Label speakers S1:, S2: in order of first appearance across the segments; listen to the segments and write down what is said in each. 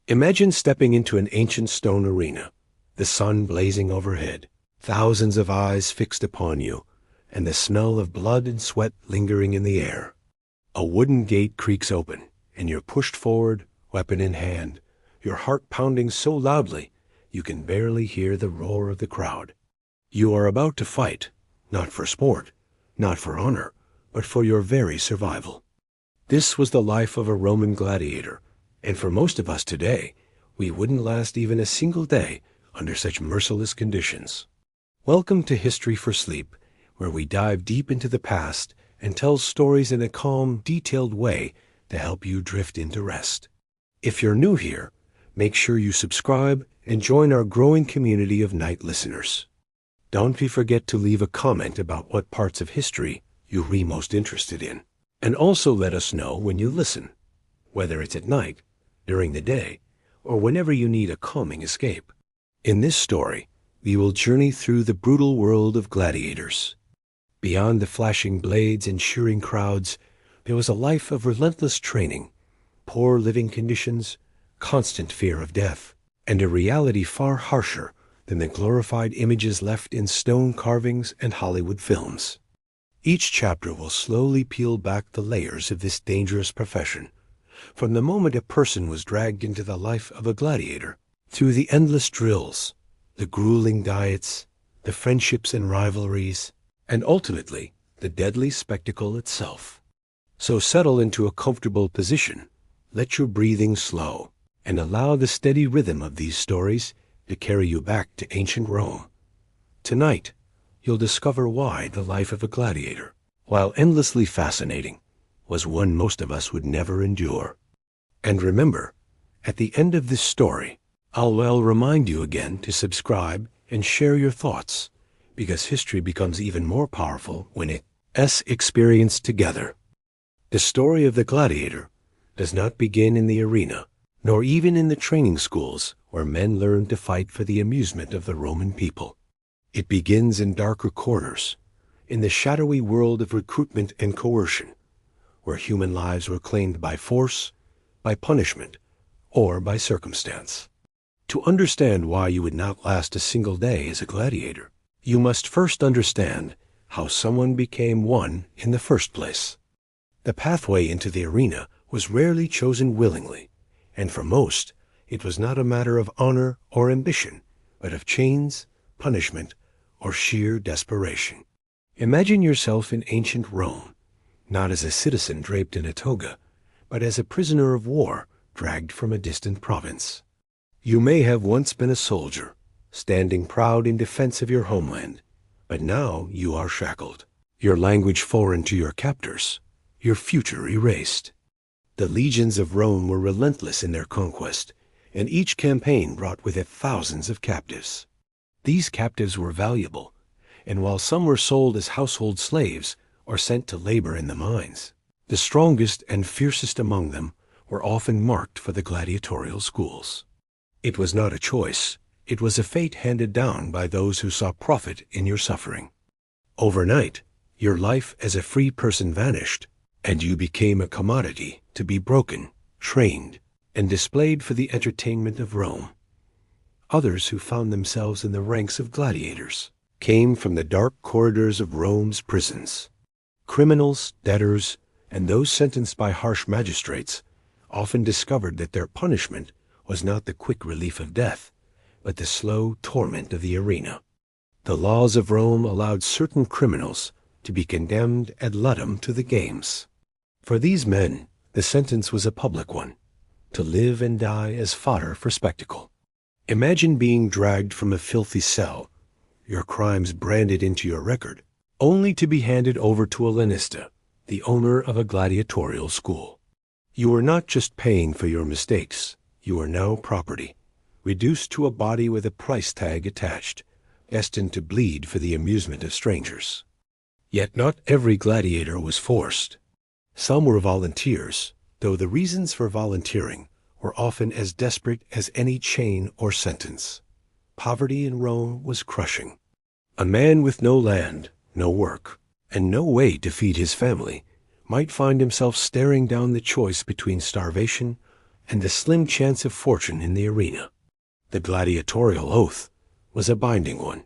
S1: Imagine stepping into an ancient stone arena, the sun blazing overhead, thousands of eyes fixed upon you, and the smell of blood and sweat lingering in the air. A wooden gate creaks open, and you're pushed forward, weapon in hand, your heart pounding so loudly you can barely hear the roar of the crowd. You are about to fight, not for sport, not for honor, but for your very survival. This was the life of a Roman gladiator, and for most of us today, we wouldn't last even a single day under such merciless conditions. Welcome to History for Sleep, where we dive deep into the past and tell stories in a calm, detailed way to help you drift into rest. If you're new here, make sure you subscribe and join our growing community of night listeners. Don't forget to leave a comment about what parts of history you're most interested in, and also let us know when you listen, whether it's at night, during the day, or whenever you need a calming escape. In this story, we will journey through the brutal world of gladiators. Beyond the flashing blades and cheering crowds, there was a life of relentless training, poor living conditions, constant fear of death, and a reality far harsher than the glorified images left in stone carvings and Hollywood films. Each chapter will slowly peel back the layers of this dangerous profession, from the moment a person was dragged into the life of a gladiator, through the endless drills, the grueling diets, the friendships and rivalries, and ultimately the deadly spectacle itself. So settle into a comfortable position, let your breathing slow, and allow the steady rhythm of these stories to carry you back to ancient Rome. Tonight, you'll discover why the life of a gladiator, while endlessly fascinating, was one most of us would never endure. And remember, at the end of this story, I'll remind you again to subscribe and share your thoughts, because history becomes even more powerful when it's experienced together. The story of the gladiator does not begin in the arena, nor even in the training schools where men learned to fight for the amusement of the Roman people. It begins in darker corners, in the shadowy world of recruitment and coercion, where human lives were claimed by force, by punishment, or by circumstance. To understand why you would not last a single day as a gladiator, you must first understand how someone became one in the first place. The pathway into the arena was rarely chosen willingly, and for most, it was not a matter of honor or ambition, but of chains, punishment, or sheer desperation. Imagine yourself in ancient Rome, not as a citizen draped in a toga, but as a prisoner of war dragged from a distant province. You may have once been a soldier, standing proud in defense of your homeland, but now you are shackled, your language foreign to your captors, your future erased. The legions of Rome were relentless in their conquest, and each campaign brought with it thousands of captives. These captives were valuable, and while some were sold as household slaves or sent to labor in the mines, the strongest and fiercest among them were often marked for the gladiatorial schools. It was not a choice, it was a fate handed down by those who saw profit in your suffering. Overnight, your life as a free person vanished, and you became a commodity to be broken, trained, and displayed for the entertainment of Rome. Others who found themselves in the ranks of gladiators came from the dark corridors of Rome's prisons. Criminals, debtors, and those sentenced by harsh magistrates often discovered that their punishment was not the quick relief of death, but the slow torment of the arena. The laws of Rome allowed certain criminals to be condemned ad litem to the games. For these men, the sentence was a public one, to live and die as fodder for spectacle. Imagine being dragged from a filthy cell, your crimes branded into your record, only to be handed over to a lanista, the owner of a gladiatorial school. You were not just paying for your mistakes, you are now property, reduced to a body with a price tag attached, destined to bleed for the amusement of strangers. Yet not every gladiator was forced. Some were volunteers, though the reasons for volunteering were often as desperate as any chain or sentence. Poverty in Rome was crushing. A man with no land, no work, and no way to feed his family might find himself staring down the choice between starvation and the slim chance of fortune in the arena. The gladiatorial oath was a binding one.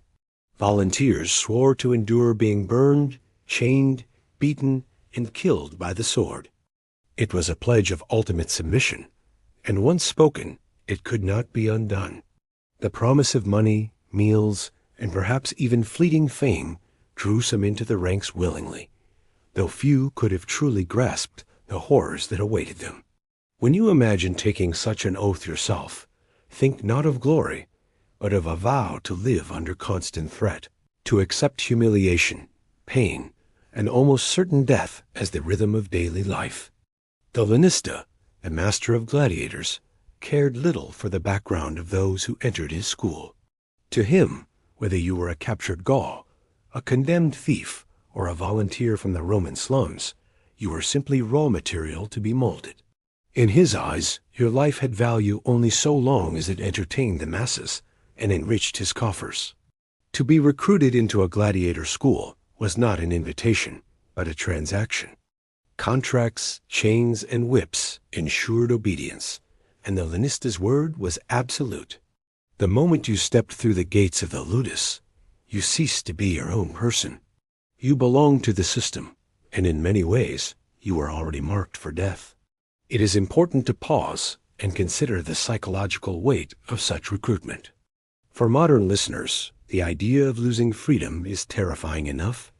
S1: Volunteers swore to endure being burned, chained, beaten, and killed by the sword. It was a pledge of ultimate submission, and once spoken, it could not be undone. The promise of money, meals, and perhaps even fleeting fame drew some into the ranks willingly, though few could have truly grasped the horrors that awaited them. When you imagine taking such an oath yourself, think not of glory, but of a vow to live under constant threat, to accept humiliation, pain, and almost certain death as the rhythm of daily life. The lanista, the master of gladiators, cared little for the background of those who entered his school. To him, whether you were a captured Gaul, a condemned thief, or a volunteer from the Roman slums, you were simply raw material to be molded. In his eyes, your life had value only so long as it entertained the masses and enriched his coffers. To be recruited into a gladiator school was not an invitation, but a transaction. Contracts, chains, and whips ensured obedience, and the lanista's word was absolute. The moment you stepped through the gates of the ludus, you ceased to be your own person. You belonged to the system, and in many ways, you were already marked for death. It is important to pause and consider the psychological weight of such recruitment. For modern listeners, the idea of losing freedom is terrifying enough,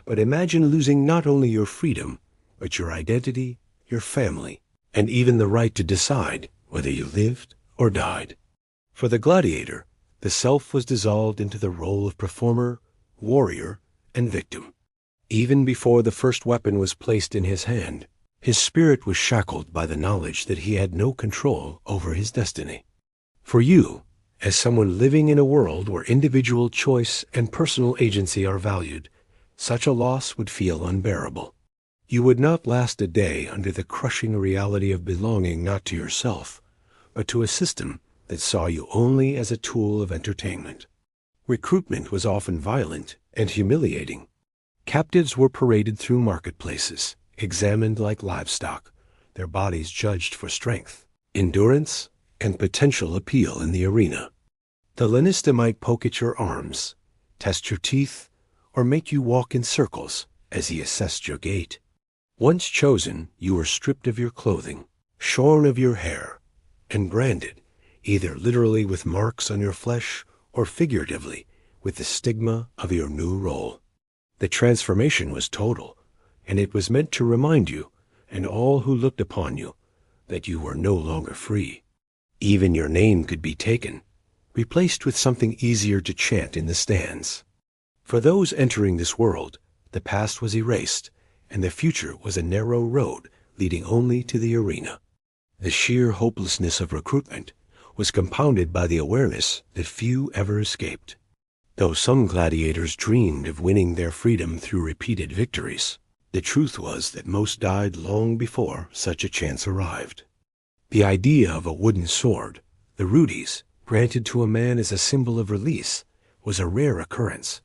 S1: but imagine losing not only your freedom, but your identity, your family, and even the right to decide whether you lived or died. For the gladiator, the self was dissolved into the role of performer, warrior, and victim. Even before the first weapon was placed in his hand, his spirit was shackled by the knowledge that he had no control over his destiny. For you, as someone living in a world where individual choice and personal agency are valued, such a loss would feel unbearable. You would not last a day under the crushing reality of belonging not to yourself, but to a system that saw you only as a tool of entertainment. Recruitment was often violent and humiliating. Captives were paraded through marketplaces, examined like livestock, their bodies judged for strength, endurance, and potential appeal in the arena. The lanista might poke at your arms, test your teeth, or make you walk in circles as he assessed your gait. Once chosen, you were stripped of your clothing, shorn of your hair, and branded, either literally with marks on your flesh or figuratively with the stigma of your new role. The transformation was total, and it was meant to remind you, and all who looked upon you, that you were no longer free. Even your name could be taken, replaced with something easier to chant in the stands. For those entering this world, the past was erased, and the future was a narrow road leading only to the arena. The sheer hopelessness of recruitment was compounded by the awareness that few ever escaped. Though some gladiators dreamed of winning their freedom through repeated victories, the truth was that most died long before such a chance arrived. The idea of a wooden sword, the rudis, granted to a man as a symbol of release, was a rare occurrence,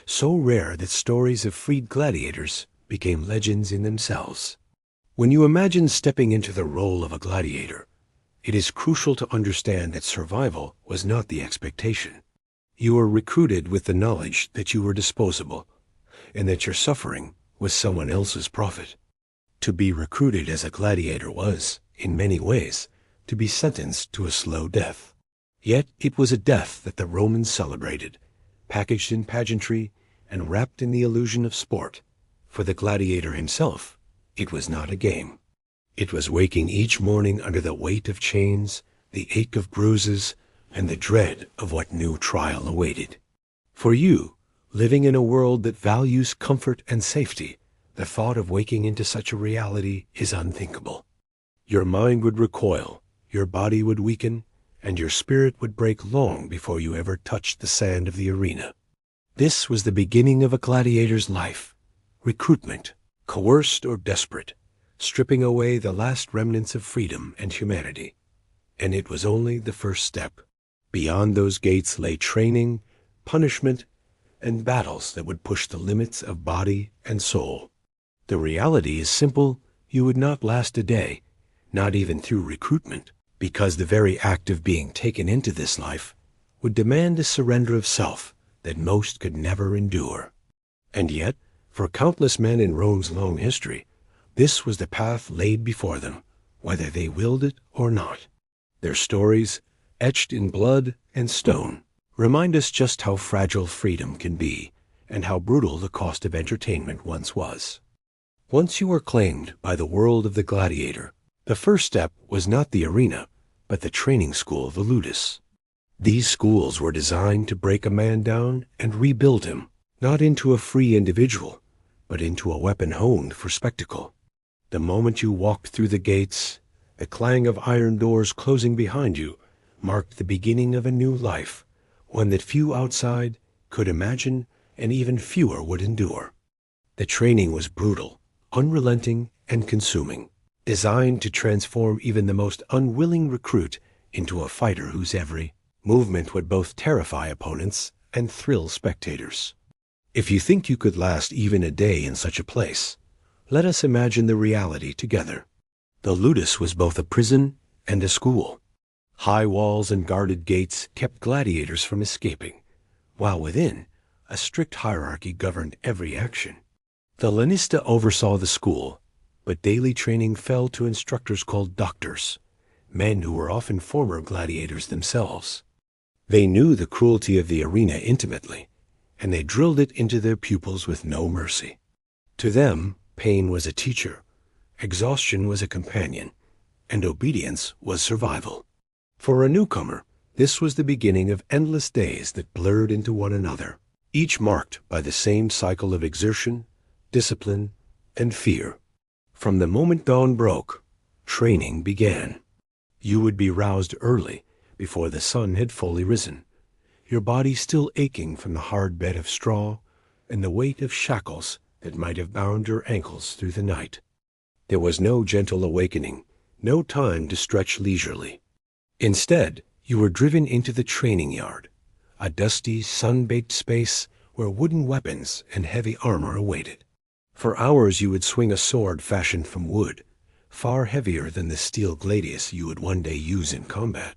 S1: so rare that stories of freed gladiators became legends in themselves. When you imagine stepping into the role of a gladiator, it is crucial to understand that survival was not the expectation. You were recruited with the knowledge that you were disposable, and that your suffering was someone else's profit. To be recruited as a gladiator was, in many ways, to be sentenced to a slow death. Yet it was a death that the Romans celebrated, packaged in pageantry and wrapped in the illusion of sport. For the gladiator himself, it was not a game. It was waking each morning under the weight of chains, the ache of bruises, and the dread of what new trial awaited. For you, living in a world that values comfort and safety, the thought of waking into such a reality is unthinkable. Your mind would recoil, your body would weaken, and your spirit would break long before you ever touched the sand of the arena. This was the beginning of a gladiator's life. Recruitment, coerced or desperate, stripping away the last remnants of freedom and humanity. And it was only the first step. Beyond those gates lay training, punishment, and battles that would push the limits of body and soul. The reality is simple: you would not last a day, not even through recruitment, because the very act of being taken into this life would demand a surrender of self that most could never endure. And yet, for countless men in Rome's long history, this was the path laid before them, whether they willed it or not. Their stories, etched in blood and stone, remind us just how fragile freedom can be and how brutal the cost of entertainment once was. Once you were claimed by the world of the gladiator, the first step was not the arena, but the training school, the ludus. These schools were designed to break a man down and rebuild him, not into a free individual, but into a weapon honed for spectacle. The moment you walked through the gates, the clang of iron doors closing behind you marked the beginning of a new life, one that few outside could imagine and even fewer would endure. The training was brutal, unrelenting, and consuming, designed to transform even the most unwilling recruit into a fighter whose every movement would both terrify opponents and thrill spectators. If you think you could last even a day in such a place, let us imagine the reality together. The ludus was both a prison and a school. High walls and guarded gates kept gladiators from escaping, while within, a strict hierarchy governed every action. The lanista oversaw the school, but daily training fell to instructors called doctors, men who were often former gladiators themselves. They knew the cruelty of the arena intimately, and they drilled it into their pupils with no mercy. To them, pain was a teacher, exhaustion was a companion, and obedience was survival. For a newcomer, this was the beginning of endless days that blurred into one another, each marked by the same cycle of exertion, discipline, and fear. From the moment dawn broke, training began. You would be roused early, before the sun had fully risen, your body still aching from the hard bed of straw and the weight of shackles that might have bound your ankles through the night. There was no gentle awakening, no time to stretch leisurely. Instead, you were driven into the training yard, a dusty, sun-baked space where wooden weapons and heavy armor awaited. For hours you would swing a sword fashioned from wood, far heavier than the steel gladius you would one day use in combat.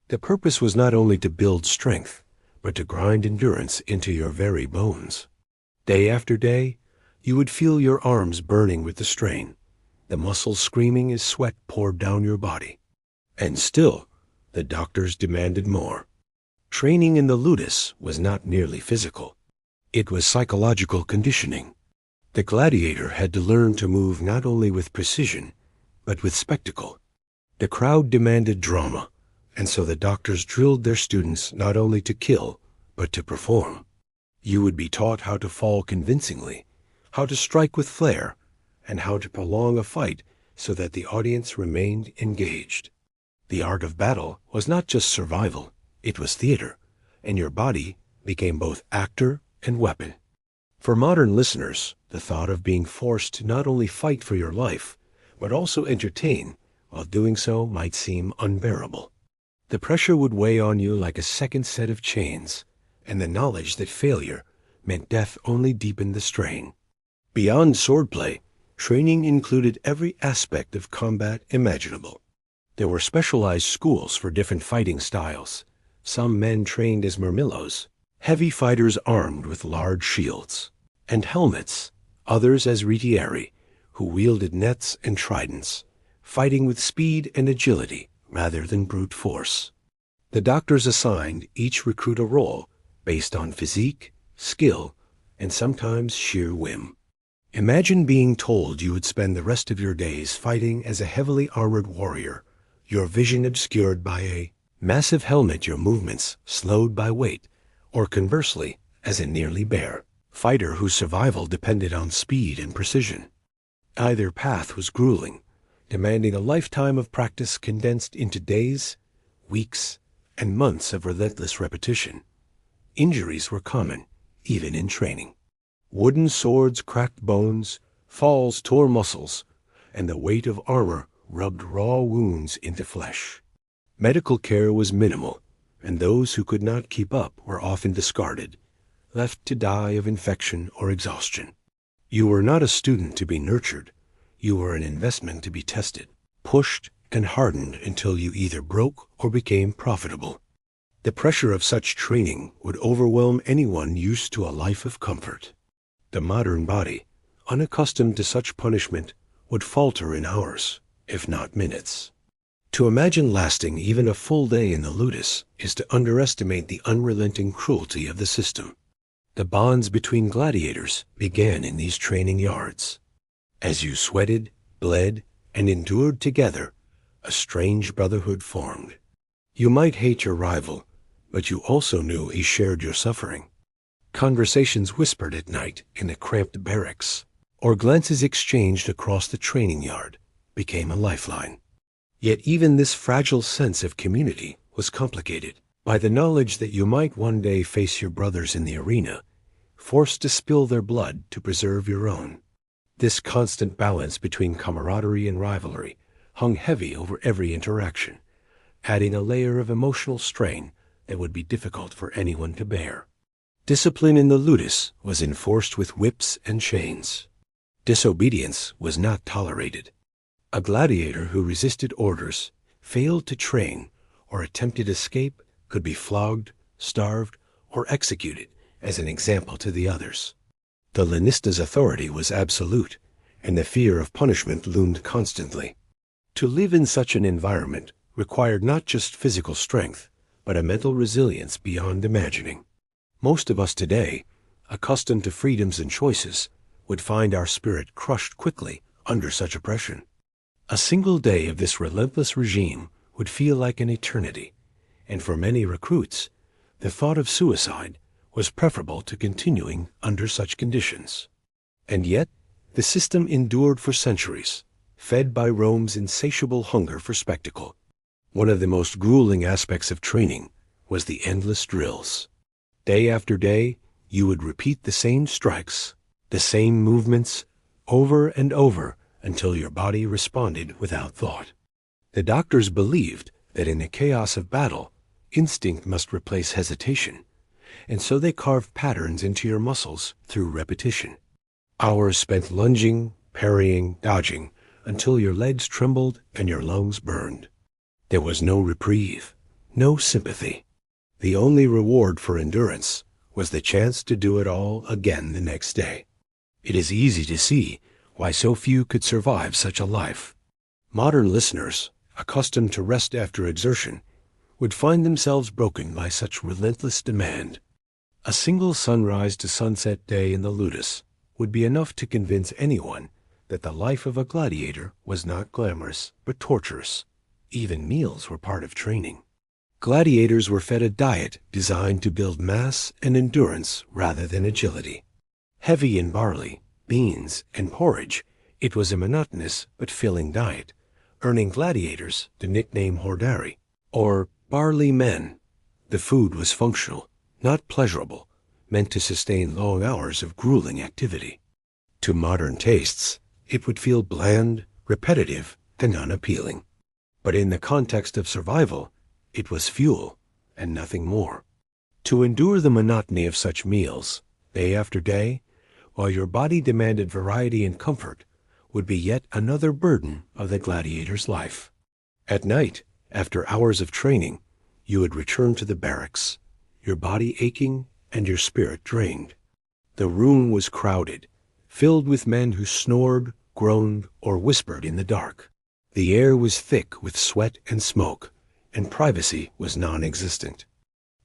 S1: The purpose was not only to build strength, but to grind endurance into your very bones. Day after day, you would feel your arms burning with the strain, the muscles screaming as sweat poured down your body. And still, the doctors demanded more. Training in the ludus was not merely physical. It was psychological conditioning. The gladiator had to learn to move not only with precision, but with spectacle. The crowd demanded drama, and so the doctors drilled their students not only to kill, but to perform. You would be taught how to fall convincingly, how to strike with flair, and how to prolong a fight so that the audience remained engaged. The art of battle was not just survival, it was theater, and your body became both actor and weapon. For modern listeners, the thought of being forced to not only fight for your life, but also entertain, while doing so might seem unbearable. The pressure would weigh on you like a second set of chains, and the knowledge that failure meant death only deepened the strain. Beyond swordplay, training included every aspect of combat imaginable. There were specialized schools for different fighting styles. Some men trained as murmillos, heavy fighters armed with large shields and helmets, others as ritieri, who wielded nets and tridents, fighting with speed and agility rather than brute force. The doctors assigned each recruit a role based on physique, skill, and sometimes sheer whim. Imagine being told you would spend the rest of your days fighting as a heavily armored warrior, your vision obscured by a massive helmet, your movements slowed by weight, or conversely, as a nearly bare fighter whose survival depended on speed and precision. Either path was grueling, demanding a lifetime of practice condensed into days, weeks, and months of relentless repetition. Injuries were common, even in training. Wooden swords cracked bones, falls tore muscles, and the weight of armor rubbed raw wounds into flesh. Medical care was minimal, and those who could not keep up were often discarded, left to die of infection or exhaustion. You were not a student to be nurtured. You were an investment to be tested, pushed, and hardened until you either broke or became profitable. The pressure of such training would overwhelm anyone used to a life of comfort. The modern body, unaccustomed to such punishment, would falter in hours, if not minutes. To imagine lasting even a full day in the ludus is to underestimate the unrelenting cruelty of the system. The bonds between gladiators began in these training yards. As you sweated, bled, and endured together, a strange brotherhood formed. You might hate your rival, but you also knew he shared your suffering. Conversations whispered at night in the cramped barracks, or glances exchanged across the training yard, became a lifeline. Yet even this fragile sense of community was complicated by the knowledge that you might one day face your brothers in the arena, forced to spill their blood to preserve your own. This constant balance between camaraderie and rivalry hung heavy over every interaction, adding a layer of emotional strain that would be difficult for anyone to bear. Discipline in the ludus was enforced with whips and chains. Disobedience was not tolerated. A gladiator who resisted orders, failed to train, or attempted escape could be flogged, starved, or executed as an example to the others. The lanista's authority was absolute, and the fear of punishment loomed constantly. To live in such an environment required not just physical strength, but a mental resilience beyond imagining. Most of us today, accustomed to freedoms and choices, would find our spirit crushed quickly under such oppression. A single day of this relentless regime would feel like an eternity, and for many recruits, the thought of suicide was preferable to continuing under such conditions. And yet, the system endured for centuries, fed by Rome's insatiable hunger for spectacle. One of the most grueling aspects of training was the endless drills. Day after day, you would repeat the same strikes, the same movements, over and over until your body responded without thought. The doctors believed that in the chaos of battle, instinct must replace hesitation, and so they carved patterns into your muscles through repetition. Hours spent lunging, parrying, dodging, until your legs trembled and your lungs burned. There was no reprieve, no sympathy. The only reward for endurance was the chance to do it all again the next day. It is easy to see why so few could survive such a life. Modern listeners, accustomed to rest after exertion, would find themselves broken by such relentless demand. A single sunrise to sunset day in the ludus would be enough to convince anyone that the life of a gladiator was not glamorous, but torturous. Even meals were part of training. Gladiators were fed a diet designed to build mass and endurance rather than agility. Heavy in barley, beans, and porridge, it was a monotonous but filling diet, earning gladiators the nickname hordari, or barley men. The food was functional, not pleasurable, meant to sustain long hours of grueling activity. To modern tastes, it would feel bland, repetitive, and unappealing. But in the context of survival, it was fuel and nothing more. To endure the monotony of such meals, day after day, while your body demanded variety and comfort, would be yet another burden of the gladiator's life. At night, after hours of training, you would return to the barracks, your body aching and your spirit drained. The room was crowded, filled with men who snored, groaned, or whispered in the dark. The air was thick with sweat and smoke, and privacy was non-existent.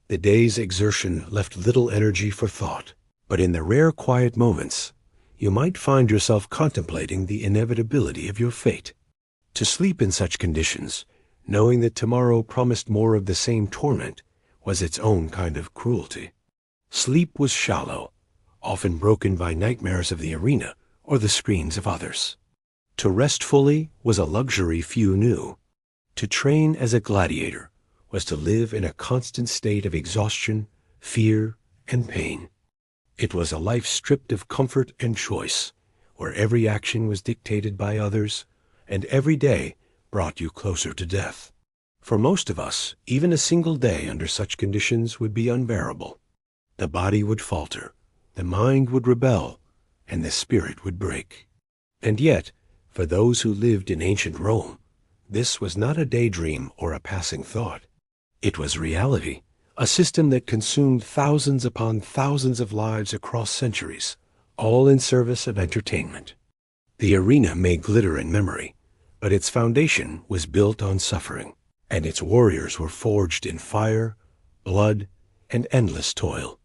S1: The day's exertion left little energy for thought, but in the rare quiet moments, you might find yourself contemplating the inevitability of your fate. To sleep in such conditions, knowing that tomorrow promised more of the same torment, was its own kind of cruelty. Sleep was shallow, often broken by nightmares of the arena or the screams of others. To rest fully was a luxury few knew. To train as a gladiator was to live in a constant state of exhaustion, fear, and pain. It was a life stripped of comfort and choice, where every action was dictated by others, and every day brought you closer to death. For most of us, even a single day under such conditions would be unbearable. The body would falter, the mind would rebel, and the spirit would break. And yet, for those who lived in ancient Rome, This was not a daydream or a passing thought. It was reality, a system that consumed thousands upon thousands of lives across centuries, all in service of entertainment. The arena may glitter in memory, but its foundation was built on suffering, and its warriors were forged in fire, blood, and endless toil.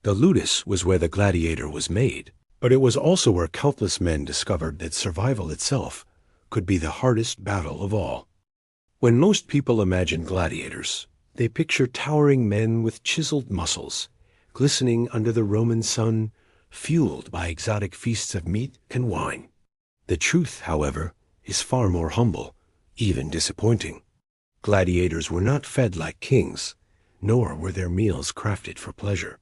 S1: The ludus was where the gladiator was made, but it was also where countless men discovered that survival itself could be the hardest battle of all. When most people imagine gladiators, they picture towering men with chiseled muscles, glistening under the Roman sun, fueled by exotic feasts of meat and wine. The truth, however, is far more humble, even disappointing. Gladiators were not fed like kings, nor were their meals crafted for pleasure.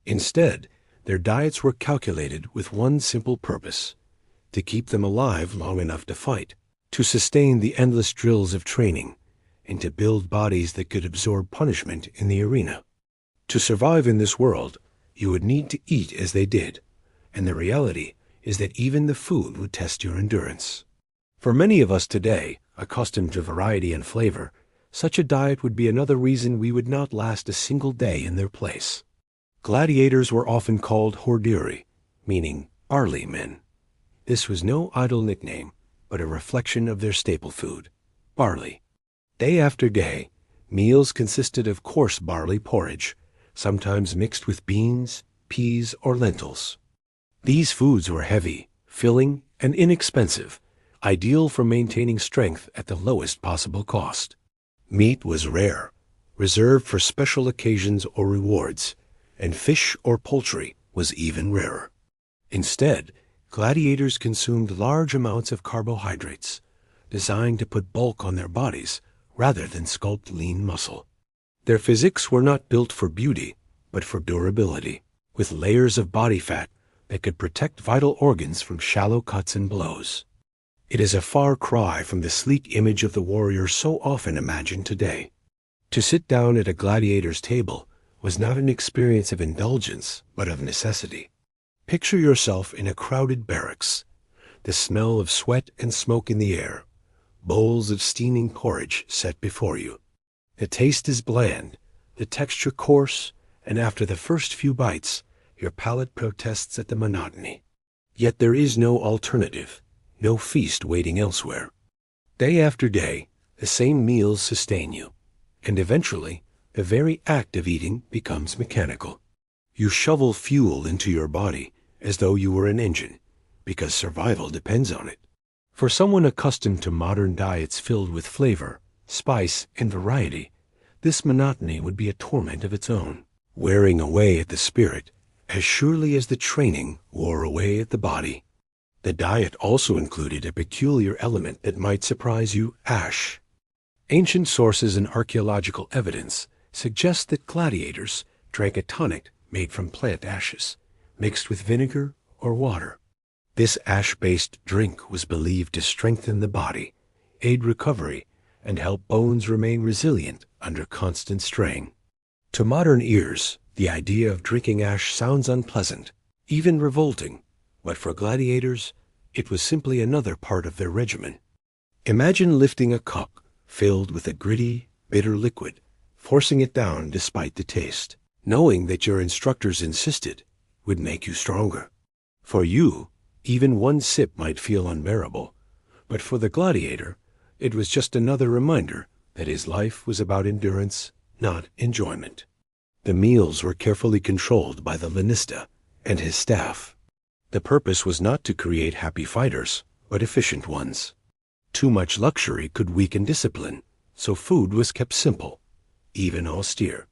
S1: Instead, their diets were calculated with one simple purpose: to keep them alive long enough to fight, to sustain the endless drills of training, and to build bodies that could absorb punishment in the arena. To survive in this world, you would need to eat as they did, and the reality is that even the food would test your endurance. For many of us today, accustomed to variety and flavor, such a diet would be another reason we would not last a single day in their place. Gladiators were often called hordeuri, meaning barley men. This was no idle nickname, but a reflection of their staple food, barley. Day after day, meals consisted of coarse barley porridge, sometimes mixed with beans, peas, or lentils. These foods were heavy, filling, and inexpensive, ideal for maintaining strength at the lowest possible cost. Meat was rare, reserved for special occasions or rewards, and fish or poultry was even rarer. Instead, gladiators consumed large amounts of carbohydrates, designed to put bulk on their bodies rather than sculpt lean muscle. Their physiques were not built for beauty, but for durability, with layers of body fat that could protect vital organs from shallow cuts and blows. It is a far cry from the sleek image of the warrior so often imagined today. To sit down at a gladiator's table was not an experience of indulgence, but of necessity. Picture yourself in a crowded barracks, the smell of sweat and smoke in the air, bowls of steaming porridge set before you. The taste is bland, the texture coarse, and after the first few bites, your palate protests at the monotony. Yet there is no alternative, no feast waiting elsewhere. Day after day, the same meals sustain you, and eventually, the very act of eating becomes mechanical. You shovel fuel into your body as though you were an engine, because survival depends on it. For someone accustomed to modern diets filled with flavor, spice, and variety, this monotony would be a torment of its own, wearing away at the spirit as surely as the training wore away at the body. The diet also included a peculiar element that might surprise you: ash. Ancient sources and archaeological evidence suggest that gladiators drank a tonic made from plant ashes, mixed with vinegar or water. This ash-based drink was believed to strengthen the body, aid recovery, and help bones remain resilient under constant strain. To modern ears, the idea of drinking ash sounds unpleasant, even revolting, but for gladiators, it was simply another part of their regimen. Imagine lifting a cup filled with a gritty, bitter liquid, forcing it down despite the taste, knowing that your instructors insisted would make you stronger. For you, even one sip might feel unbearable, but for the gladiator, it was just another reminder that his life was about endurance, not enjoyment. The meals were carefully controlled by the lanista and his staff. The purpose was not to create happy fighters, but efficient ones. Too much luxury could weaken discipline, so food was kept simple, even austere.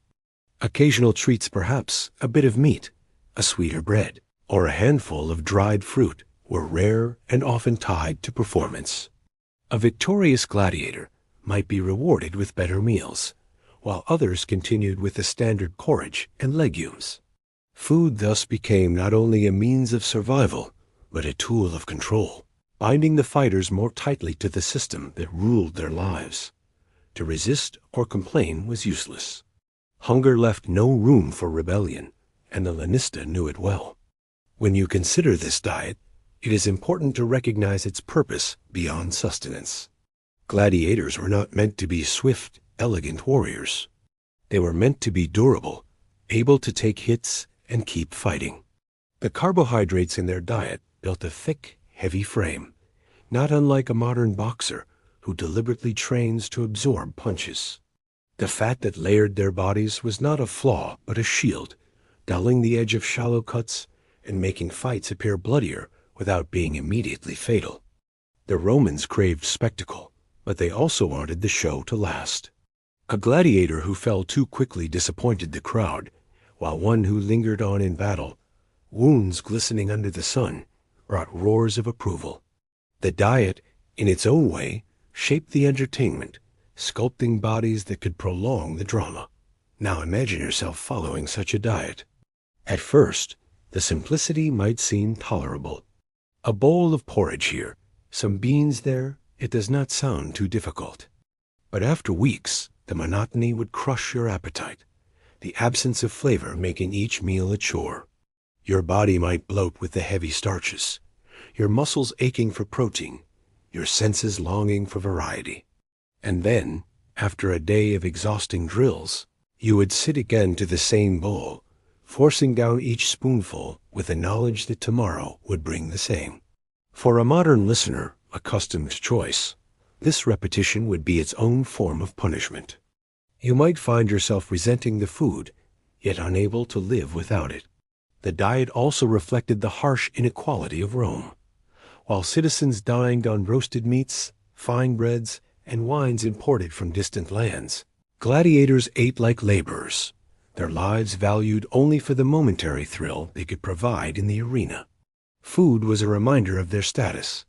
S1: Occasional treats, perhaps a bit of meat, a sweeter bread, or a handful of dried fruit, were rare and often tied to performance. A victorious gladiator might be rewarded with better meals, while others continued with the standard porridge and legumes. Food thus became not only a means of survival, but a tool of control, binding the fighters more tightly to the system that ruled their lives. To resist or complain was useless. Hunger left no room for rebellion, and the lanista knew it well. When you consider this diet, it is important to recognize its purpose beyond sustenance. Gladiators were not meant to be swift, elegant warriors. They were meant to be durable, able to take hits and keep fighting. The carbohydrates in their diet built a thick, heavy frame, not unlike a modern boxer who deliberately trains to absorb punches. The fat that layered their bodies was not a flaw but a shield, dulling the edge of shallow cuts and making fights appear bloodier without being immediately fatal. The Romans craved spectacle, but they also wanted the show to last. A gladiator who fell too quickly disappointed the crowd, while one who lingered on in battle, wounds glistening under the sun, brought roars of approval. The diet, in its own way, shaped the entertainment, sculpting bodies that could prolong the drama. Now imagine yourself following such a diet. At first, the simplicity might seem tolerable. A bowl of porridge here, some beans there, it does not sound too difficult. But after weeks, the monotony would crush your appetite, the absence of flavor making each meal a chore. Your body might bloat with the heavy starches, your muscles aching for protein, your senses longing for variety. And then, after a day of exhausting drills, you would sit again to the same bowl, forcing down each spoonful with the knowledge that tomorrow would bring the same. For a modern listener, accustomed to choice, this repetition would be its own form of punishment. You might find yourself resenting the food, yet unable to live without it. The diet also reflected the harsh inequality of Rome. While citizens dined on roasted meats, fine breads, and wines imported from distant lands, gladiators ate like laborers, their lives valued only for the momentary thrill they could provide in the arena. Food was a reminder of their status,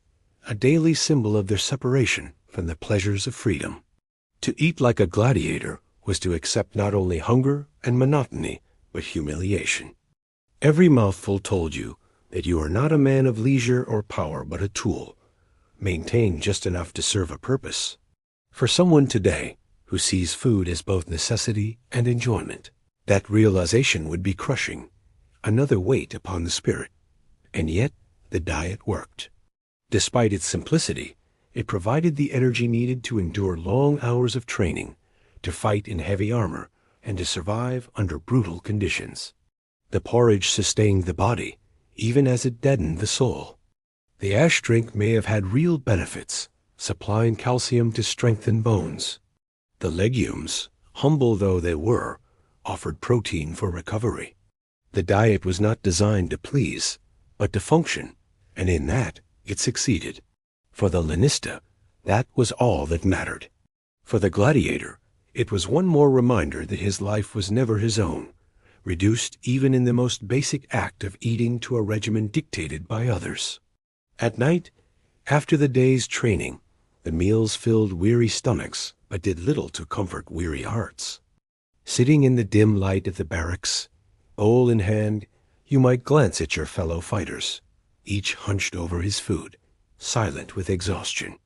S1: a daily symbol of their separation from the pleasures of freedom. To eat like a gladiator was to accept not only hunger and monotony, but humiliation. Every mouthful told you that you are not a man of leisure or power, but a tool, maintained just enough to serve a purpose. For someone today who sees food as both necessity and enjoyment, that realization would be crushing, another weight upon the spirit. And yet, the diet worked. Despite its simplicity, it provided the energy needed to endure long hours of training, to fight in heavy armor, and to survive under brutal conditions. The porridge sustained the body, even as it deadened the soul. The ash drink may have had real benefits, supplying calcium to strengthen bones. The legumes, humble though they were, offered protein for recovery. The diet was not designed to please, but to function, and in that it succeeded. For the lanista, that was all that mattered. For the gladiator, it was one more reminder that his life was never his own, reduced even in the most basic act of eating to a regimen dictated by others. At night, after the day's training, the meals filled weary stomachs, but did little to comfort weary hearts. Sitting in the dim light of the barracks, bowl in hand, you might glance at your fellow fighters, each hunched over his food, silent with exhaustion.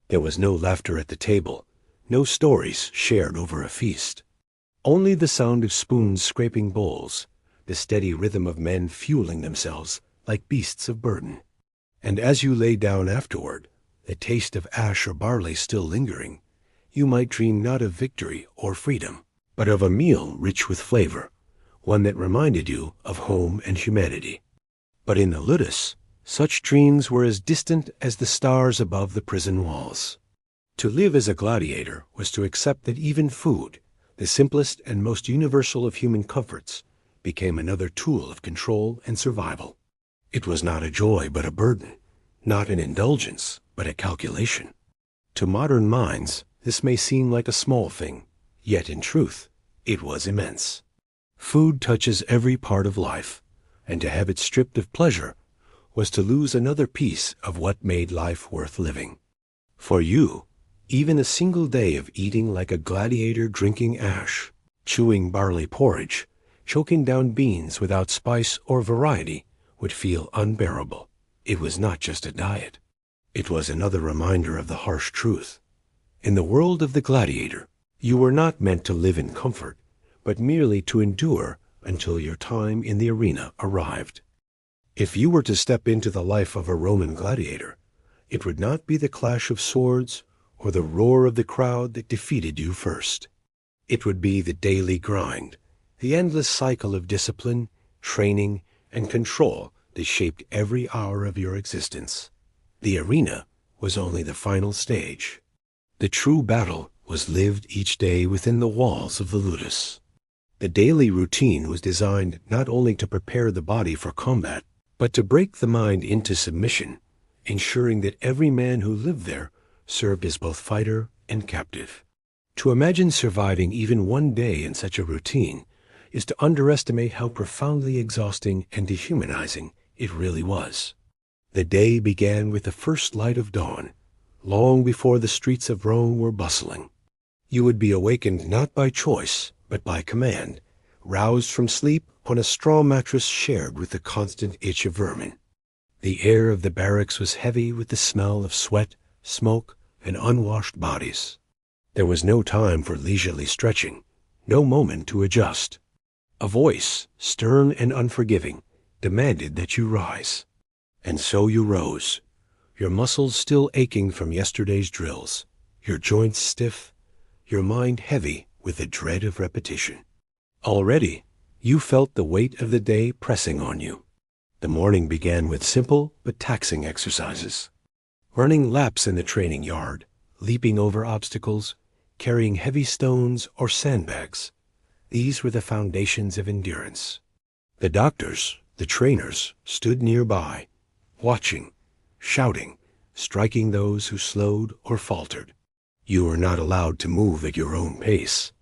S1: There was no laughter at the table, no stories shared over a feast. Only the sound of spoons scraping bowls, the steady rhythm of men fueling themselves like beasts of burden. And as you lay down afterward, the taste of ash or barley still lingering, you might dream not of victory or freedom, but of a meal rich with flavor, one that reminded you of home and humanity. But in the ludus, such dreams were as distant as the stars above the prison walls. To live as a gladiator was to accept that even food, the simplest and most universal of human comforts, became another tool of control and survival. It was not a joy but a burden, not an indulgence but a calculation. To modern minds, this may seem like a small thing, yet in truth, it was immense. Food touches every part of life, and to have it stripped of pleasure was to lose another piece of what made life worth living. For you, even a single day of eating like a gladiator, drinking ash, chewing barley porridge, choking down beans without spice or variety, would feel unbearable. It was not just a diet. It was another reminder of the harsh truth. In the world of the gladiator, you were not meant to live in comfort, but merely to endure until your time in the arena arrived. If you were to step into the life of a Roman gladiator, it would not be the clash of swords or the roar of the crowd that defeated you first. It would be the daily grind, the endless cycle of discipline, training, and control that shaped every hour of your existence. The arena was only the final stage. The true battle was lived each day within the walls of the ludus. The daily routine was designed not only to prepare the body for combat, but to break the mind into submission, ensuring that every man who lived there served as both fighter and captive. To imagine surviving even one day in such a routine is to underestimate how profoundly exhausting and dehumanizing it really was. The day began with the first light of dawn, long before the streets of Rome were bustling. You would be awakened not by choice, but by command, roused from sleep on a straw mattress shared with the constant itch of vermin. The air of the barracks was heavy with the smell of sweat, smoke, and unwashed bodies. There was no time for leisurely stretching, no moment to adjust. A voice, stern and unforgiving, demanded that you rise. And so you rose, your muscles still aching from yesterday's drills, your joints stiff, your mind heavy with the dread of repetition. Already, you felt the weight of the day pressing on you. The morning began with simple but taxing exercises. Running laps in the training yard, leaping over obstacles, carrying heavy stones or sandbags. These were the foundations of endurance. The doctors, the trainers, stood nearby, watching, shouting, striking those who slowed or faltered. You were not allowed to move at your own pace.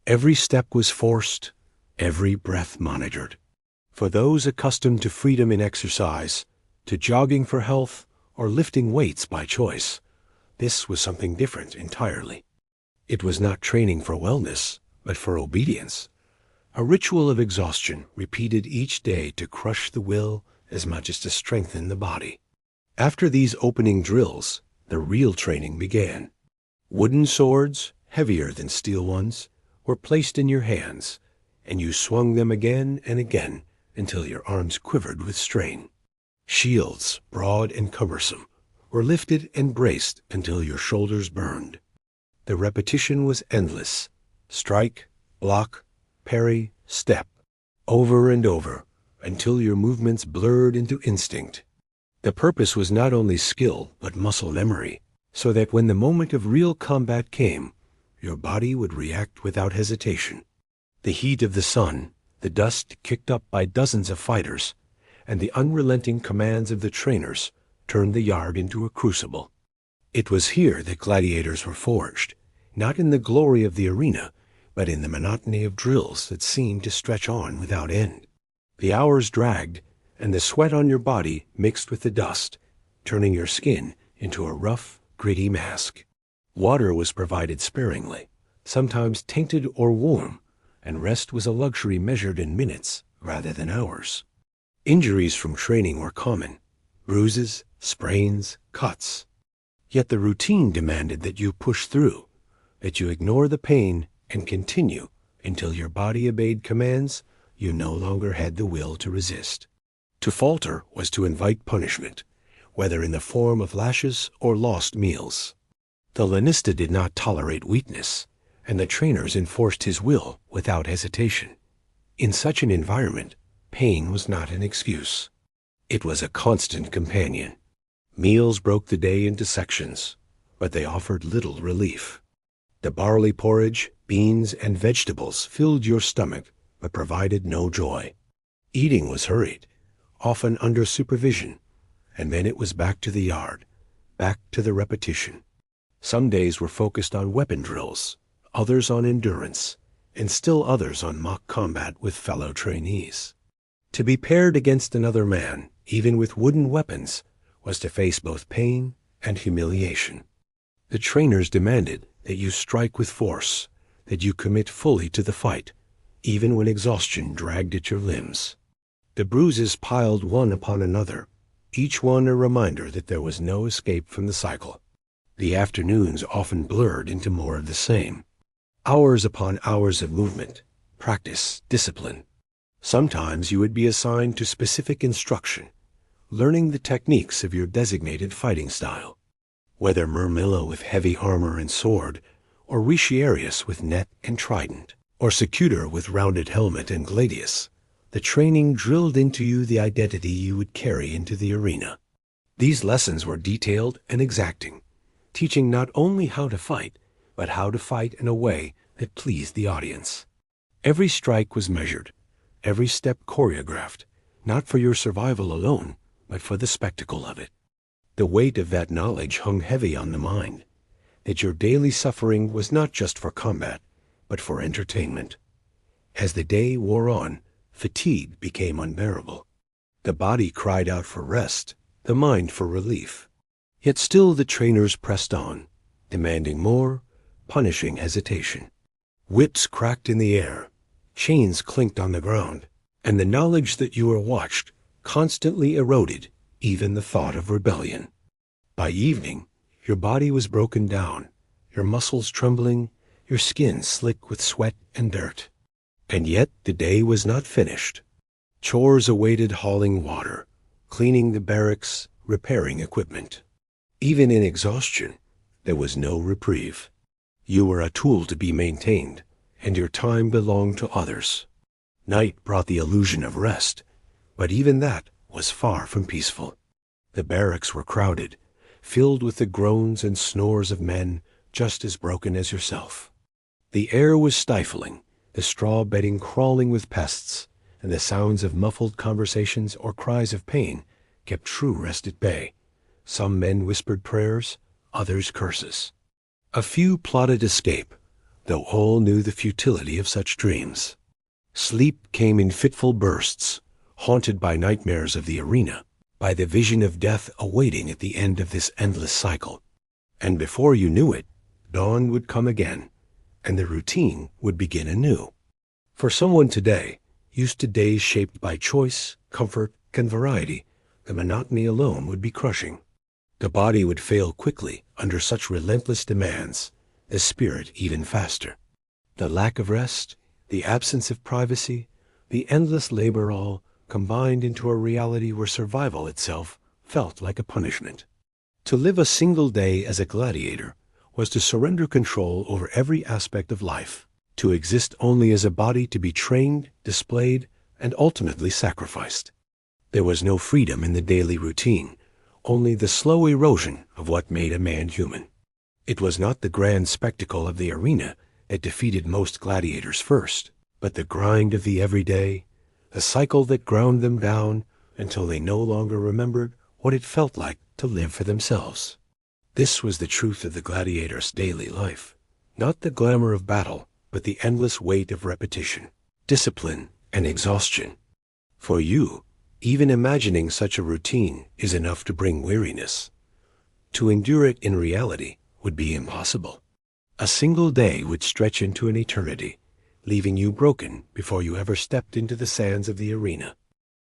S1: Every step was forced, every breath monitored. For those accustomed to freedom in exercise, to jogging for health, or lifting weights by choice, this was something different entirely. It was not training for wellness, but for obedience. A ritual of exhaustion repeated each day to crush the will as much as to strengthen the body. After these opening drills, the real training began. Wooden swords, heavier than steel ones, were placed in your hands, and you swung them again and again until your arms quivered with strain. Shields, broad and cumbersome, were lifted and braced until your shoulders burned. The repetition was endless. Strike, block, parry, step, over and over, until your movements blurred into instinct. The purpose was not only skill, but muscle memory, so that when the moment of real combat came, your body would react without hesitation. The heat of the sun, the dust kicked up by dozens of fighters, and the unrelenting commands of the trainers turned the yard into a crucible. It was here that gladiators were forged, not in the glory of the arena, but in the monotony of drills that seemed to stretch on without end. The hours dragged, and the sweat on your body mixed with the dust, turning your skin into a rough, gritty mask. Water was provided sparingly, sometimes tainted or warm, and rest was a luxury measured in minutes rather than hours. Injuries from training were common, bruises, sprains, cuts. Yet the routine demanded that you push through, that you ignore the pain and continue until your body obeyed commands you no longer had the will to resist. To falter was to invite punishment, whether in the form of lashes or lost meals. The lanista did not tolerate weakness, and the trainers enforced his will without hesitation. In such an environment, pain was not an excuse. It was a constant companion. Meals broke the day into sections, but they offered little relief. The barley porridge, beans, and vegetables filled your stomach, but provided no joy. Eating was hurried, often under supervision, and then it was back to the yard, back to the repetition. Some days were focused on weapon drills, others on endurance, and still others on mock combat with fellow trainees. To be paired against another man, even with wooden weapons, was to face both pain and humiliation. The trainers demanded that you strike with force, that you commit fully to the fight, even when exhaustion dragged at your limbs. The bruises piled one upon another, each one a reminder that there was no escape from the cycle. The afternoons often blurred into more of the same. Hours upon hours of movement, practice, discipline. Sometimes you would be assigned to specific instruction, learning the techniques of your designated fighting style. Whether Murmillo with heavy armor and sword, or Retiarius with net and trident, or Secutor with rounded helmet and gladius, the training drilled into you the identity you would carry into the arena. These lessons were detailed and exacting, teaching not only how to fight, but how to fight in a way that pleased the audience. Every strike was measured, every step choreographed, not for your survival alone, but for the spectacle of it. The weight of that knowledge hung heavy on the mind, that your daily suffering was not just for combat, but for entertainment. As the day wore on, fatigue became unbearable. The body cried out for rest, the mind for relief. Yet still the trainers pressed on, demanding more, punishing hesitation. Whips cracked in the air, chains clinked on the ground, and the knowledge that you were watched constantly eroded even the thought of rebellion. By evening, your body was broken down, your muscles trembling, your skin slick with sweat and dirt. And yet the day was not finished. Chores awaited: hauling water, cleaning the barracks, repairing equipment. Even in exhaustion, there was no reprieve. You were a tool to be maintained, and your time belonged to others. Night brought the illusion of rest, but even that was far from peaceful. The barracks were crowded, filled with the groans and snores of men just as broken as yourself. The air was stifling, the straw bedding crawling with pests, and the sounds of muffled conversations or cries of pain kept true rest at bay. Some men whispered prayers, others curses. A few plotted escape, though all knew the futility of such dreams. Sleep came in fitful bursts, haunted by nightmares of the arena, by the vision of death awaiting at the end of this endless cycle. And before you knew it, dawn would come again, and the routine would begin anew. For someone today, used to days shaped by choice, comfort, and variety, the monotony alone would be crushing. The body would fail quickly under such relentless demands, the spirit even faster. The lack of rest, the absence of privacy, the endless labor all combined into a reality where survival itself felt like a punishment. To live a single day as a gladiator was to surrender control over every aspect of life, to exist only as a body to be trained, displayed, and ultimately sacrificed. There was no freedom in the daily routine, only the slow erosion of what made a man human. It was not the grand spectacle of the arena that defeated most gladiators first, but the grind of the everyday, the cycle that ground them down until they no longer remembered what it felt like to live for themselves. This was the truth of the gladiator's daily life, not the glamour of battle, but the endless weight of repetition, discipline, and exhaustion. For you, even imagining such a routine is enough to bring weariness. To endure it in reality would be impossible. A single day would stretch into an eternity, leaving you broken before you ever stepped into the sands of the arena.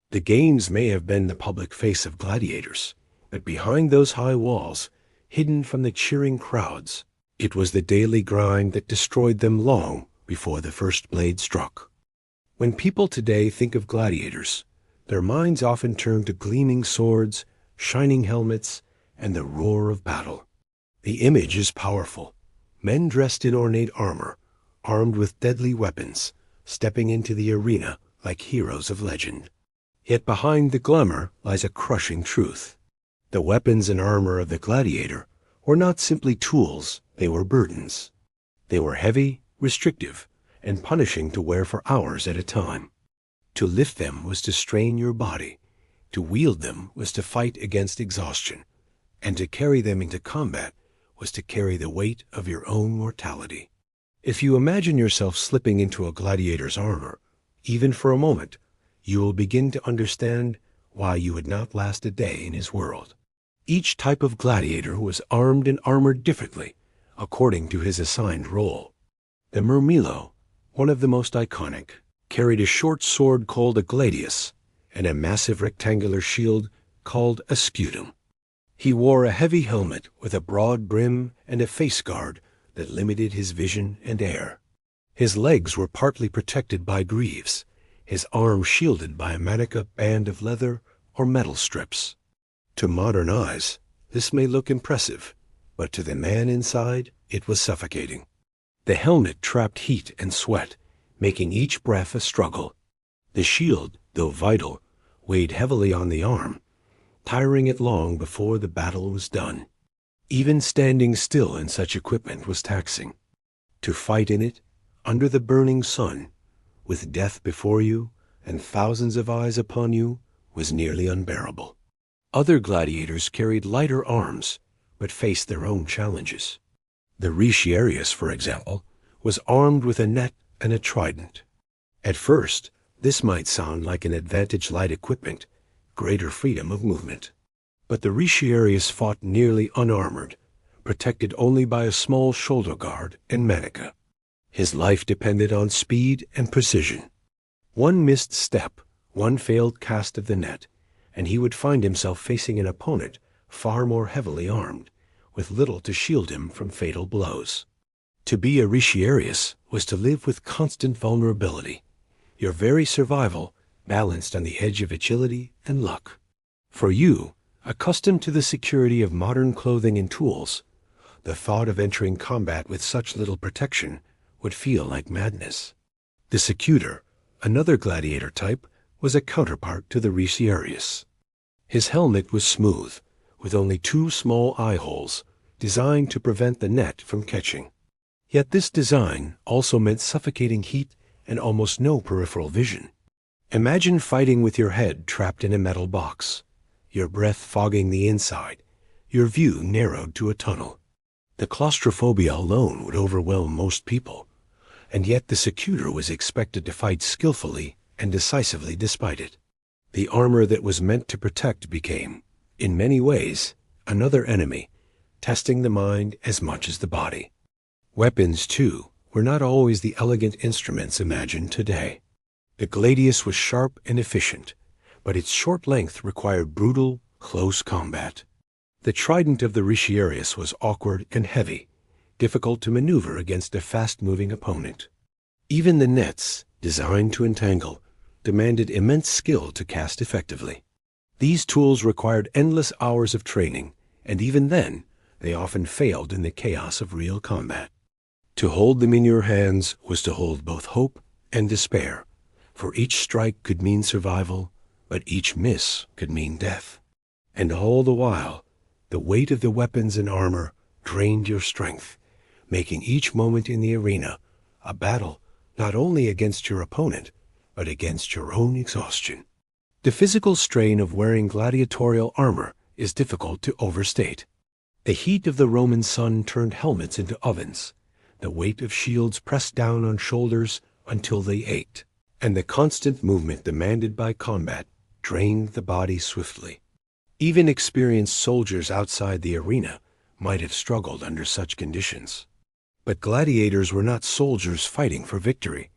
S1: The games may have been the public face of gladiators, but behind those high walls, hidden from the cheering crowds, it was the daily grind that destroyed them long before the first blade struck. When people today think of gladiators, their minds often turn to gleaming swords, shining helmets, and the roar of battle. The image is powerful. Men dressed in ornate armor, armed with deadly weapons, stepping into the arena like heroes of legend. Yet behind the glamour lies a crushing truth. The weapons and armor of the gladiator were not simply tools, they were burdens. They were heavy, restrictive, and punishing to wear for hours at a time. To lift them was to strain your body, to wield them was to fight against exhaustion, and to carry them into combat was to carry the weight of your own mortality. If you imagine yourself slipping into a gladiator's armor, even for a moment, you will begin to understand why you would not last a day in his world. Each type of gladiator was armed and armored differently, according to his assigned role. The Murmillo, one of the most iconic, carried a short sword called a gladius and a massive rectangular shield called a scutum. He wore a heavy helmet with a broad brim and a face guard that limited his vision and air. His legs were partly protected by greaves, his arms shielded by a manica band of leather or metal strips. To modern eyes, this may look impressive, but to the man inside, it was suffocating. The helmet trapped heat and sweat, making each breath a struggle. The shield, though vital, weighed heavily on the arm, tiring it long before the battle was done. Even standing still in such equipment was taxing. To fight in it, under the burning sun, with death before you and thousands of eyes upon you, was nearly unbearable. Other gladiators carried lighter arms, but faced their own challenges. The retiarius, for example, was armed with a net and a trident. At first, this might sound like an advantage light equipment, greater freedom of movement. But the retiarius fought nearly unarmored, protected only by a small shoulder guard and manica. His life depended on speed and precision. One missed step, one failed cast of the net, and he would find himself facing an opponent far more heavily armed, with little to shield him from fatal blows. To be a retiarius was to live with constant vulnerability, your very survival balanced on the edge of agility and luck. For you, accustomed to the security of modern clothing and tools, the thought of entering combat with such little protection would feel like madness. The secutor, another gladiator type, was a counterpart to the retiarius. His helmet was smooth, with only 2 small eye holes, designed to prevent the net from catching. Yet this design also meant suffocating heat and almost no peripheral vision. Imagine fighting with your head trapped in a metal box, your breath fogging the inside, your view narrowed to a tunnel. The claustrophobia alone would overwhelm most people, and yet the secutor was expected to fight skillfully and decisively despite it. The armor that was meant to protect became, in many ways, another enemy, testing the mind as much as the body. Weapons, too, were not always the elegant instruments imagined today. The gladius was sharp and efficient, but its short length required brutal, close combat. The trident of the retiarius was awkward and heavy, difficult to maneuver against a fast-moving opponent. Even the nets, designed to entangle, demanded immense skill to cast effectively. These tools required endless hours of training, and even then, they often failed in the chaos of real combat. To hold them in your hands was to hold both hope and despair, for each strike could mean survival, but each miss could mean death. And all the while, the weight of the weapons and armor drained your strength, making each moment in the arena a battle not only against your opponent, but against your own exhaustion. The physical strain of wearing gladiatorial armor is difficult to overstate. The heat of the Roman sun turned helmets into ovens, the weight of shields pressed down on shoulders until they ached, and the constant movement demanded by combat drained the body swiftly. Even experienced soldiers outside the arena might have struggled under such conditions. But gladiators were not soldiers fighting for victory.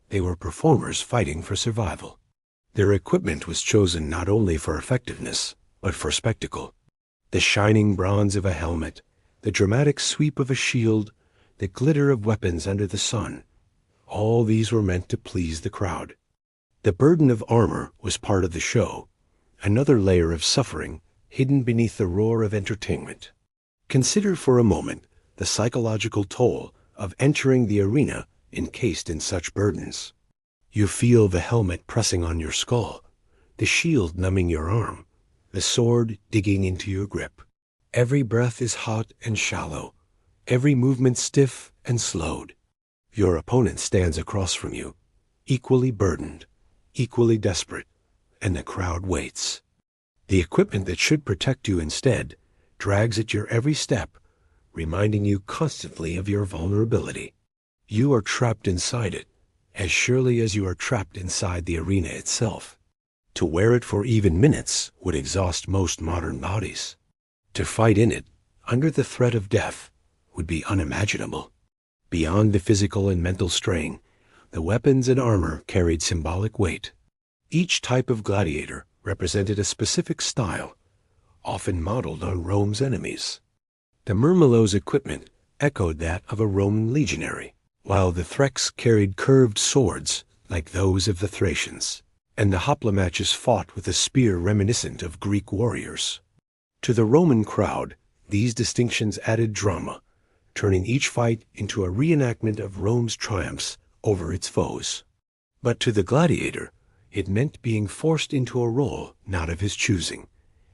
S1: They were performers fighting for survival. Their equipment was chosen not only for effectiveness, but for spectacle. The shining bronze of a helmet, the dramatic sweep of a shield, the glitter of weapons under the sun, all these were meant to please the crowd. The burden of armor was part of the show, another layer of suffering hidden beneath the roar of entertainment. Consider for a moment the psychological toll of entering the arena encased in such burdens. You feel the helmet pressing on your skull, the shield numbing your arm, the sword digging into your grip. Every breath is hot and shallow, every movement stiff and slowed. Your opponent stands across from you, equally burdened, equally desperate, and the crowd waits. The equipment that should protect you instead drags at your every step, reminding you constantly of your vulnerability. You are trapped inside it, as surely as you are trapped inside the arena itself. To wear it for even minutes would exhaust most modern bodies. To fight in it, under the threat of death, would be unimaginable. Beyond the physical and mental strain, the weapons and armor carried symbolic weight. Each type of gladiator represented a specific style, often modeled on Rome's enemies. The Murmillo's equipment echoed that of a Roman legionary, while the Threx carried curved swords like those of the Thracians, and the Hoplomachus fought with a spear reminiscent of Greek warriors. To the Roman crowd, These distinctions added drama, turning each fight into a reenactment of Rome's triumphs over its foes. But to the gladiator, it meant being forced into a role not of his choosing,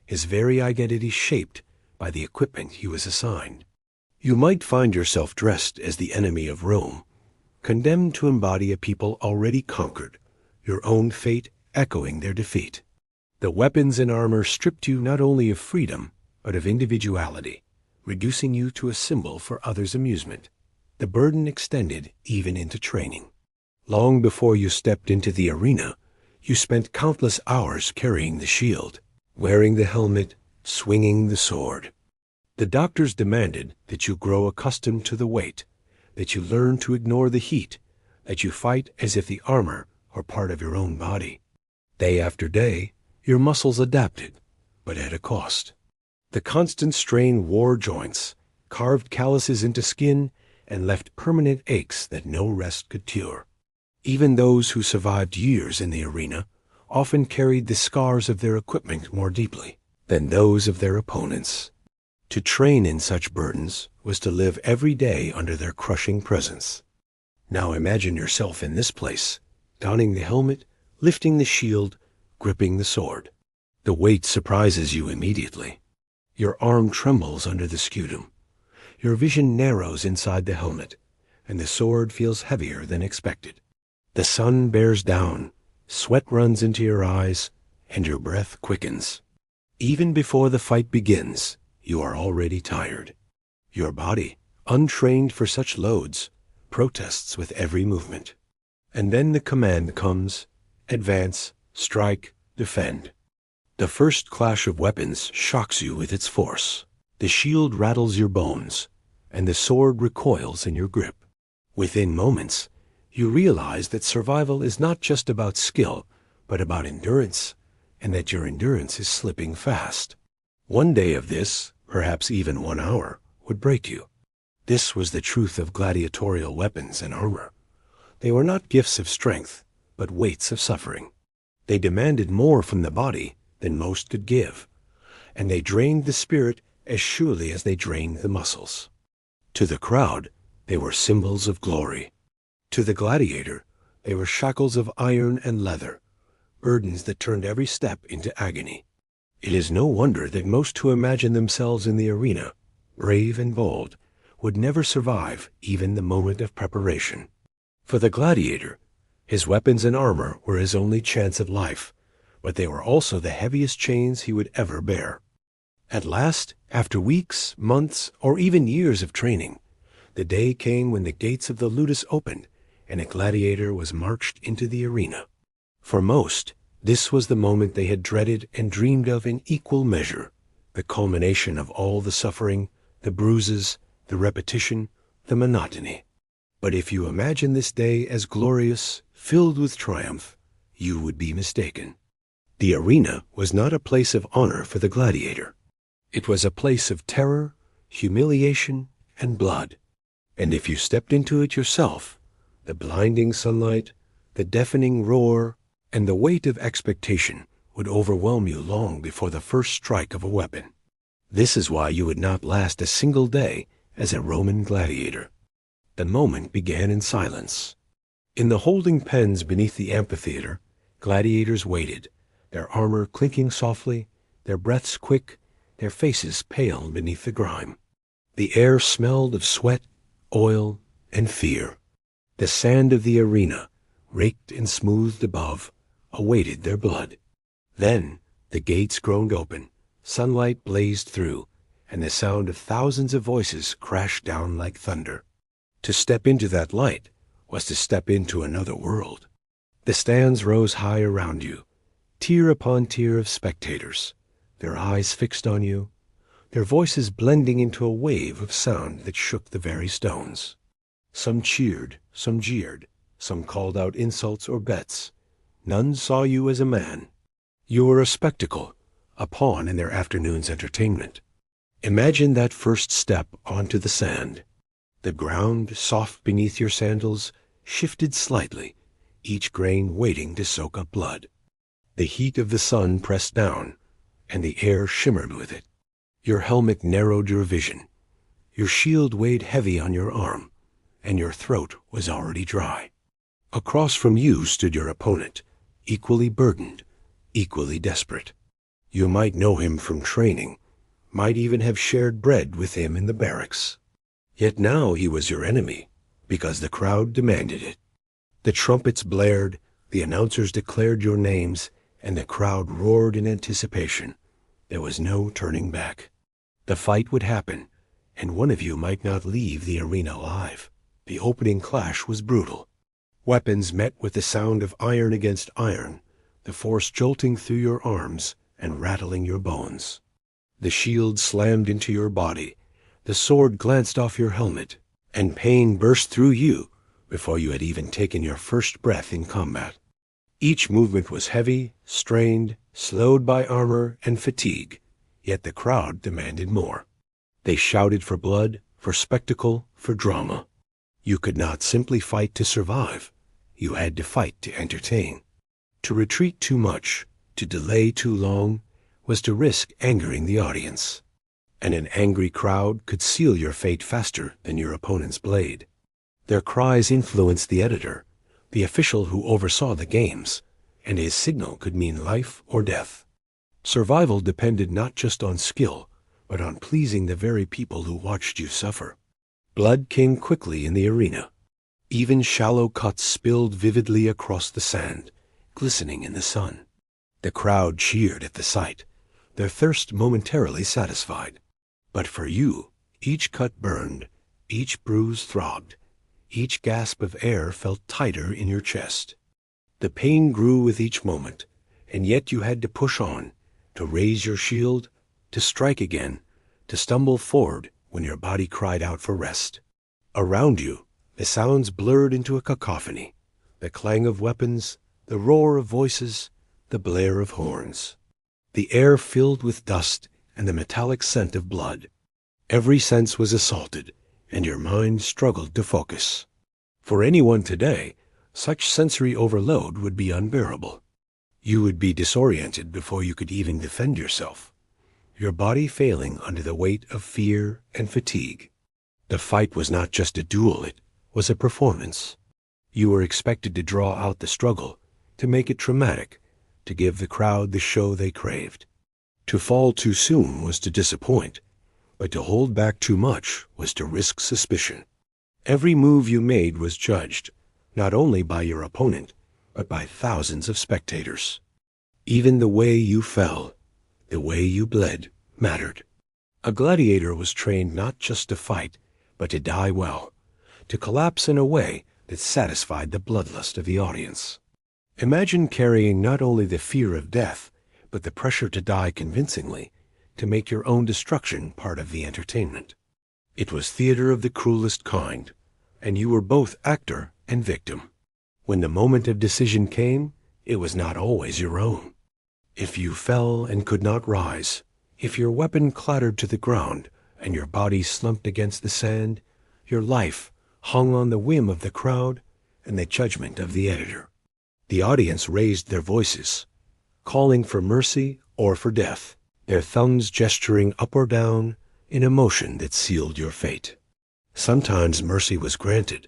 S1: his very identity shaped by the equipment he was assigned. You might find yourself dressed as the enemy of Rome, condemned to embody a people already conquered, your own fate echoing their defeat. The weapons and armor stripped you not only of freedom, but of individuality, reducing you to a symbol for others' amusement. The burden extended even into training. Long before you stepped into the arena, you spent countless hours carrying the shield, wearing the helmet, swinging the sword. The doctors demanded that you grow accustomed to the weight, that you learn to ignore the heat, that you fight as if the armor were part of your own body. Day after day, your muscles adapted, but at a cost. The constant strain wore joints, carved calluses into skin, and left permanent aches that no rest could cure. Even those who survived years in the arena often carried the scars of their equipment more deeply than those of their opponents. To train in such burdens was to live every day under their crushing presence. Now imagine yourself in this place, donning the helmet, lifting the shield, gripping the sword. The weight surprises you immediately. Your arm trembles under the scutum. Your vision narrows inside the helmet, and the sword feels heavier than expected. The sun bears down, sweat runs into your eyes, and your breath quickens. Even before the fight begins, you are already tired. Your body, untrained for such loads, protests with every movement. And then the command comes: advance, strike, defend. The first clash of weapons shocks you with its force. The shield rattles your bones, and the sword recoils in your grip. Within moments, you realize that survival is not just about skill, but about endurance, and that your endurance is slipping fast. One day of this, perhaps even 1 hour, would break you. This was the truth of gladiatorial weapons and armor. They were not gifts of strength, but weights of suffering. They demanded more from the body than most could give, and they drained the spirit as surely as they drained the muscles. To the crowd, they were symbols of glory. To the gladiator, they were shackles of iron and leather, burdens that turned every step into agony. It is no wonder that most who imagine themselves in the arena, brave and bold, would never survive even the moment of preparation. For the gladiator, his weapons and armor were his only chance of life, but they were also the heaviest chains he would ever bear. At last, after weeks, months, or even years of training, the day came when the gates of the ludus opened, and a gladiator was marched into the arena. For most, this was the moment they had dreaded and dreamed of in equal measure, the culmination of all the suffering, the bruises, the repetition, the monotony. But if you imagine this day as glorious, filled with triumph, you would be mistaken. The arena was not a place of honor for the gladiator. It was a place of terror, humiliation, and blood. And if you stepped into it yourself, the blinding sunlight, the deafening roar, and the weight of expectation would overwhelm you long before the first strike of a weapon. This is why you would not last a single day as a Roman gladiator. The moment began in silence. In the holding pens beneath the amphitheater, gladiators waited, their armor clinking softly, their breaths quick, their faces pale beneath the grime. The air smelled of sweat, oil, and fear. The sand of the arena, raked and smoothed above, awaited their blood. Then the gates groaned open, sunlight blazed through, and the sound of thousands of voices crashed down like thunder. To step into that light was to step into another world. The stands rose high around you, tier upon tier of spectators, their eyes fixed on you, their voices blending into a wave of sound that shook the very stones. Some cheered, some jeered, some called out insults or bets. None saw you as a man. You were a spectacle, a pawn in their afternoon's entertainment. Imagine that first step onto the sand. The ground, soft beneath your sandals, shifted slightly, each grain waiting to soak up blood. The heat of the sun pressed down, and the air shimmered with it. Your helmet narrowed your vision. Your shield weighed heavy on your arm, and your throat was already dry. Across from you stood your opponent, equally burdened, equally desperate. You might know him from training, might even have shared bread with him in the barracks. Yet now he was your enemy, because the crowd demanded it. The trumpets blared, the announcers declared your names, and the crowd roared in anticipation. There was no turning back. The fight would happen, and one of you might not leave the arena alive. The opening clash was brutal. Weapons met with the sound of iron against iron, the force jolting through your arms and rattling your bones. The shield slammed into your body, the sword glanced off your helmet, and pain burst through you before you had even taken your first breath in combat. Each movement was heavy, strained, slowed by armor and fatigue, yet the crowd demanded more. They shouted for blood, for spectacle, for drama. You could not simply fight to survive. You had to fight to entertain. To retreat too much, to delay too long, was to risk angering the audience. And an angry crowd could seal your fate faster than your opponent's blade. Their cries influenced the editor, the official who oversaw the games, and his signal could mean life or death. Survival depended not just on skill, but on pleasing the very people who watched you suffer. Blood came quickly in the arena. Even shallow cuts spilled vividly across the sand, glistening in the sun. The crowd cheered at the sight, their thirst momentarily satisfied. But for you, each cut burned, each bruise throbbed, each gasp of air felt tighter in your chest. The pain grew with each moment, and yet you had to push on, to raise your shield, to strike again, to stumble forward when your body cried out for rest. Around you, the sounds blurred into a cacophony, the clang of weapons, the roar of voices, the blare of horns. The air filled with dust and the metallic scent of blood. Every sense was assaulted, and your mind struggled to focus. For anyone today, such sensory overload would be unbearable. You would be disoriented before you could even defend yourself, your body failing under the weight of fear and fatigue. The fight was not just a duel, it was a performance. You were expected to draw out the struggle, to make it dramatic, to give the crowd the show they craved. To fall too soon was to disappoint, but to hold back too much was to risk suspicion. Every move you made was judged, not only by your opponent, but by thousands of spectators. Even the way you fell, the way you bled, mattered. A gladiator was trained not just to fight, but to die well, to collapse in a way that satisfied the bloodlust of the audience. Imagine carrying not only the fear of death, but the pressure to die convincingly, to make your own destruction part of the entertainment. It was theater of the cruelest kind, and you were both actor and victim. When the moment of decision came, it was not always your own. If you fell and could not rise, if your weapon clattered to the ground and your body slumped against the sand, your life hung on the whim of the crowd and the judgment of the editor. The audience raised their voices, calling for mercy or for death, their thumbs gesturing up or down in a motion that sealed your fate. Sometimes mercy was granted,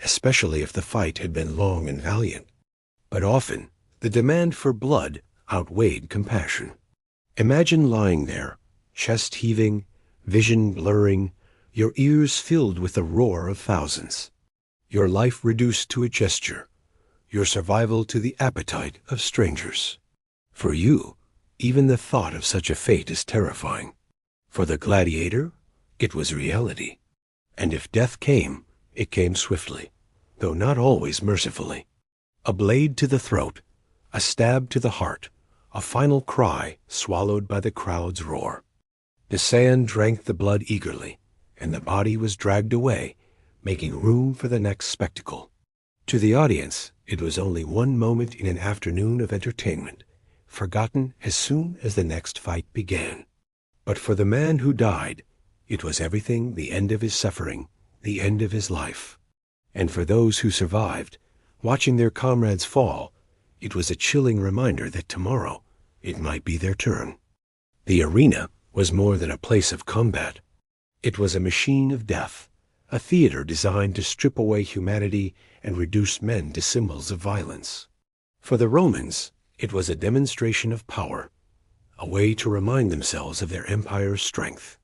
S1: especially if the fight had been long and valiant. But often, the demand for blood outweighed compassion. Imagine lying there, chest heaving, vision blurring, your ears filled with the roar of thousands, your life reduced to a gesture, your survival to the appetite of strangers. For you, even the thought of such a fate is terrifying. For the gladiator, it was reality. And if death came, it came swiftly, though not always mercifully. A blade to the throat, a stab to the heart, a final cry swallowed by the crowd's roar. The sand drank the blood eagerly, and the body was dragged away, making room for the next spectacle. To the audience, it was only one moment in an afternoon of entertainment, forgotten as soon as the next fight began. But for the man who died, it was everything, the end of his suffering, the end of his life. And for those who survived, watching their comrades fall, it was a chilling reminder that tomorrow it might be their turn. The arena, was more than a place of combat. It was a machine of death, a theater designed to strip away humanity and reduce men to symbols of violence. For the Romans, it was a demonstration of power, a way to remind themselves of their empire's strength.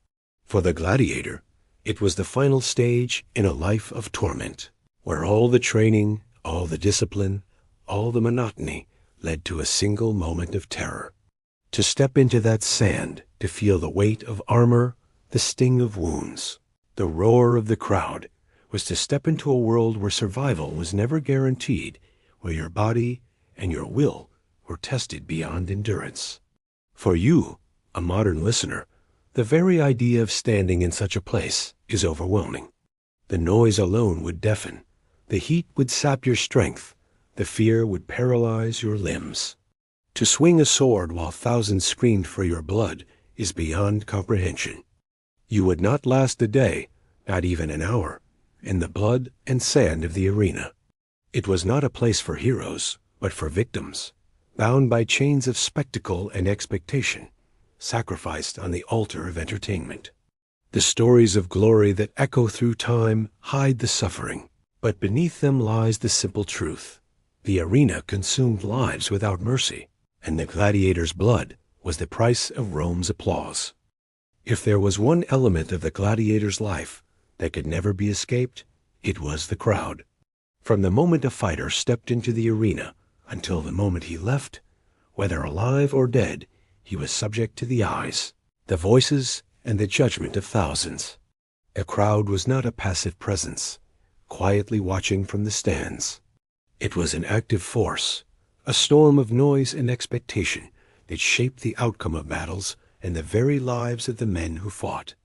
S1: For the gladiator, it was the final stage in a life of torment, where all the training, all the discipline, all the monotony led to a single moment of terror. To step into that sand, to feel the weight of armor, the sting of wounds, the roar of the crowd, was to step into a world where survival was never guaranteed, where your body and your will were tested beyond endurance. For you, a modern listener, the very idea of standing in such a place is overwhelming. The noise alone would deafen, the heat would sap your strength, the fear would paralyze your limbs. To swing a sword while thousands screamed for your blood is beyond comprehension. You would not last a day, not even an hour, in the blood and sand of the arena. It was not a place for heroes, but for victims, bound by chains of spectacle and expectation, sacrificed on the altar of entertainment. The stories of glory that echo through time hide the suffering, but beneath them lies the simple truth. The arena consumed lives without mercy, and the gladiator's blood was the price of Rome's applause. If there was one element of the gladiator's life that could never be escaped, it was the crowd. From the moment a fighter stepped into the arena until the moment he left, whether alive or dead, he was subject to the eyes, the voices, and the judgment of thousands. A crowd was not a passive presence, quietly watching from the stands. It was an active force, a storm of noise and expectation that shaped the outcome of battles and the very lives of the men who fought.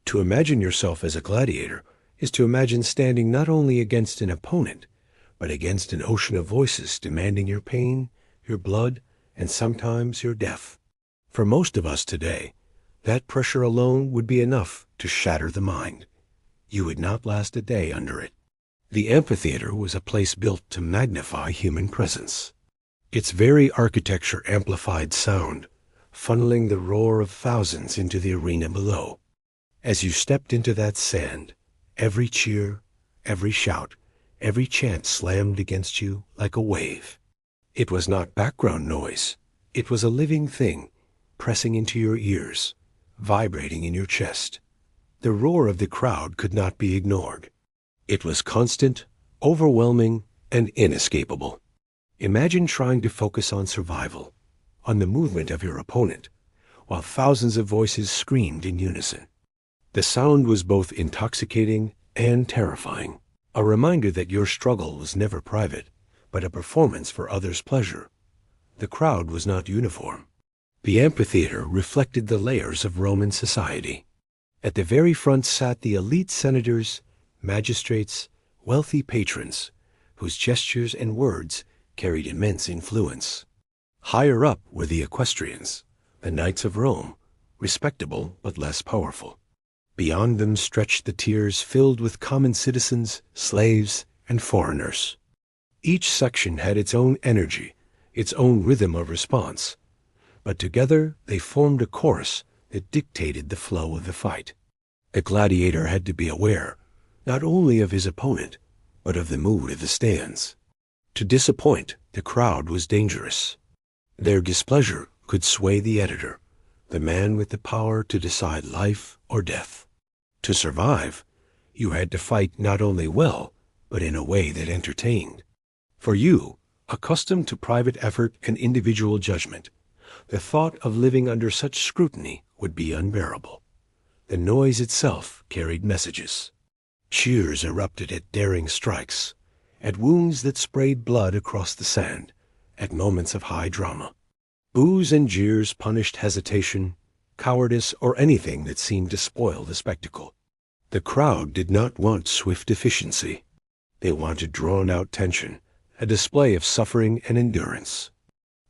S1: To imagine yourself as a gladiator is to imagine standing not only against an opponent, but against an ocean of voices demanding your pain, your blood, and sometimes your death. For most of us today, that pressure alone would be enough to shatter the mind. You would not last a day under it. The amphitheater was a place built to magnify human presence. Its very architecture amplified sound, funneling the roar of thousands into the arena below. As you stepped into that sand, every cheer, every shout, every chant slammed against you like a wave. It was not background noise. It was a living thing, pressing into your ears, vibrating in your chest. The roar of the crowd could not be ignored. It was constant, overwhelming, and inescapable. Imagine trying to focus on survival, on the movement of your opponent, while thousands of voices screamed in unison. The sound was both intoxicating and terrifying, a reminder that your struggle was never private, but a performance for others' pleasure. The crowd was not uniform. The amphitheater reflected the layers of Roman society. At the very front sat the elite senators, magistrates, wealthy patrons, whose gestures and words carried immense influence. Higher up were the equestrians, the knights of Rome, respectable but less powerful. Beyond them stretched the tiers filled with common citizens, slaves, and foreigners. Each section had its own energy, its own rhythm of response, but together they formed a chorus that dictated the flow of the fight. The gladiator had to be aware, not only of his opponent, but of the mood of the stands. To disappoint the crowd was dangerous. Their displeasure could sway the editor, the man with the power to decide life or death. To survive, you had to fight not only well, but in a way that entertained. For you, accustomed to private effort and individual judgment, the thought of living under such scrutiny would be unbearable. The noise itself carried messages. Cheers erupted at daring strikes, at wounds that sprayed blood across the sand, at moments of high drama. Boos and jeers punished hesitation, cowardice, or anything that seemed to spoil the spectacle. The crowd did not want swift efficiency. They wanted drawn-out tension, a display of suffering and endurance.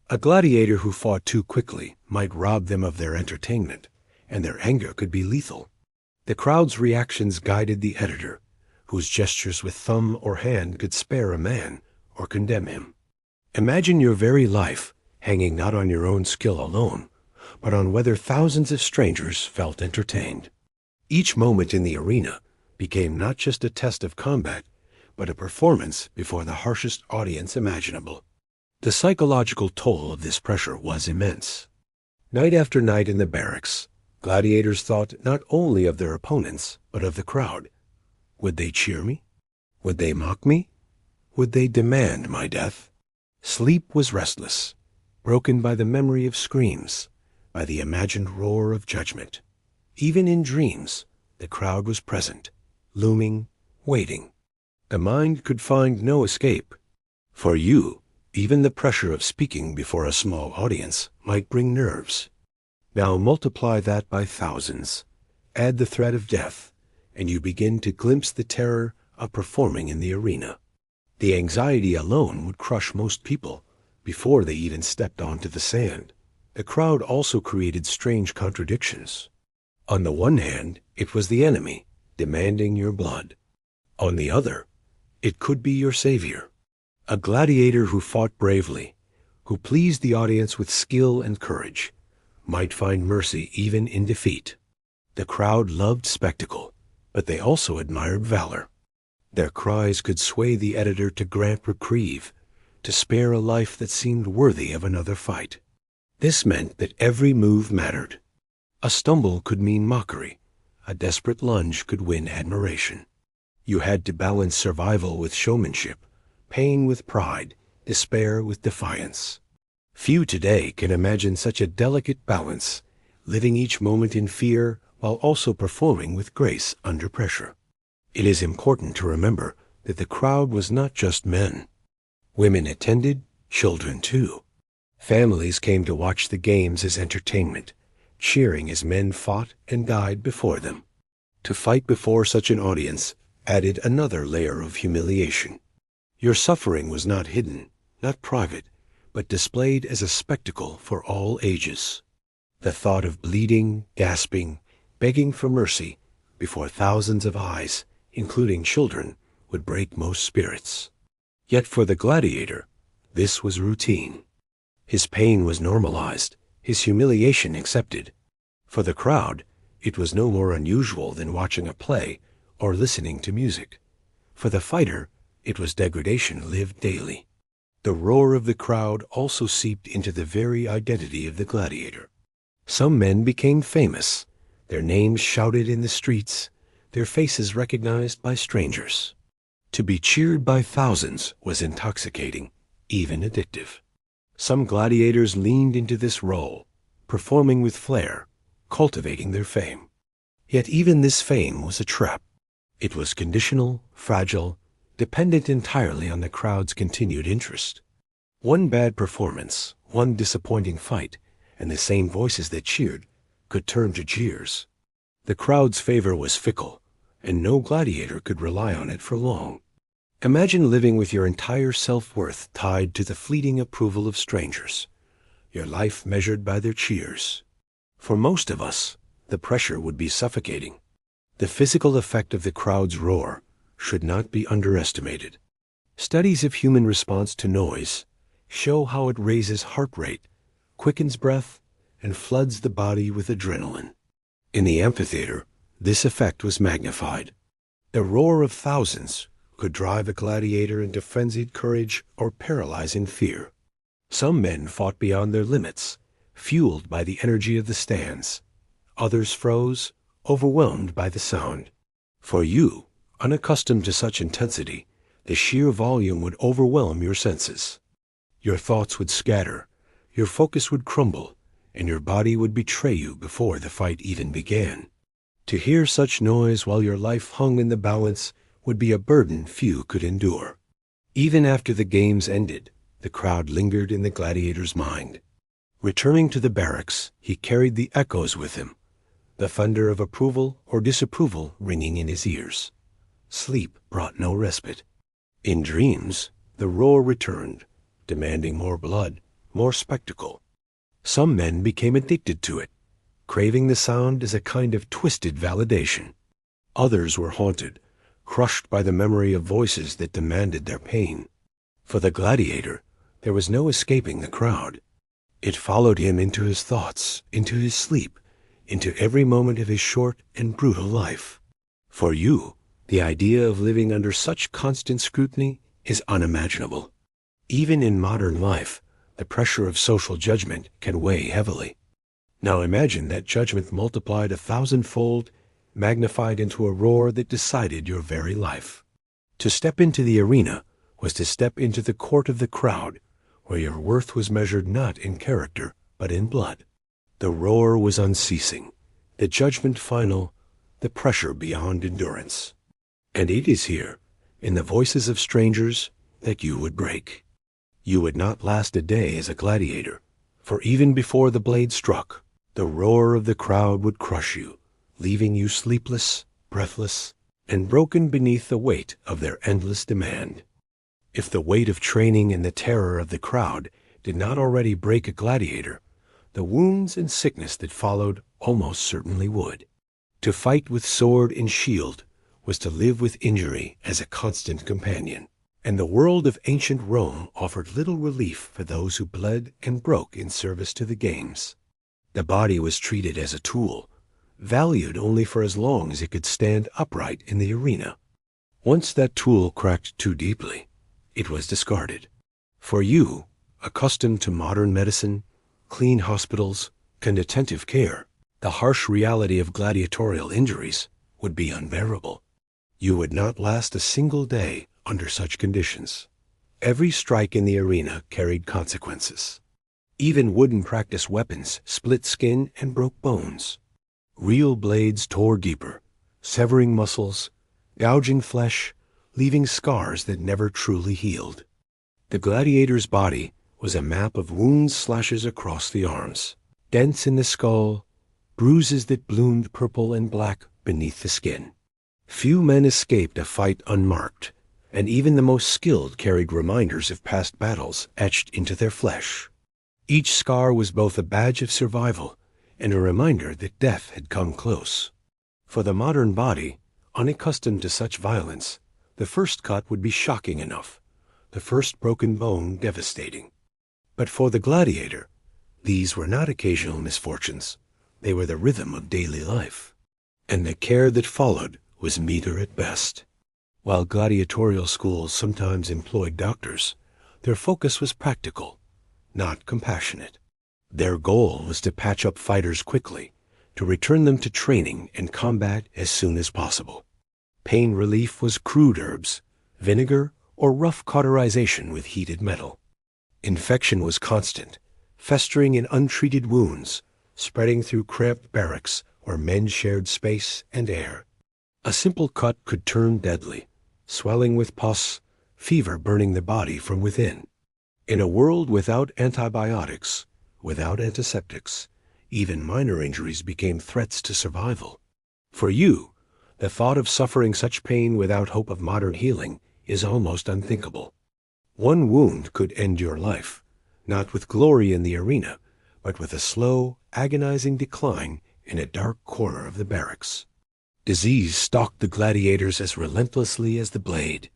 S1: A gladiator who fought too quickly might rob them of their entertainment, and their anger could be lethal. The crowd's reactions guided the editor, whose gestures with thumb or hand could spare a man or condemn him. Imagine your very life hanging not on your own skill alone, but on whether thousands of strangers felt entertained. Each moment in the arena became not just a test of combat, but a performance before the harshest audience imaginable. The psychological toll of this pressure was immense. Night after night in the barracks, gladiators thought not only of their opponents, but of the crowd. Would they cheer me? Would they mock me? Would they demand my death? Sleep was restless, broken by the memory of screams, by the imagined roar of judgment. Even in dreams, the crowd was present, looming, waiting. The mind could find no escape. For you, even the pressure of speaking before a small audience might bring nerves. Now multiply that by thousands. Add the threat of death, and you begin to glimpse the terror of performing in the arena. The anxiety alone would crush most people before they even stepped onto the sand. The crowd also created strange contradictions. On the one hand, it was the enemy, demanding your blood. On the other, it could be your savior, a gladiator who fought bravely, who pleased the audience with skill and courage, might find mercy even in defeat. The crowd loved spectacle, but they also admired valor. Their cries could sway the editor to grant reprieve, to spare a life that seemed worthy of another fight. This meant that every move mattered. A stumble could mean mockery. A desperate lunge could win admiration. You had to balance survival with showmanship, pain with pride, despair with defiance. Few today can imagine such a delicate balance, living each moment in fear while also performing with grace under pressure. It is important to remember that the crowd was not just men. Women attended, children too. Families came to watch the games as entertainment, cheering as men fought and died before them. To fight before such an audience added another layer of humiliation. Your suffering was not hidden, not private, but displayed as a spectacle for all ages. The thought of bleeding, gasping, begging for mercy before thousands of eyes, including children, would break most spirits. Yet for the gladiator, this was routine. His pain was normalized, his humiliation accepted. For the crowd, it was no more unusual than watching a play or listening to music. For the fighter, it was degradation lived daily. The roar of the crowd also seeped into the very identity of the gladiator. Some men became famous, their names shouted in the streets, their faces recognized by strangers. To be cheered by thousands was intoxicating, even addictive. Some gladiators leaned into this role, performing with flair, cultivating their fame. Yet even this fame was a trap. It was conditional, fragile, dependent entirely on the crowd's continued interest. One bad performance, one disappointing fight, and the same voices that cheered could turn to jeers. The crowd's favor was fickle, and no gladiator could rely on it for long. Imagine living with your entire self-worth tied to the fleeting approval of strangers, your life measured by their cheers. For most of us, the pressure would be suffocating. The physical effect of the crowd's roar should not be underestimated. Studies of human response to noise show how it raises heart rate, quickens breath, and floods the body with adrenaline. In the amphitheater, this effect was magnified. The roar of thousands could drive a gladiator into frenzied courage or paralyze in fear. Some men fought beyond their limits, fueled by the energy of the stands. Others froze, overwhelmed by the sound. For you, unaccustomed to such intensity, the sheer volume would overwhelm your senses. Your thoughts would scatter, your focus would crumble, and your body would betray you before the fight even began. To hear such noise while your life hung in the balance would be a burden few could endure. Even after the games ended, the crowd lingered in the gladiator's mind. Returning to the barracks, he carried the echoes with him, the thunder of approval or disapproval ringing in his ears. Sleep brought no respite. In dreams, the roar returned, demanding more blood, more spectacle. Some men became addicted to it, craving the sound as a kind of twisted validation. Others were haunted, crushed by the memory of voices that demanded their pain. For the gladiator, there was no escaping the crowd. It followed him into his thoughts, into his sleep, into every moment of his short and brutal life. For you, the idea of living under such constant scrutiny is unimaginable. Even in modern life, the pressure of social judgment can weigh heavily. Now imagine that judgment multiplied 1,000-fold, magnified into a roar that decided your very life. To step into the arena was to step into the court of the crowd, where your worth was measured not in character, but in blood. The roar was unceasing, the judgment final, the pressure beyond endurance. And it is here, in the voices of strangers, that you would break. You would not last a day as a gladiator, for even before the blade struck, the roar of the crowd would crush you, leaving you sleepless, breathless, and broken beneath the weight of their endless demand. If the weight of training and the terror of the crowd did not already break a gladiator, the wounds and sickness that followed almost certainly would. To fight with sword and shield was to live with injury as a constant companion, and the world of ancient Rome offered little relief for those who bled and broke in service to the games. The body was treated as a tool, valued only for as long as it could stand upright in the arena. Once that tool cracked too deeply, it was discarded. For you, accustomed to modern medicine, clean hospitals, and attentive care, the harsh reality of gladiatorial injuries would be unbearable. You would not last a single day under such conditions. Every strike in the arena carried consequences. Even wooden practice weapons split skin and broke bones. Real blades tore deeper, severing muscles, gouging flesh, leaving scars that never truly healed. The gladiator's body was a map of wound slashes across the arms, dents in the skull, bruises that bloomed purple and black beneath the skin. Few men escaped a fight unmarked, and even the most skilled carried reminders of past battles etched into their flesh. Each scar was both a badge of survival and a reminder that death had come close. For the modern body, unaccustomed to such violence, the first cut would be shocking enough, the first broken bone devastating. But for the gladiator, these were not occasional misfortunes. They were the rhythm of daily life, and the care that followed was meager at best. While gladiatorial schools sometimes employed doctors, their focus was practical, not compassionate. Their goal was to patch up fighters quickly, to return them to training and combat as soon as possible. Pain relief was crude herbs, vinegar, or rough cauterization with heated metal. Infection was constant, festering in untreated wounds, spreading through cramped barracks where men shared space and air. A simple cut could turn deadly, swelling with pus, fever burning the body from within. In a world without antibiotics, without antiseptics, even minor injuries became threats to survival. For you, the thought of suffering such pain without hope of modern healing is almost unthinkable. One wound could end your life, not with glory in the arena, but with a slow, agonizing decline in a dark corner of the barracks. Disease stalked the gladiators as relentlessly as the blade.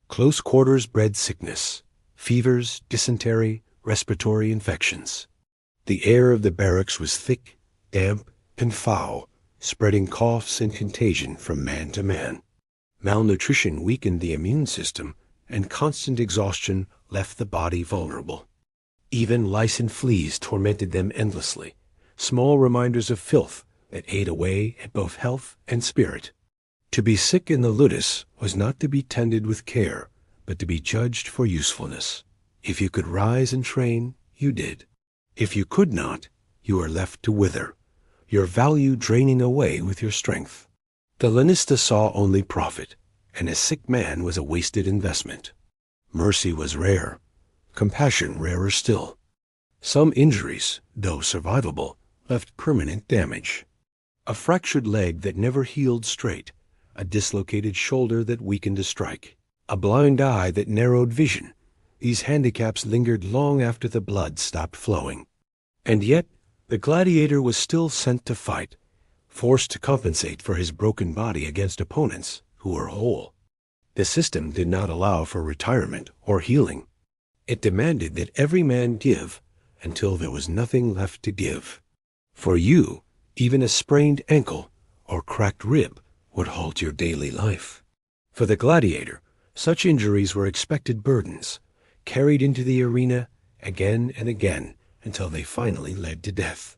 S1: Close quarters bred sickness, fevers, dysentery, respiratory infections. The air of the barracks was thick, damp, and foul, spreading coughs and contagion from man to man. Malnutrition weakened the immune system, and constant exhaustion left the body vulnerable. Even lice and fleas tormented them endlessly, small reminders of filth that ate away at both health and spirit. To be sick in the ludus was not to be tended with care, but to be judged for usefulness. If you could rise and train, you did. If you could not, you were left to wither, your value draining away with your strength. The lanista saw only profit, and a sick man was a wasted investment. Mercy was rare, compassion rarer still. Some injuries, though survivable, left permanent damage. A fractured leg that never healed straight, a dislocated shoulder that weakened a strike, a blind eye that narrowed vision. These handicaps lingered long after the blood stopped flowing. And yet, the gladiator was still sent to fight, forced to compensate for his broken body against opponents who were whole. The system did not allow for retirement or healing. It demanded that every man give, until there was nothing left to give. For you, even a sprained ankle or cracked rib would halt your daily life. For the gladiator, such injuries were expected burdens, carried into the arena again and again until they finally led to death.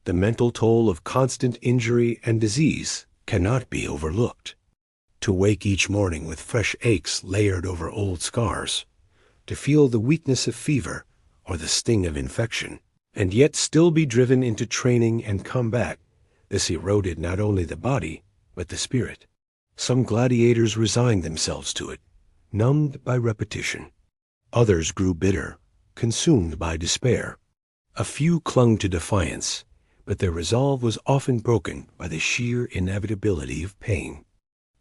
S1: The mental toll of constant injury and disease cannot be overlooked. To wake each morning with fresh aches layered over old scars, to feel the weakness of fever or the sting of infection, and yet still be driven into training and combat, this eroded not only the body, but the spirit. Some gladiators resigned themselves to it, numbed by repetition. Others grew bitter, consumed by despair. A few clung to defiance, but their resolve was often broken by the sheer inevitability of pain.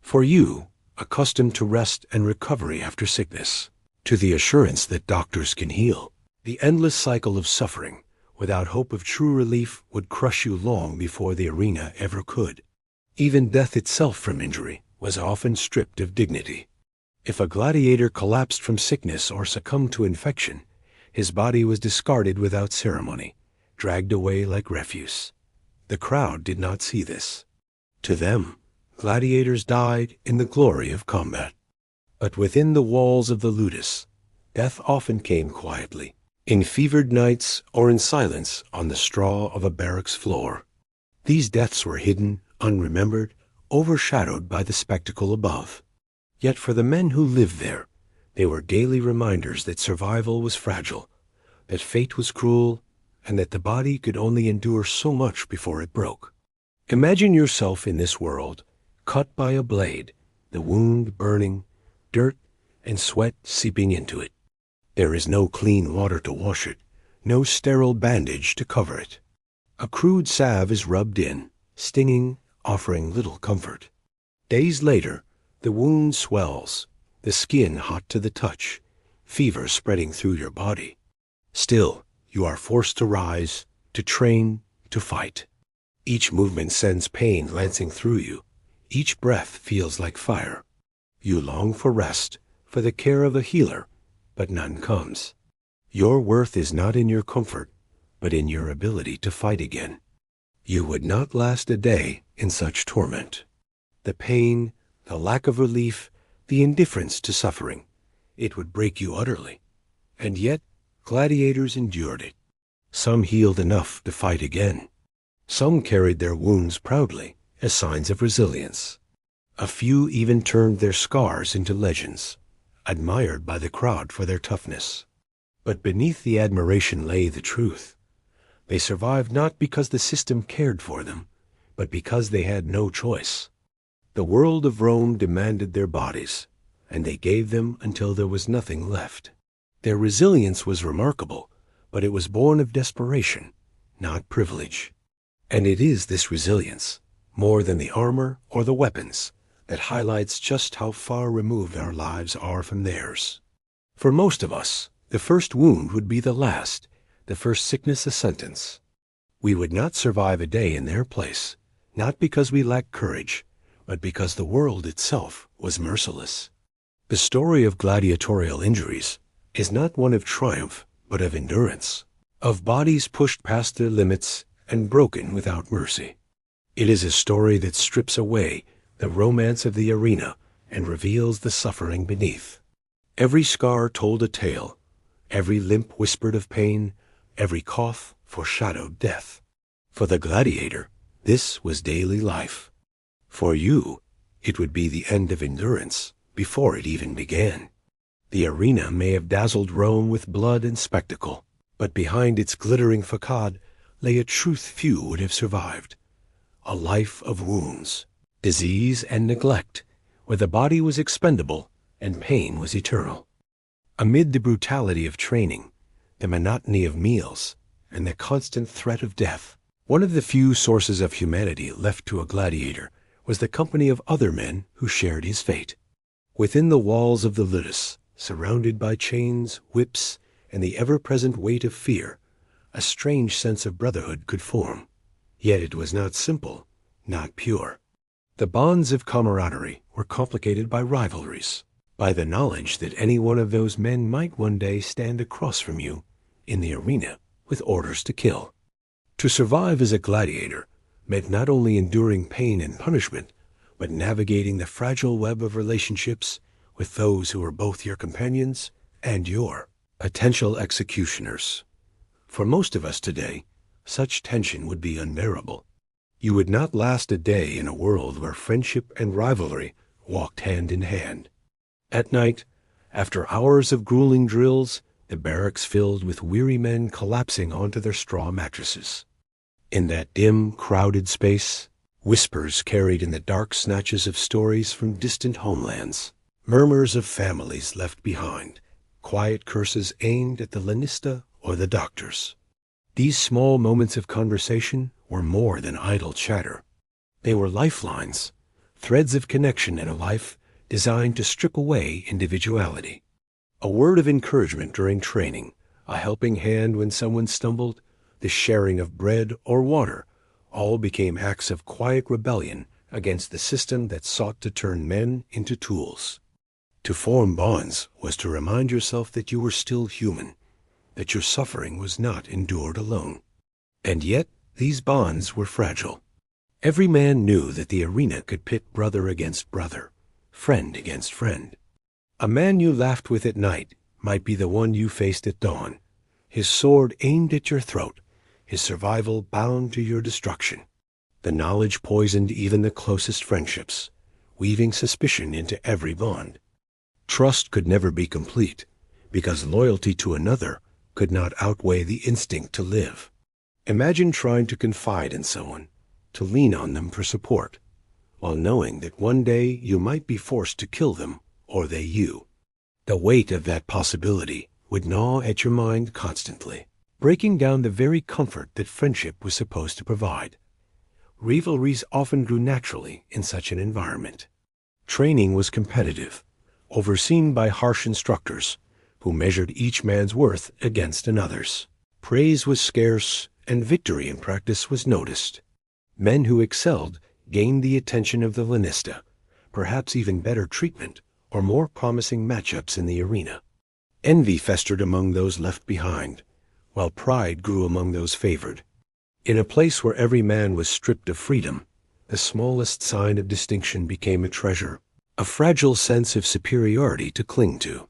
S1: For you, accustomed to rest and recovery after sickness, to the assurance that doctors can heal, the endless cycle of suffering without hope of true relief would crush you long before the arena ever could. Even death itself from injury was often stripped of dignity. If a gladiator collapsed from sickness or succumbed to infection, his body was discarded without ceremony, dragged away like refuse. The crowd did not see this. To them, gladiators died in the glory of combat. But within the walls of the ludus, death often came quietly, in fevered nights or in silence on the straw of a barracks floor. These deaths were hidden, unremembered, overshadowed by the spectacle above. Yet for the men who lived there, they were daily reminders that survival was fragile, that fate was cruel, and that the body could only endure so much before it broke. Imagine yourself in this world, cut by a blade, the wound burning, dirt and sweat seeping into it. There is no clean water to wash it, no sterile bandage to cover it. A crude salve is rubbed in, stinging, offering little comfort. Days later, the wound swells, the skin hot to the touch, fever spreading through your body. Still, you are forced to rise, to train, to fight. Each movement sends pain lancing through you. Each breath feels like fire. You long for rest, for the care of a healer, but none comes. Your worth is not in your comfort, but in your ability to fight again. You would not last a day in such torment. The pain, the lack of relief, the indifference to suffering, it would break you utterly. And yet, gladiators endured it. Some healed enough to fight again. Some carried their wounds proudly as signs of resilience. A few even turned their scars into legends, admired by the crowd for their toughness. But beneath the admiration lay the truth. They survived not because the system cared for them, but because they had no choice. The world of Rome demanded their bodies, and they gave them until there was nothing left. Their resilience was remarkable, but it was born of desperation, not privilege. And it is this resilience, more than the armor or the weapons, that highlights just how far removed our lives are from theirs. For most of us, the first wound would be the last, the first sickness a sentence. We would not survive a day in their place, not because we lacked courage, but because the world itself was merciless. The story of gladiatorial injuries is not one of triumph, but of endurance, of bodies pushed past their limits and broken without mercy. It is a story that strips away the romance of the arena and reveals the suffering beneath. Every scar told a tale, every limp whispered of pain, every cough foreshadowed death. For the gladiator, this was daily life. For you, it would be the end of endurance before it even began. The arena may have dazzled Rome with blood and spectacle, but behind its glittering facade lay a truth few would have survived. A life of wounds, disease and neglect, where the body was expendable and pain was eternal. Amid the brutality of training, the monotony of meals, and the constant threat of death, one of the few sources of humanity left to a gladiator was the company of other men who shared his fate. Within the walls of the ludus, surrounded by chains, whips, and the ever-present weight of fear, a strange sense of brotherhood could form. Yet it was not simple, not pure. The bonds of camaraderie were complicated by rivalries, by the knowledge that any one of those men might one day stand across from you in the arena with orders to kill. To survive as a gladiator meant not only enduring pain and punishment, but navigating the fragile web of relationships with those who were both your companions and your potential executioners. For most of us today, such tension would be unbearable. You would not last a day in a world where friendship and rivalry walked hand in hand. At night, after hours of grueling drills, the barracks filled with weary men collapsing onto their straw mattresses. In that dim, crowded space, whispers carried in the dark snatches of stories from distant homelands, murmurs of families left behind, quiet curses aimed at the lanista or the doctors. These small moments of conversation were more than idle chatter. They were lifelines, threads of connection in a life designed to strip away individuality. A word of encouragement during training, a helping hand when someone stumbled, the sharing of bread or water, all became acts of quiet rebellion against the system that sought to turn men into tools. To form bonds was to remind yourself that you were still human, that your suffering was not endured alone. And yet, these bonds were fragile. Every man knew that the arena could pit brother against brother, friend against friend. A man you laughed with at night might be the one you faced at dawn, his sword aimed at your throat, his survival bound to your destruction. The knowledge poisoned even the closest friendships, weaving suspicion into every bond. Trust could never be complete, because loyalty to another could not outweigh the instinct to live. Imagine trying to confide in someone, to lean on them for support, while knowing that one day you might be forced to kill them or they you. The weight of that possibility would gnaw at your mind constantly, breaking down the very comfort that friendship was supposed to provide. Rivalries often grew naturally in such an environment. Training was competitive, overseen by harsh instructors who measured each man's worth against another's. Praise was scarce, and victory in practice was noticed. Men who excelled gained the attention of the lanista, perhaps even better treatment or more promising matchups in the arena. Envy festered among those left behind, while pride grew among those favored. In a place where every man was stripped of freedom, the smallest sign of distinction became a treasure, a fragile sense of superiority to cling to.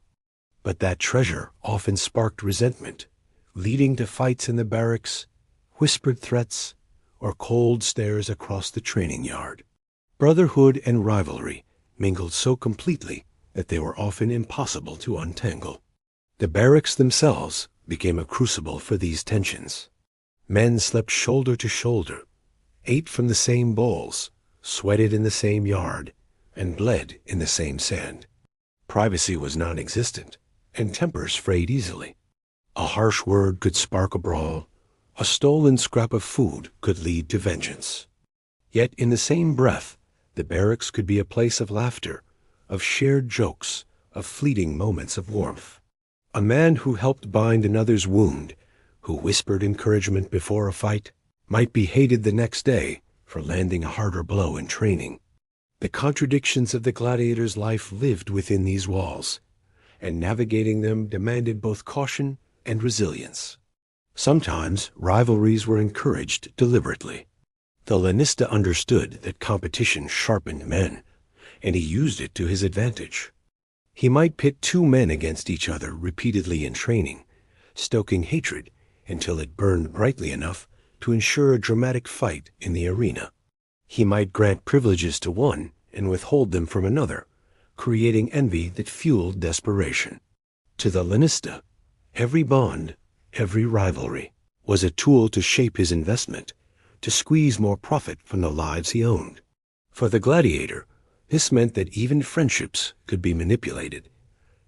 S1: But that treasure often sparked resentment, leading to fights in the barracks, whispered threats, or cold stares across the training yard. Brotherhood and rivalry mingled so completely that they were often impossible to untangle. The barracks themselves became a crucible for these tensions. Men slept shoulder to shoulder, ate from the same bowls, sweated in the same yard, and bled in the same sand. Privacy was non-existent, and tempers frayed easily. A harsh word could spark a brawl. A stolen scrap of food could lead to vengeance. Yet in the same breath, the barracks could be a place of laughter, of shared jokes, of fleeting moments of warmth. A man who helped bind another's wound, who whispered encouragement before a fight, might be hated the next day for landing a harder blow in training. The contradictions of the gladiator's life lived within these walls, and navigating them demanded both caution and resilience. Sometimes rivalries were encouraged deliberately. The lanista understood that competition sharpened men, and he used it to his advantage. He might pit two men against each other repeatedly in training, stoking hatred until it burned brightly enough to ensure a dramatic fight in the arena. He might grant privileges to one and withhold them from another, creating envy that fueled desperation. To the lanista, every bond, every rivalry, was a tool to shape his investment, to squeeze more profit from the lives he owned. For the gladiator, this meant that even friendships could be manipulated,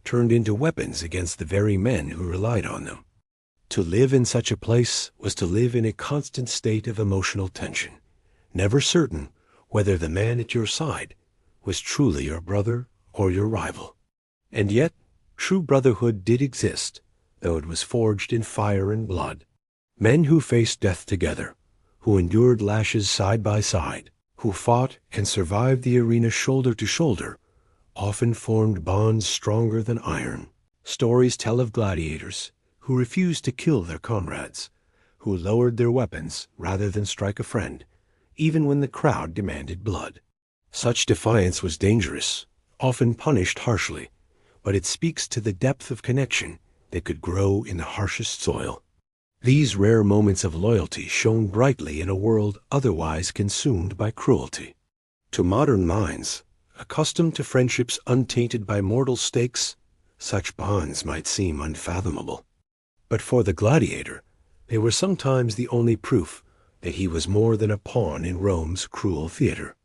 S1: turned into weapons against the very men who relied on them. To live in such a place was to live in a constant state of emotional tension, never certain whether the man at your side was truly your brother or your rival. And yet, true brotherhood did exist, though it was forged in fire and blood. Men who faced death together, who endured lashes side by side, who fought and survived the arena shoulder to shoulder, often formed bonds stronger than iron. Stories tell of gladiators who refused to kill their comrades, who lowered their weapons rather than strike a friend, even when the crowd demanded blood. Such defiance was dangerous, often punished harshly, but it speaks to the depth of connection that could grow in the harshest soil. These rare moments of loyalty shone brightly in a world otherwise consumed by cruelty. To modern minds, accustomed to friendships untainted by mortal stakes, such bonds might seem unfathomable. But for the gladiator, they were sometimes the only proof that he was more than a pawn in Rome's cruel theater.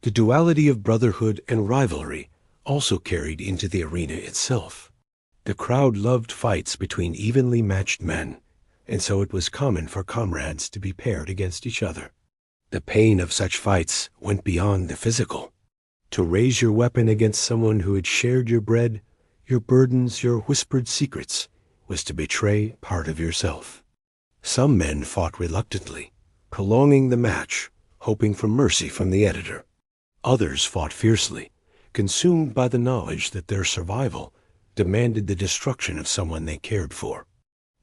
S1: The duality of brotherhood and rivalry also carried into the arena itself. The crowd loved fights between evenly matched men, and so it was common for comrades to be paired against each other. The pain of such fights went beyond the physical. To raise your weapon against someone who had shared your bread, your burdens, your whispered secrets, was to betray part of yourself. Some men fought reluctantly, prolonging the match, hoping for mercy from the editor. Others fought fiercely, consumed by the knowledge that their survival demanded the destruction of someone they cared for.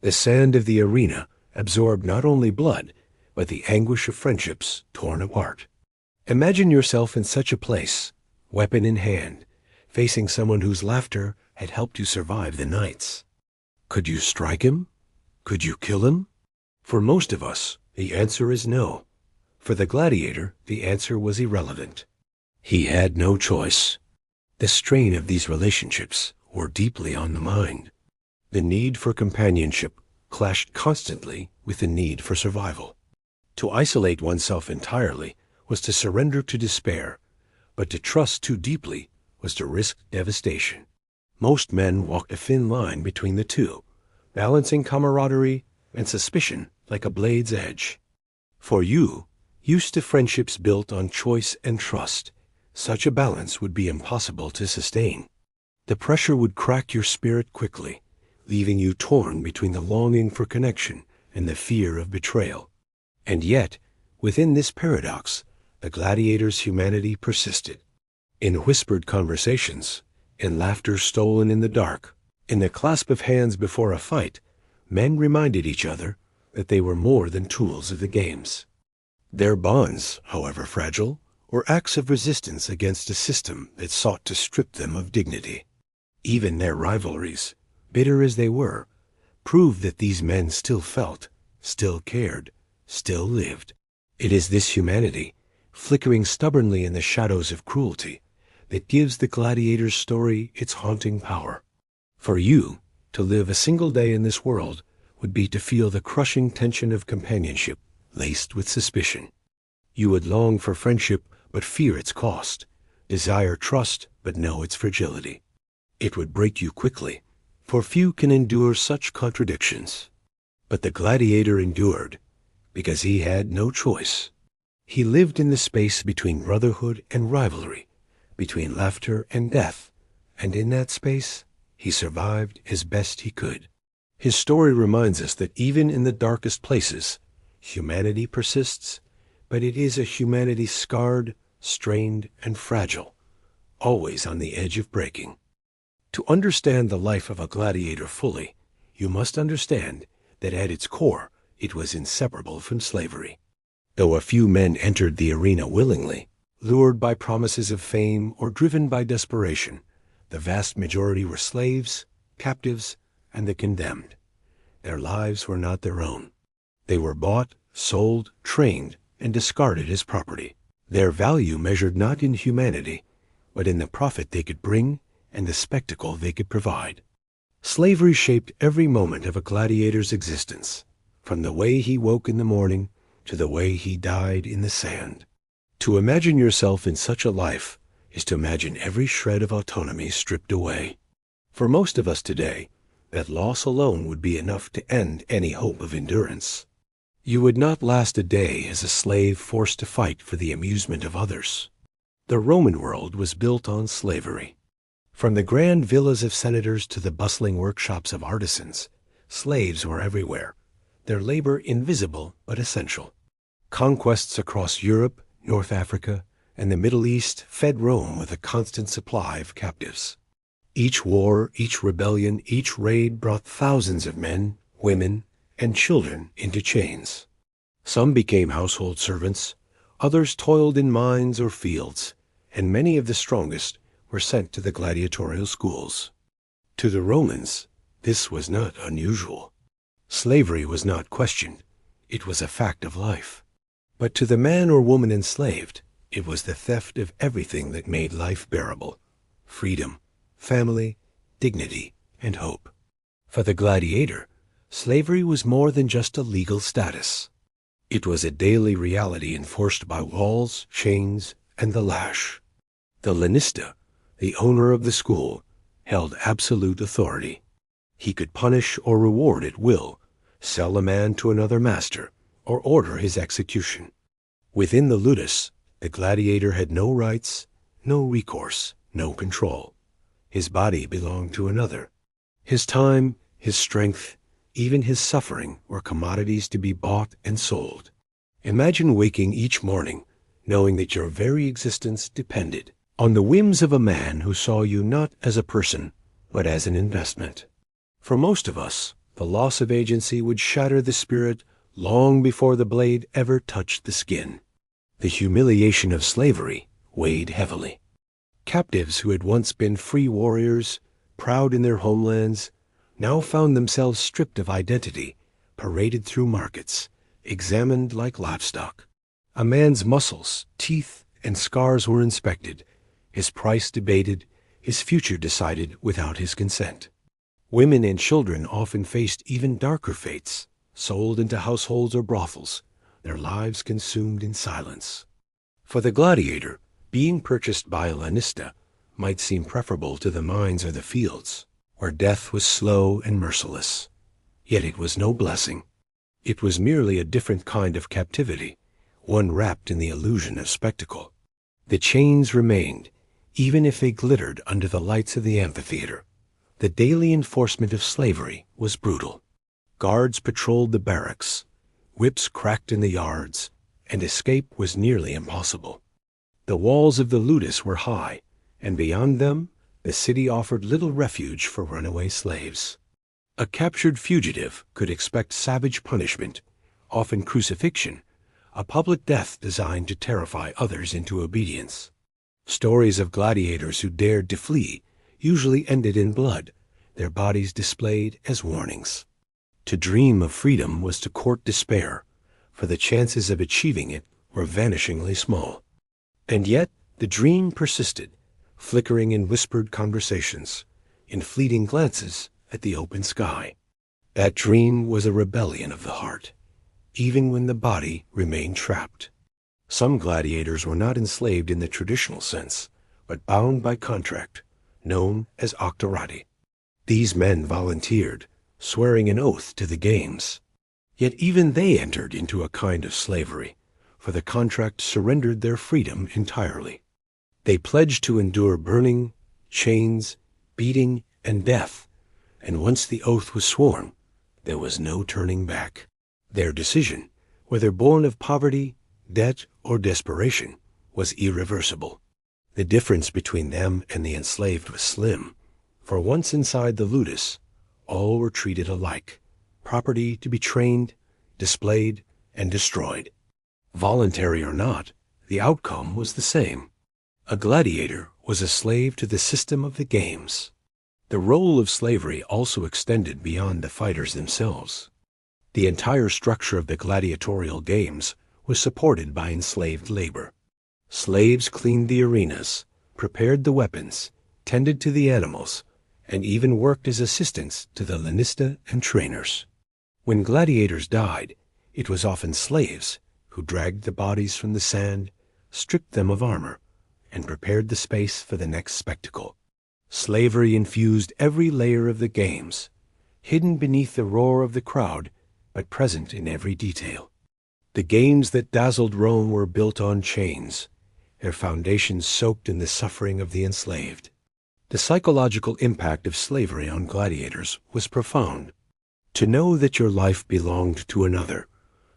S1: The sand of the arena absorbed not only blood, but the anguish of friendships torn apart. Imagine yourself in such a place, weapon in hand, facing someone whose laughter had helped you survive the nights. Could you strike him? Could you kill him? For most of us, the answer is no. For the gladiator, the answer was irrelevant. He had no choice. The strain of these relationships were deeply on the mind. The need for companionship clashed constantly with the need for survival. To isolate oneself entirely was to surrender to despair, but to trust too deeply was to risk devastation. Most men walked a thin line between the two, balancing camaraderie and suspicion like a blade's edge. For you, used to friendships built on choice and trust, such a balance would be impossible to sustain. The pressure would crack your spirit quickly, leaving you torn between the longing for connection and the fear of betrayal. And yet, within this paradox, the gladiator's humanity persisted. In whispered conversations, in laughter stolen in the dark, in the clasp of hands before a fight, men reminded each other that they were more than tools of the games. Their bonds, however fragile, were acts of resistance against a system that sought to strip them of dignity. Even their rivalries, bitter as they were, proved that these men still felt, still cared, still lived. It is this humanity, flickering stubbornly in the shadows of cruelty, that gives the gladiator's story its haunting power. For you, to live a single day in this world would be to feel the crushing tension of companionship laced with suspicion. You would long for friendship but fear its cost, desire trust but know its fragility. It would break you quickly, for few can endure such contradictions. But the gladiator endured because he had no choice. He lived in the space between brotherhood and rivalry, between laughter and death, and in that space he survived as best he could. His story reminds us that even in the darkest places, humanity persists, but it is a humanity scarred, strained, and fragile, always on the edge of breaking. To understand the life of a gladiator fully, you must understand that at its core it was inseparable from slavery. Though a few men entered the arena willingly, lured by promises of fame or driven by desperation, the vast majority were slaves, captives, and the condemned. Their lives were not their own. They were bought, sold, trained, and discarded as property. Their value measured not in humanity, but in the profit they could bring and the spectacle they could provide. Slavery shaped every moment of a gladiator's existence, from the way he woke in the morning to the way he died in the sand. To imagine yourself in such a life is to imagine every shred of autonomy stripped away. For most of us today, that loss alone would be enough to end any hope of endurance. You would not last a day as a slave forced to fight for the amusement of others. The Roman world was built on slavery. From the grand villas of senators to the bustling workshops of artisans, slaves were everywhere, their labor invisible but essential. Conquests across Europe, North Africa, and the Middle East fed Rome with a constant supply of captives. Each war, each rebellion, each raid brought thousands of men, women, and children into chains. Some became household servants, others toiled in mines or fields, and many of the strongest were sent to the gladiatorial schools. To the Romans, this was not unusual. Slavery was not questioned. It was a fact of life. But to the man or woman enslaved, it was the theft of everything that made life bearable: freedom, family, dignity, and hope. For the gladiator, slavery was more than just a legal status. It was a daily reality enforced by walls, chains, and the lash. The lanista, the owner of the school, held absolute authority. He could punish or reward at will, sell a man to another master, or order his execution. Within the ludus, the gladiator had no rights, no recourse, no control. His body belonged to another. His time, his strength, even his suffering were commodities to be bought and sold. Imagine waking each morning knowing that your very existence depended on the whims of a man who saw you not as a person, but as an investment. For most of us, the loss of agency would shatter the spirit long before the blade ever touched the skin. The humiliation of slavery weighed heavily. Captives who had once been free warriors, proud in their homelands, now found themselves stripped of identity, paraded through markets, examined like livestock. A man's muscles, teeth, and scars were inspected, his price debated, his future decided without his consent. Women and children often faced even darker fates, sold into households or brothels, their lives consumed in silence. For the gladiator, being purchased by a lanista might seem preferable to the mines or the fields, where death was slow and merciless. Yet it was no blessing. It was merely a different kind of captivity, one wrapped in the illusion of spectacle. The chains remained, even if they glittered under the lights of the amphitheater. The daily enforcement of slavery was brutal. Guards patrolled the barracks, whips cracked in the yards, and escape was nearly impossible. The walls of the ludus were high, and beyond them the city offered little refuge for runaway slaves. A captured fugitive could expect savage punishment, often crucifixion, a public death designed to terrify others into obedience. Stories of gladiators who dared to flee usually ended in blood, their bodies displayed as warnings. To dream of freedom was to court despair, for the chances of achieving it were vanishingly small. And yet the dream persisted, flickering in whispered conversations, in fleeting glances at the open sky. That dream was a rebellion of the heart, even when the body remained trapped. Some gladiators were not enslaved in the traditional sense, but bound by contract, known as octorati. These men volunteered, swearing an oath to the games. Yet even they entered into a kind of slavery, for the contract surrendered their freedom entirely. They pledged to endure burning, chains, beating, and death, and once the oath was sworn, there was no turning back. Their decision, whether born of poverty, debt, or desperation, was irreversible. The difference between them and the enslaved was slim, for once inside the ludus, all were treated alike, property to be trained, displayed, and destroyed. Voluntary or not, the outcome was the same. A gladiator was a slave to the system of the games. The role of slavery also extended beyond the fighters themselves. The entire structure of the gladiatorial games was supported by enslaved labor. Slaves cleaned the arenas, prepared the weapons, tended to the animals, and even worked as assistants to the lanista and trainers. When gladiators died, it was often slaves who dragged the bodies from the sand, stripped them of armor, and prepared the space for the next spectacle. Slavery infused every layer of the games, hidden beneath the roar of the crowd, but present in every detail. The games that dazzled Rome were built on chains, their foundations soaked in the suffering of the enslaved. The psychological impact of slavery on gladiators was profound. To know that your life belonged to another,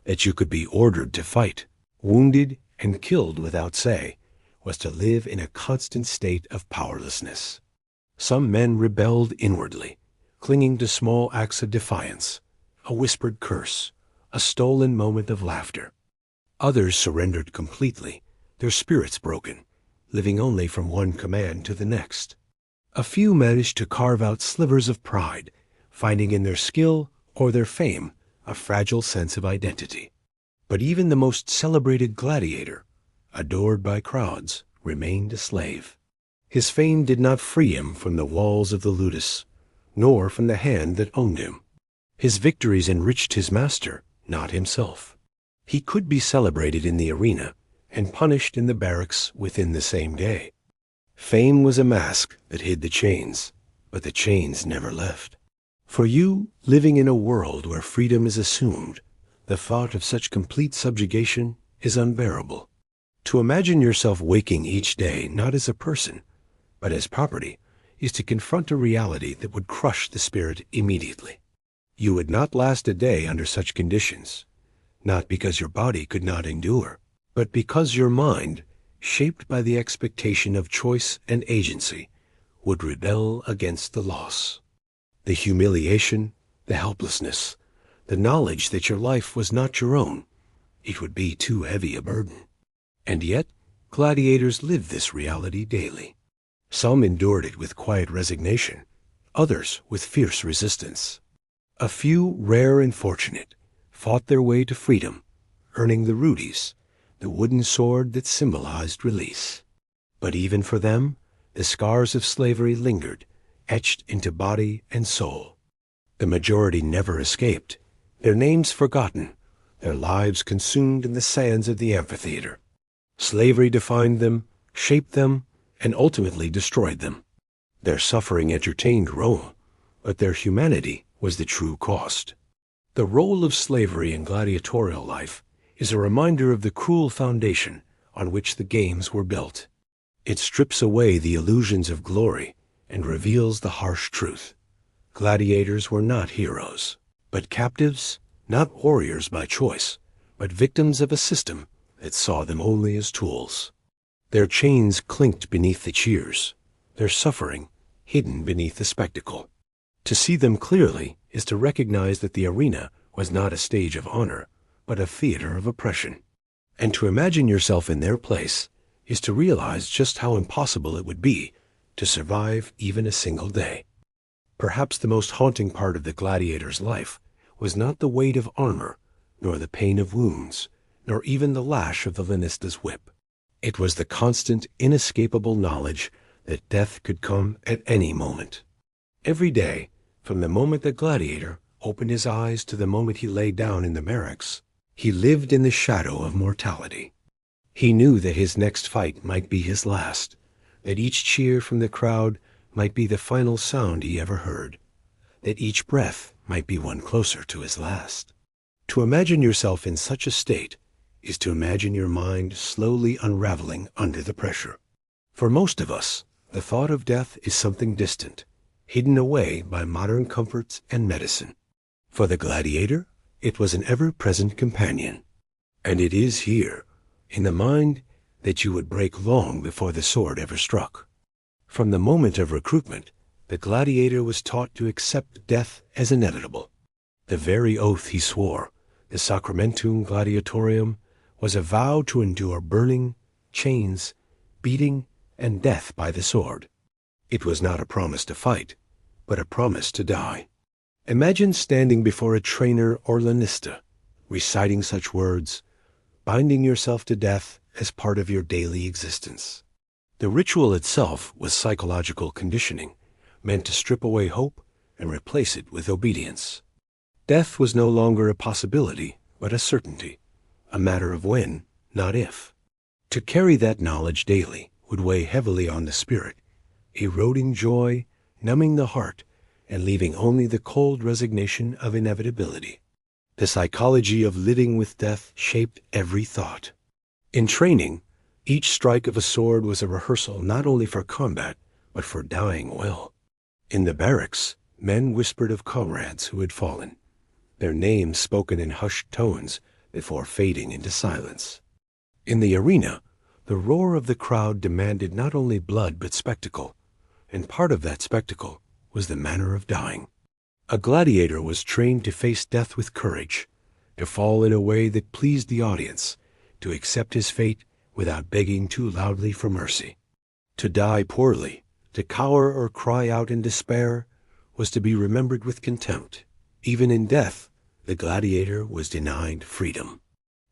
S1: that you could be ordered to fight, wounded, and killed without say, was to live in a constant state of powerlessness. Some men rebelled inwardly, clinging to small acts of defiance. a whispered curse, a stolen moment of laughter. Others surrendered completely, their spirits broken, living only from one command to the next. A few managed to carve out slivers of pride, finding in their skill or their fame a fragile sense of identity. But even the most celebrated gladiator, adored by crowds, remained a slave. His fame did not free him from the walls of the ludus, nor from the hand that owned him. His victories enriched his master, not himself. He could be celebrated in the arena and punished in the barracks within the same day. Fame was a mask that hid the chains, but the chains never left. For you, living in a world where freedom is assumed, the thought of such complete subjugation is unbearable. To imagine yourself waking each day not as a person, but as property, is to confront a reality that would crush the spirit immediately. You would not last a day under such conditions, not because your body could not endure, but because your mind, shaped by the expectation of choice and agency, would rebel against the loss. The humiliation, the helplessness, the knowledge that your life was not your own, it would be too heavy a burden. And yet, gladiators lived this reality daily. Some endured it with quiet resignation, others with fierce resistance. A few, rare and fortunate, fought their way to freedom, earning the rudis, the wooden sword that symbolized release. But even for them, the scars of slavery lingered, etched into body and soul. The majority never escaped, their names forgotten, their lives consumed in the sands of the amphitheater. Slavery defined them, shaped them, and ultimately destroyed them. Their suffering entertained Rome, but their humanity was the true cost. The role of slavery in gladiatorial life is a reminder of the cruel foundation on which the games were built. It strips away the illusions of glory and reveals the harsh truth. Gladiators were not heroes, but captives, not warriors by choice, but victims of a system that saw them only as tools. Their chains clinked beneath the cheers, their suffering hidden beneath the spectacle. To see them clearly is to recognize that the arena was not a stage of honor, but a theater of oppression. And to imagine yourself in their place is to realize just how impossible it would be to survive even a single day. Perhaps the most haunting part of the gladiator's life was not the weight of armor, nor the pain of wounds, nor even the lash of the lanista's whip. It was the constant, inescapable knowledge that death could come at any moment. Every day, from the moment the gladiator opened his eyes to the moment he lay down in the barracks, he lived in the shadow of mortality. He knew that his next fight might be his last, that each cheer from the crowd might be the final sound he ever heard, that each breath might be one closer to his last. To imagine yourself in such a state is to imagine your mind slowly unraveling under the pressure. For most of us, the thought of death is something distant, hidden away by modern comforts and medicine. For the gladiator, it was an ever-present companion. And it is here, in the mind, that you would break long before the sword ever struck. From the moment of recruitment, the gladiator was taught to accept death as inevitable. The very oath he swore, the Sacramentum Gladiatorium, was a vow to endure burning, chains, beating, and death by the sword. It was not a promise to fight, but a promise to die. Imagine standing before a trainer or lanista, reciting such words, binding yourself to death as part of your daily existence. The ritual itself was psychological conditioning, meant to strip away hope and replace it with obedience. Death was no longer a possibility, but a certainty, a matter of when, not if. To carry that knowledge daily would weigh heavily on the spirit, eroding joy, numbing the heart, and leaving only the cold resignation of inevitability. The psychology of living with death shaped every thought. In training, each strike of a sword was a rehearsal not only for combat, but for dying well. In the barracks, men whispered of comrades who had fallen, their names spoken in hushed tones before fading into silence. In the arena, the roar of the crowd demanded not only blood but spectacle, and part of that spectacle was the manner of dying. A gladiator was trained to face death with courage, to fall in a way that pleased the audience, to accept his fate without begging too loudly for mercy. To die poorly, to cower or cry out in despair, was to be remembered with contempt. Even in death, the gladiator was denied freedom.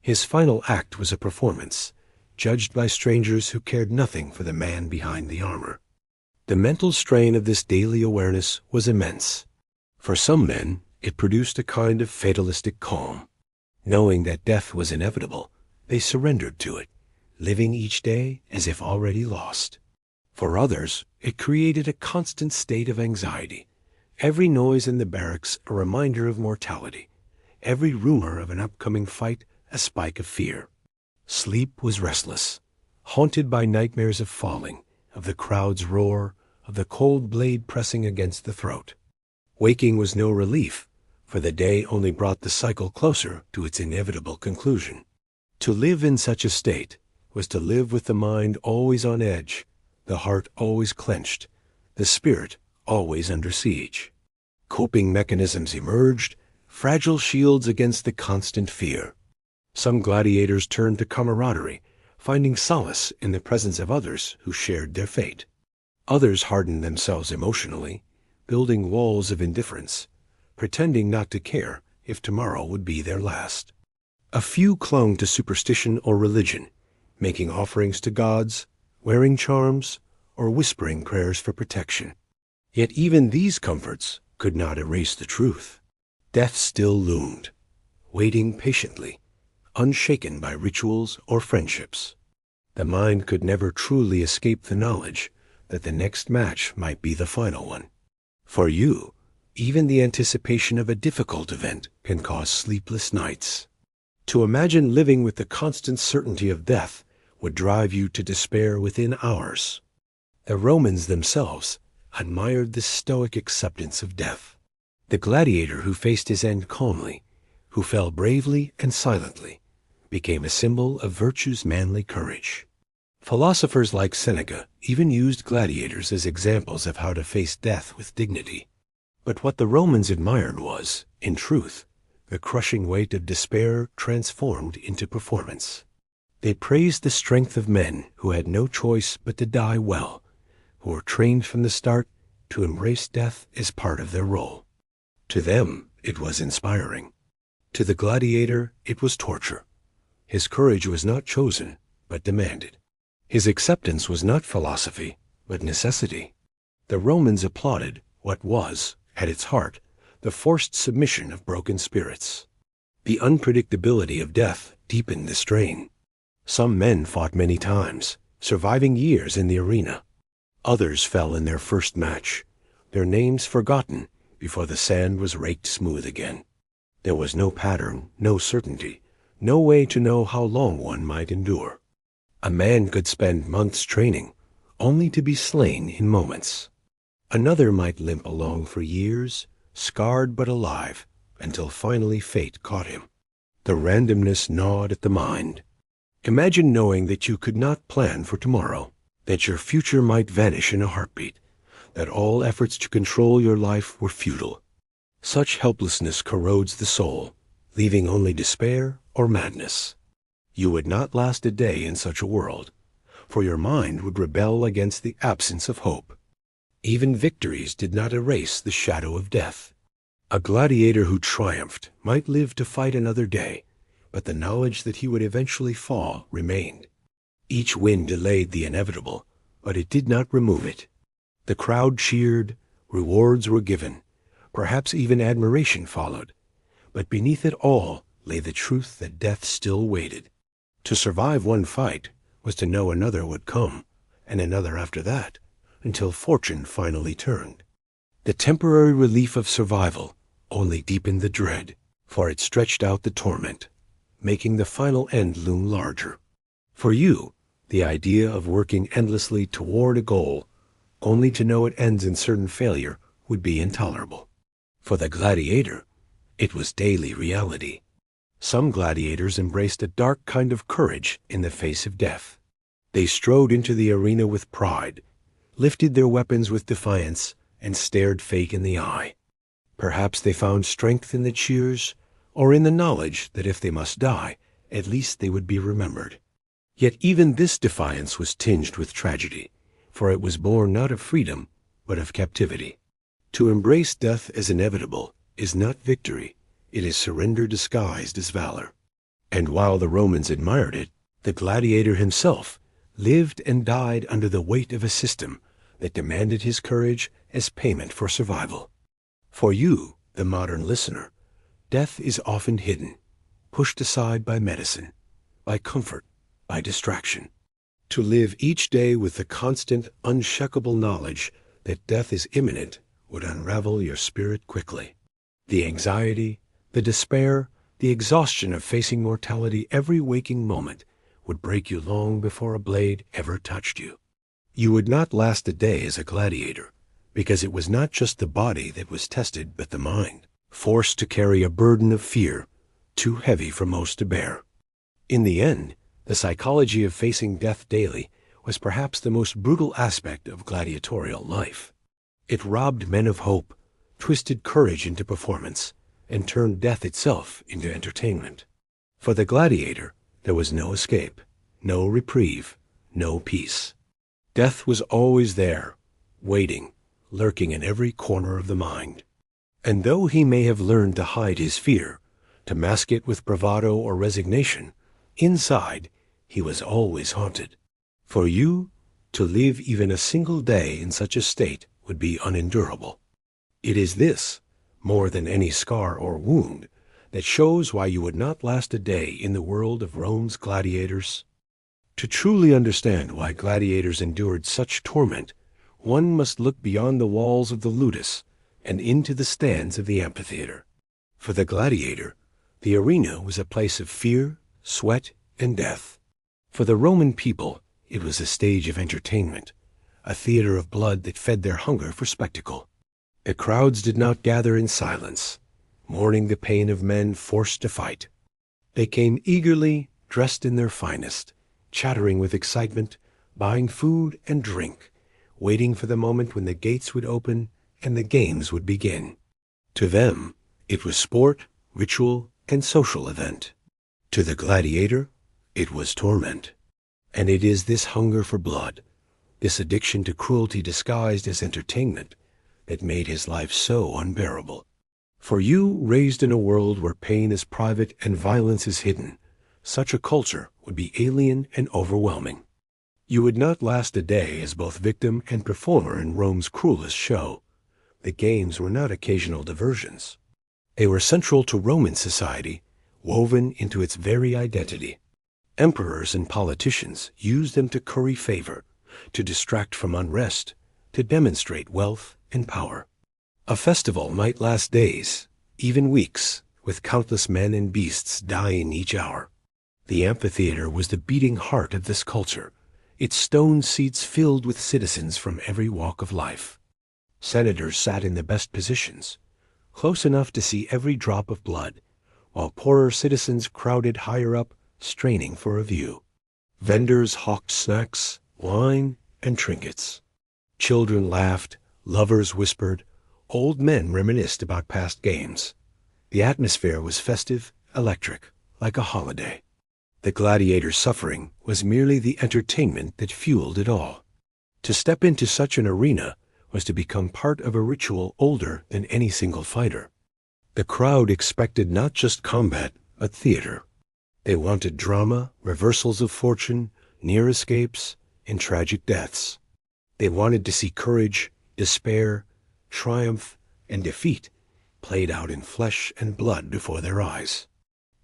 S1: His final act was a performance, judged by strangers who cared nothing for the man behind the armor. The mental strain of this daily awareness was immense. For some men, it produced a kind of fatalistic calm. Knowing that death was inevitable, they surrendered to it, living each day as if already lost. For others, it created a constant state of anxiety. Every noise in the barracks a reminder of mortality. Every rumor of an upcoming fight a spike of fear. Sleep was restless, haunted by nightmares of falling, of the crowd's roar, of the cold blade pressing against the throat. Waking was no relief, for the day only brought the cycle closer to its inevitable conclusion. To live in such a state was to live with the mind always on edge, the heart always clenched, the spirit always under siege. Coping mechanisms emerged, fragile shields against the constant fear. Some gladiators turned to camaraderie, finding solace in the presence of others who shared their fate. Others hardened themselves emotionally, building walls of indifference, pretending not to care if tomorrow would be their last. A few clung to superstition or religion, making offerings to gods, wearing charms, or whispering prayers for protection. Yet even these comforts could not erase the truth. Death still loomed, waiting patiently, unshaken by rituals or friendships. The mind could never truly escape the knowledge that the next match might be the final one. For you, even the anticipation of a difficult event can cause sleepless nights. To imagine living with the constant certainty of death would drive you to despair within hours. The Romans themselves admired this stoic acceptance of death. The gladiator who faced his end calmly, who fell bravely and silently, became a symbol of virtue's manly courage. Philosophers like Seneca even used gladiators as examples of how to face death with dignity. But what the Romans admired was, in truth, the crushing weight of despair transformed into performance. They praised the strength of men who had no choice but to die well, who were trained from the start to embrace death as part of their role. To them, it was inspiring. To the gladiator, it was torture. His courage was not chosen, but demanded. His acceptance was not philosophy, but necessity. The Romans applauded what was, at its heart, the forced submission of broken spirits. The unpredictability of death deepened the strain. Some men fought many times, surviving years in the arena. Others fell in their first match, their names forgotten before the sand was raked smooth again. There was no pattern, no certainty, no way to know how long one might endure. A man could spend months training, only to be slain in moments. Another might limp along for years, scarred but alive, until finally fate caught him. The randomness gnawed at the mind. Imagine knowing that you could not plan for tomorrow, that your future might vanish in a heartbeat, that all efforts to control your life were futile. Such helplessness corrodes the soul, leaving only despair or madness. You would not last a day in such a world, for your mind would rebel against the absence of hope. Even victories did not erase the shadow of death. A gladiator who triumphed might live to fight another day, but the knowledge that he would eventually fall remained. Each win delayed the inevitable, but it did not remove it. The crowd cheered, rewards were given, perhaps even admiration followed, but beneath it all lay the truth that death still waited. To survive one fight was to know another would come, and another after that, until fortune finally turned. The temporary relief of survival only deepened the dread, for it stretched out the torment, making the final end loom larger. For you, the idea of working endlessly toward a goal, only to know it ends in certain failure, would be intolerable. For the gladiator, it was daily reality. Some gladiators embraced a dark kind of courage in the face of death. They strode into the arena with pride, lifted their weapons with defiance, and stared fate in the eye. Perhaps they found strength in the cheers, or in the knowledge that if they must die, at least they would be remembered. Yet even this defiance was tinged with tragedy, for it was born not of freedom, but of captivity. To embrace death as inevitable is not victory, it is surrender disguised as valor. And while the Romans admired it, the gladiator himself lived and died under the weight of a system that demanded his courage as payment for survival. For you, the modern listener, death is often hidden, pushed aside by medicine, by comfort, by distraction. To live each day with the constant, unshakable knowledge that death is imminent would unravel your spirit quickly. The anxiety, the despair, the exhaustion of facing mortality every waking moment would break you long before a blade ever touched you. You would not last a day as a gladiator, because it was not just the body that was tested, but the mind, forced to carry a burden of fear too heavy for most to bear. In the end, the psychology of facing death daily was perhaps the most brutal aspect of gladiatorial life. It robbed men of hope, twisted courage into performance, and turned death itself into entertainment. For the gladiator, there was no escape, no reprieve, no peace. Death was always there, waiting, lurking in every corner of the mind. And though he may have learned to hide his fear, to mask it with bravado or resignation, inside he was always haunted. For you, to live even a single day in such a state would be unendurable. It is this, more than any scar or wound, that shows why you would not last a day in the world of Rome's gladiators. To truly understand why gladiators endured such torment, one must look beyond the walls of the ludus and into the stands of the amphitheater. For the gladiator, the arena was a place of fear, sweat, and death. For the Roman people, it was a stage of entertainment, a theater of blood that fed their hunger for spectacle. The crowds did not gather in silence, mourning the pain of men forced to fight. They came eagerly, dressed in their finest, chattering with excitement, buying food and drink, waiting for the moment when the gates would open and the games would begin. To them, it was sport, ritual, and social event. To the gladiator, it was torment. And it is this hunger for blood, this addiction to cruelty disguised as entertainment, that made his life so unbearable. For you, raised in a world where pain is private and violence is hidden, such a culture would be alien and overwhelming. You would not last a day as both victim and performer in Rome's cruelest show. The games were not occasional diversions. They were central to Roman society, woven into its very identity. Emperors and politicians used them to curry favor, to distract from unrest, to demonstrate wealth and power. A festival might last days, even weeks, with countless men and beasts dying each hour. The amphitheater was the beating heart of this culture, its stone seats filled with citizens from every walk of life. Senators sat in the best positions, close enough to see every drop of blood, while poorer citizens crowded higher up, straining for a view. Vendors hawked snacks, wine, and trinkets. Children laughed, lovers whispered, old men reminisced about past games. The atmosphere was festive, electric, like a holiday. The gladiator's suffering was merely the entertainment that fueled it all. To step into such an arena was to become part of a ritual older than any single fighter. The crowd expected not just combat, but theater. They wanted drama, reversals of fortune, near escapes, and tragic deaths. They wanted to see courage, despair, triumph, and defeat played out in flesh and blood before their eyes.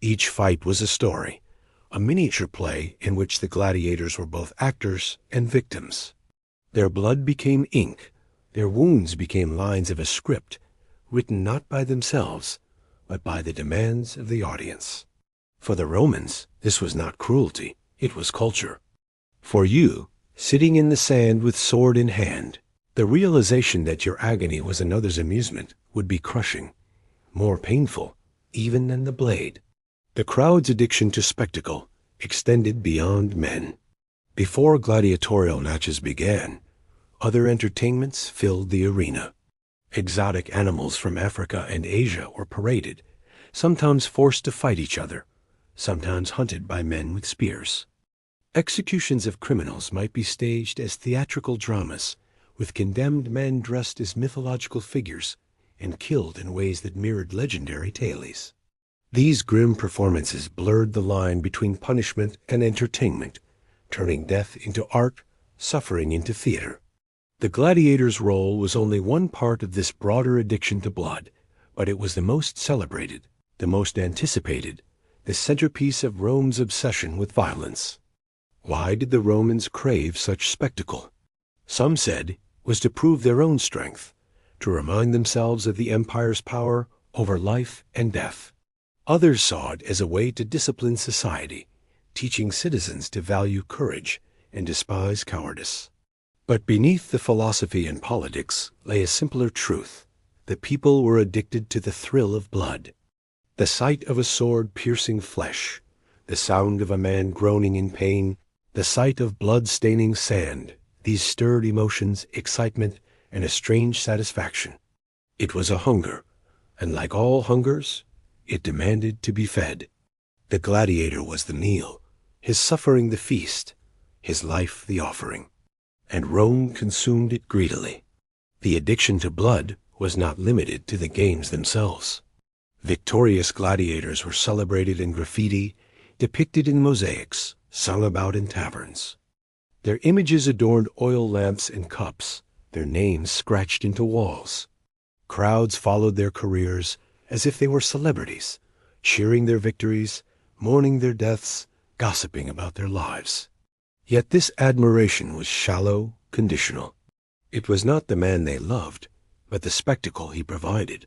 S1: Each fight was a story, a miniature play in which the gladiators were both actors and victims. Their blood became ink, their wounds became lines of a script, written not by themselves, but by the demands of the audience. For the Romans, this was not cruelty, it was culture. For you, sitting in the sand with sword in hand, the realization that your agony was another's amusement would be crushing, more painful even than the blade. The crowd's addiction to spectacle extended beyond men. Before gladiatorial matches began, other entertainments filled the arena. Exotic animals from Africa and Asia were paraded, sometimes forced to fight each other, sometimes hunted by men with spears. Executions of criminals might be staged as theatrical dramas, with condemned men dressed as mythological figures and killed in ways that mirrored legendary tales. These grim performances blurred the line between punishment and entertainment, turning death into art, suffering into theater. The gladiator's role was only one part of this broader addiction to blood, but it was the most celebrated, the most anticipated, the centerpiece of Rome's obsession with violence. Why did the Romans crave such spectacle? Some said it was to prove their own strength, to remind themselves of the empire's power over life and death. Others saw it as a way to discipline society, teaching citizens to value courage and despise cowardice. But beneath the philosophy and politics lay a simpler truth. The people were addicted to the thrill of blood. The sight of a sword piercing flesh, the sound of a man groaning in pain, the sight of blood staining sand, these stirred emotions, excitement, and a strange satisfaction. It was a hunger, and like all hungers, it demanded to be fed. The gladiator was the meal, his suffering the feast, his life the offering. And Rome consumed it greedily. The addiction to blood was not limited to the games themselves. Victorious gladiators were celebrated in graffiti, depicted in mosaics, sung about in taverns. Their images adorned oil lamps and cups, their names scratched into walls. Crowds followed their careers as if they were celebrities, cheering their victories, mourning their deaths, gossiping about their lives. Yet this admiration was shallow, conditional. It was not the man they loved, but the spectacle he provided.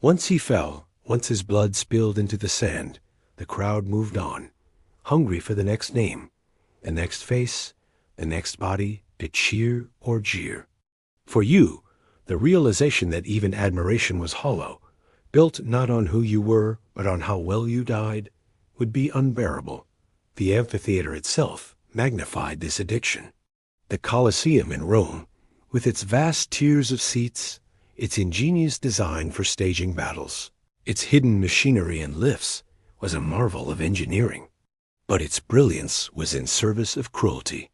S1: Once he fell, once his blood spilled into the sand, the crowd moved on, hungry for the next name, the next face, the next body to cheer or jeer. For you, the realization that even admiration was hollow, built not on who you were, but on how well you died, would be unbearable. The amphitheater itself magnified this addiction. The Colosseum in Rome, with its vast tiers of seats, its ingenious design for staging battles, its hidden machinery and lifts, was a marvel of engineering. But its brilliance was in service of cruelty.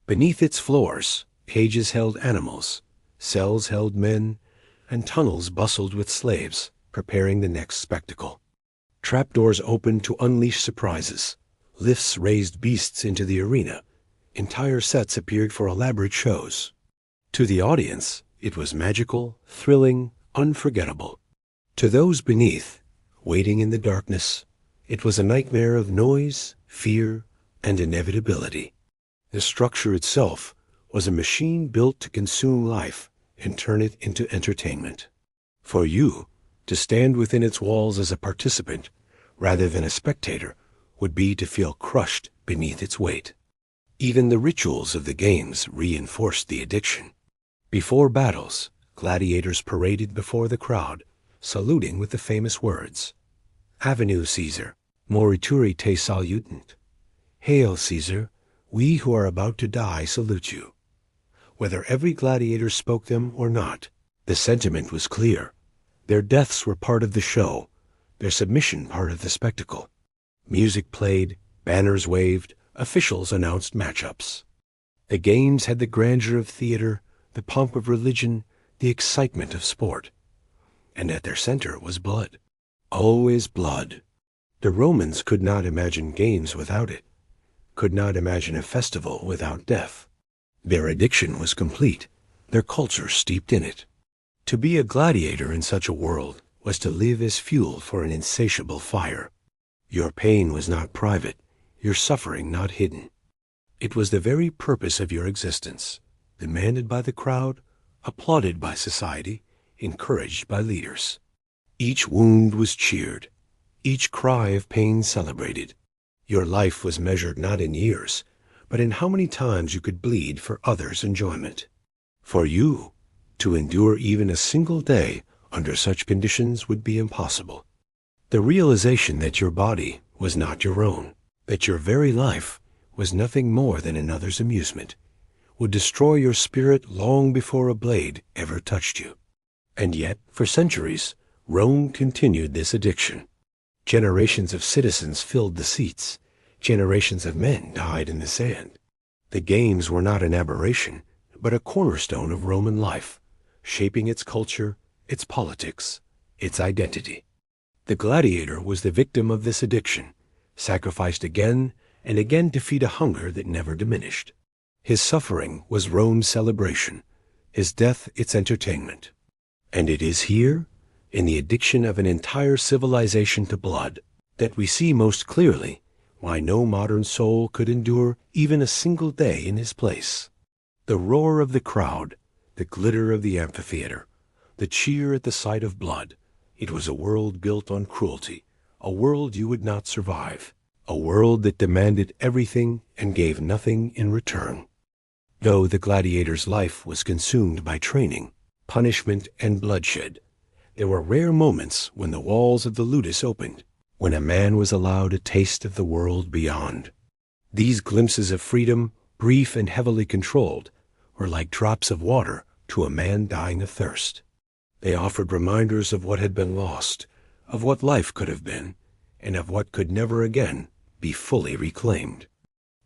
S1: Beneath its floors, cages held animals, cells held men, and tunnels bustled with slaves, preparing the next spectacle. Trapdoors opened to unleash surprises. Lifts raised beasts into the arena. Entire sets appeared for elaborate shows. To the audience, it was magical, thrilling, unforgettable. To those beneath, waiting in the darkness, it was a nightmare of noise, fear, and inevitability. The structure itself was a machine built to consume life and turn it into entertainment. For you, to stand within its walls as a participant, rather than a spectator, would be to feel crushed beneath its weight. Even the rituals of the games reinforced the addiction. Before battles, gladiators paraded before the crowd, saluting with the famous words, "Avenue, Caesar, morituri te salutant." Hail, Caesar, we who are about to die salute you. Whether every gladiator spoke them or not, the sentiment was clear. Their deaths were part of the show, their submission part of the spectacle. Music played, banners waved, officials announced matchups. The games had the grandeur of theater, the pomp of religion, the excitement of sport. And at their center was blood. Always blood. The Romans could not imagine games without it, could not imagine a festival without death. Their addiction was complete, their culture steeped in it. To be a gladiator in such a world was to live as fuel for an insatiable fire. Your pain was not private, your suffering not hidden. It was the very purpose of your existence, demanded by the crowd, applauded by society, encouraged by leaders. Each wound was cheered, each cry of pain celebrated. Your life was measured not in years, but in how many times you could bleed for others' enjoyment. For you, to endure even a single day under such conditions would be impossible. The realization that your body was not your own, that your very life was nothing more than another's amusement, would destroy your spirit long before a blade ever touched you. And yet, for centuries, Rome continued this addiction. Generations of citizens filled the seats. Generations of men died in the sand. The games were not an aberration, but a cornerstone of Roman life, shaping its culture, its politics, its identity. The gladiator was the victim of this addiction, sacrificed again and again to feed a hunger that never diminished. His suffering was Rome's celebration, his death its entertainment. And it is here, in the addiction of an entire civilization to blood, that we see most clearly why no modern soul could endure even a single day in his place. The roar of the crowd, the glitter of the amphitheater, the cheer at the sight of blood, it was a world built on cruelty, a world you would not survive, a world that demanded everything and gave nothing in return. Though the gladiator's life was consumed by training, punishment, and bloodshed, there were rare moments when the walls of the ludus opened, when a man was allowed a taste of the world beyond. These glimpses of freedom, brief and heavily controlled, were like drops of water to a man dying of thirst. They offered reminders of what had been lost, of what life could have been, and of what could never again be fully reclaimed.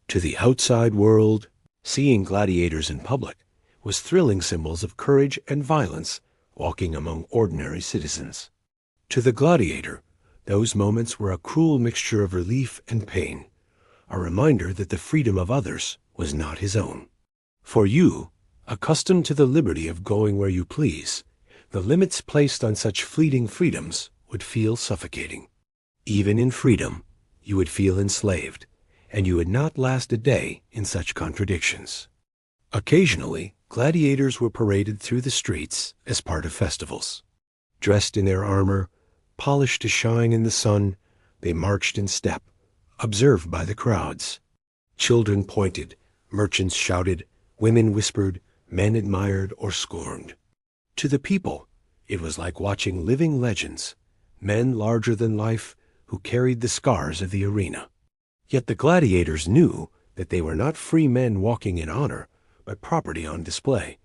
S1: To the outside world, seeing gladiators in public was thrilling symbols of courage and violence walking among ordinary citizens. To the gladiator, those moments were a cruel mixture of relief and pain, a reminder that the freedom of others was not his own. For you, accustomed to the liberty of going where you please, the limits placed on such fleeting freedoms would feel suffocating. Even in freedom, you would feel enslaved, and you would not last a day in such contradictions. Occasionally, gladiators were paraded through the streets as part of festivals. Dressed in their armor, polished to shine in the sun, they marched in step, observed by the crowds. Children pointed, merchants shouted, women whispered, men admired or scorned. To the people, it was like watching living legends, men larger than life who carried the scars of the arena. Yet the gladiators knew that they were not free men walking in honor, but property on display,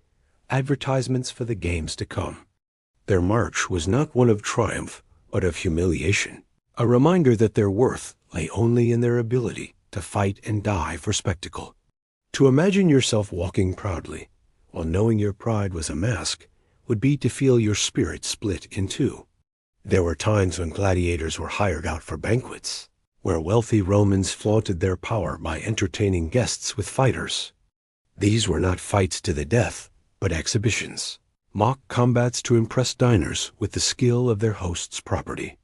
S1: advertisements for the games to come. Their march was not one of triumph, but of humiliation, a reminder that their worth lay only in their ability to fight and die for spectacle. To imagine yourself walking proudly, while knowing your pride was a mask, would be to feel your spirit split in two. There were times when gladiators were hired out for banquets, where wealthy Romans flaunted their power by entertaining guests with fighters. These were not fights to the death, but exhibitions, mock combats to impress diners with the skill of their host's property.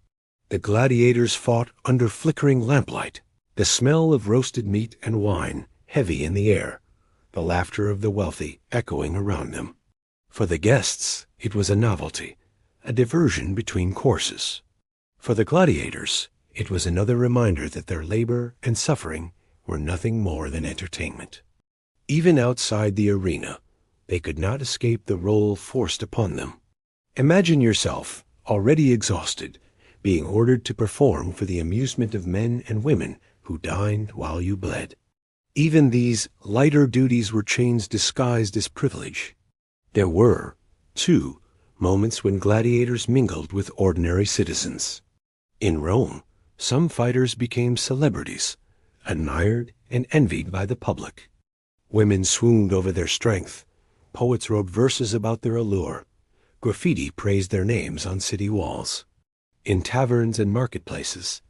S1: The gladiators fought under flickering lamplight, the smell of roasted meat and wine heavy in the air, the laughter of the wealthy echoing around them. For the guests, it was a novelty, a diversion between courses. For the gladiators, it was another reminder that their labor and suffering were nothing more than entertainment. Even outside the arena, they could not escape the role forced upon them. Imagine yourself, already exhausted, being ordered to perform for the amusement of men and women who dined while you bled. Even these lighter duties were chains disguised as privilege. There were, too, moments when gladiators mingled with ordinary citizens. In Rome, some fighters became celebrities, admired and envied by the public. Women swooned over their strength, poets wrote verses about their allure, graffiti praised their names on city walls. In taverns and marketplaces,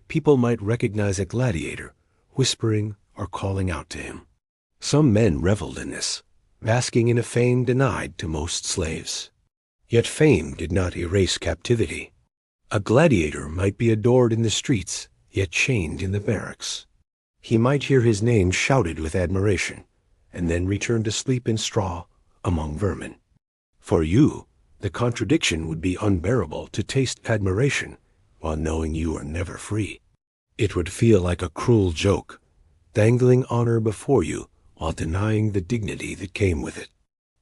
S1: people might recognize a gladiator, whispering or calling out to him. Some men reveled in this, basking in a fame denied to most slaves. Yet fame did not erase captivity. A gladiator might be adored in the streets, yet chained in the barracks. He might hear his name shouted with admiration, and then return to sleep in straw among vermin. For you, the contradiction would be unbearable to taste admiration while knowing you are never free. It would feel like a cruel joke, dangling honor before you while denying the dignity that came with it.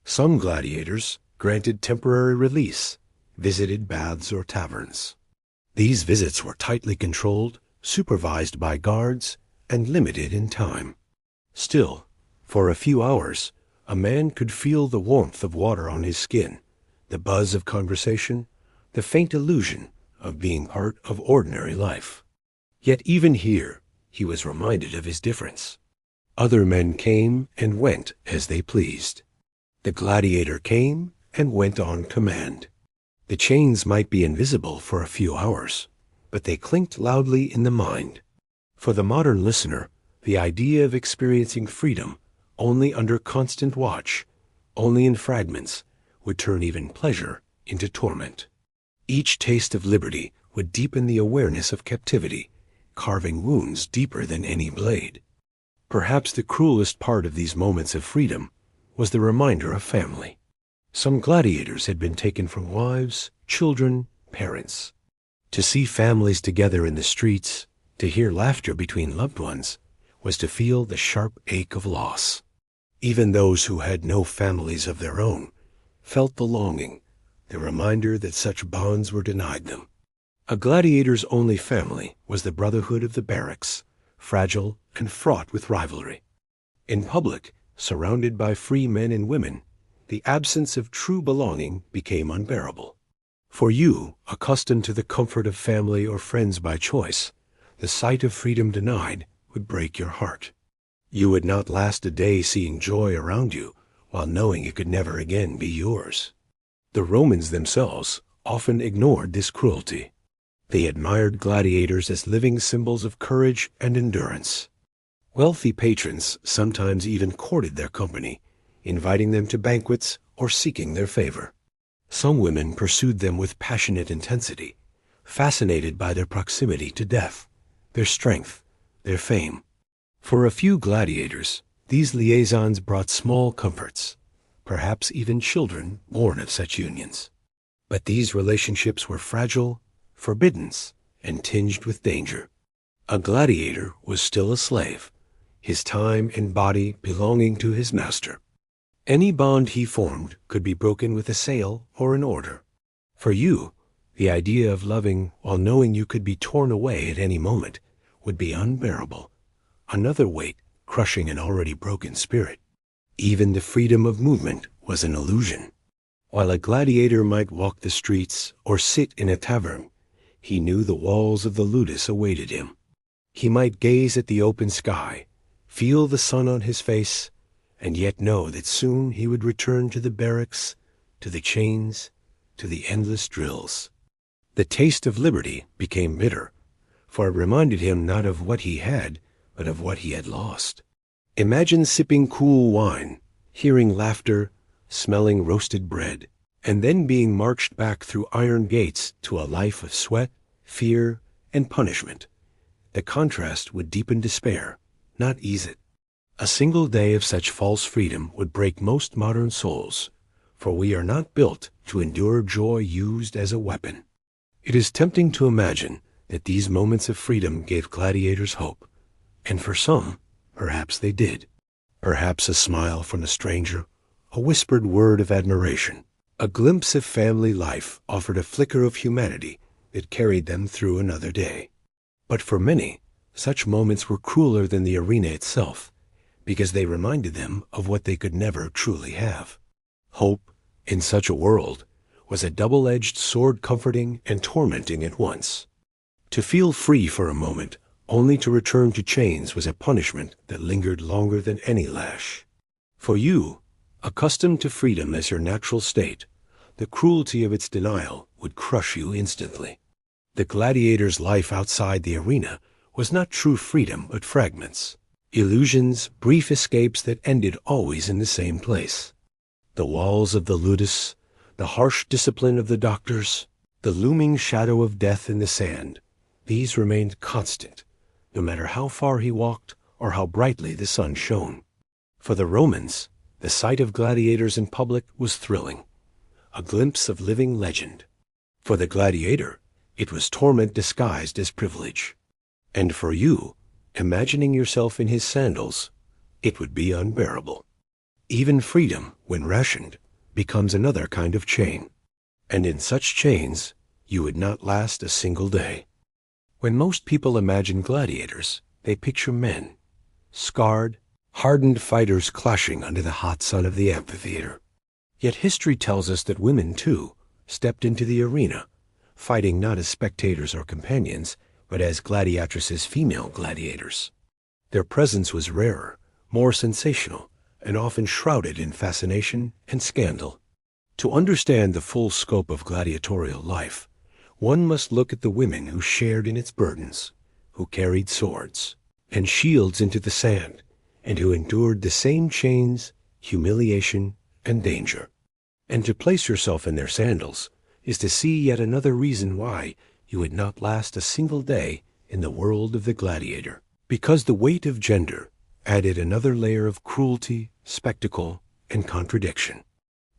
S1: Some gladiators, granted temporary release, visited baths or taverns. These visits were tightly controlled, supervised by guards, and limited in time. Still, for a few hours, a man could feel the warmth of water on his skin, the buzz of conversation, the faint illusion of being part of ordinary life. Yet even here, he was reminded of his difference. Other men came and went as they pleased. The gladiator came and went on command. The chains might be invisible for a few hours, but they clinked loudly in the mind. For the modern listener, the idea of experiencing freedom only under constant watch, only in fragments, would turn even pleasure into torment. Each taste of liberty would deepen the awareness of captivity, carving wounds deeper than any blade. Perhaps the cruelest part of these moments of freedom was the reminder of family. Some gladiators had been taken from wives, children, parents. To see families together in the streets, to hear laughter between loved ones, was to feel the sharp ache of loss. Even those who had no families of their own felt the longing, the reminder that such bonds were denied them. A gladiator's only family was the brotherhood of the barracks, fragile and fraught with rivalry. In public, surrounded by free men and women, the absence of true belonging became unbearable. For you, accustomed to the comfort of family or friends by choice, the sight of freedom denied would break your heart. You would not last a day seeing joy around you while knowing it could never again be yours. The Romans themselves often ignored this cruelty. They admired gladiators as living symbols of courage and endurance. Wealthy patrons sometimes even courted their company, inviting them to banquets or seeking their favor. Some women pursued them with passionate intensity, fascinated by their proximity to death, their strength, their fame. For a few gladiators, these liaisons brought small comforts, perhaps even children born of such unions. But these relationships were fragile, forbidden, and tinged with danger. A gladiator was still a slave, his time and body belonging to his master. Any bond he formed could be broken with a sale or an order. For you, the idea of loving while knowing you could be torn away at any moment would be unbearable, another weight crushing an already broken spirit. Even the freedom of movement was an illusion. While a gladiator might walk the streets or sit in a tavern, he knew the walls of the ludus awaited him. He might gaze at the open sky, feel the sun on his face, and yet know that soon he would return to the barracks, to the chains, to the endless drills. The taste of liberty became bitter, for it reminded him not of what he had, but of what he had lost. Imagine sipping cool wine, hearing laughter, smelling roasted bread, and then being marched back through iron gates to a life of sweat, fear, and punishment. The contrast would deepen despair, not ease it. A single day of such false freedom would break most modern souls, for we are not built to endure joy used as a weapon. It is tempting to imagine that these moments of freedom gave gladiators hope, and for some, perhaps they did. Perhaps a smile from a stranger, a whispered word of admiration, a glimpse of family life offered a flicker of humanity that carried them through another day. But for many, such moments were crueler than the arena itself, because they reminded them of what they could never truly have. Hope, in such a world, was a double-edged sword, comforting and tormenting at once. To feel free for a moment, only to return to chains, was a punishment that lingered longer than any lash. For you, accustomed to freedom as your natural state, the cruelty of its denial would crush you instantly. The gladiator's life outside the arena was not true freedom but fragments, illusions, brief escapes that ended always in the same place. The walls of the ludus, the harsh discipline of the doctors, the looming shadow of death in the sand, these remained constant, no matter how far he walked or how brightly the sun shone. For the Romans, the sight of gladiators in public was thrilling, a glimpse of living legend. For the gladiator, it was torment disguised as privilege. And for you, imagining yourself in his sandals, it would be unbearable. Even freedom, when rationed, becomes another kind of chain. And in such chains, you would not last a single day. When most people imagine gladiators, they picture men, scarred, hardened fighters clashing under the hot sun of the amphitheater. Yet history tells us that women, too, stepped into the arena, fighting not as spectators or companions, but as gladiatresses, female gladiators. Their presence was rarer, more sensational, and often shrouded in fascination and scandal. To understand the full scope of gladiatorial life, one must look at the women who shared in its burdens, who carried swords and shields into the sand, and who endured the same chains, humiliation, and danger. And to place yourself in their sandals is to see yet another reason why you would not last a single day in the world of the gladiator. Because the weight of gender added another layer of cruelty, spectacle, and contradiction.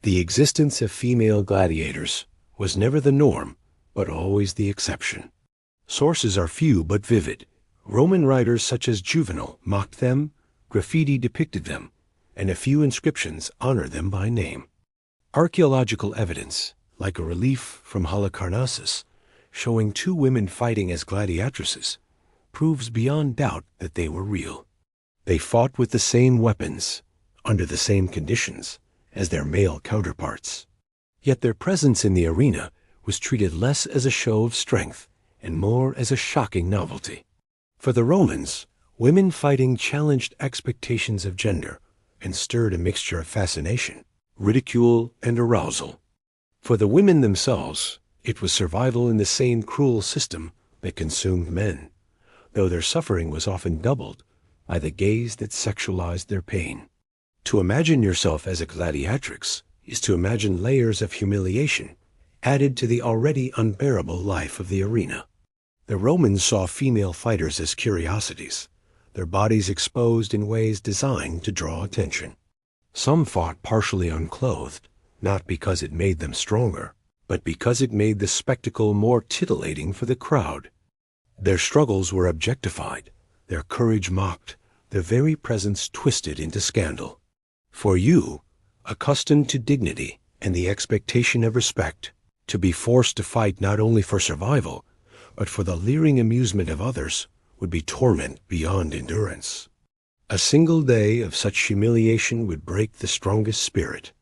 S1: The existence of female gladiators was never the norm, but always the exception. Sources are few but vivid. Roman writers such as Juvenal mocked them, graffiti depicted them, and a few inscriptions honor them by name. Archaeological evidence, like a relief from Halicarnassus, showing two women fighting as gladiatresses, proves beyond doubt that they were real. They fought with the same weapons, under the same conditions, as their male counterparts. Yet their presence in the arena was treated less as a show of strength and more as a shocking novelty. For the Romans, women fighting challenged expectations of gender and stirred a mixture of fascination, ridicule, and arousal. For the women themselves, it was survival in the same cruel system that consumed men, though their suffering was often doubled by the gaze that sexualized their pain. To imagine yourself as a gladiatrix is to imagine layers of humiliation added to the already unbearable life of the arena. The Romans saw female fighters as curiosities, their bodies exposed in ways designed to draw attention. Some fought partially unclothed, not because it made them stronger, but because it made the spectacle more titillating for the crowd. Their struggles were objectified, their courage mocked, their very presence twisted into scandal. For you, accustomed to dignity and the expectation of respect, to be forced to fight not only for survival, but for the leering amusement of others, would be torment beyond endurance. A single day of such humiliation would break the strongest spirit.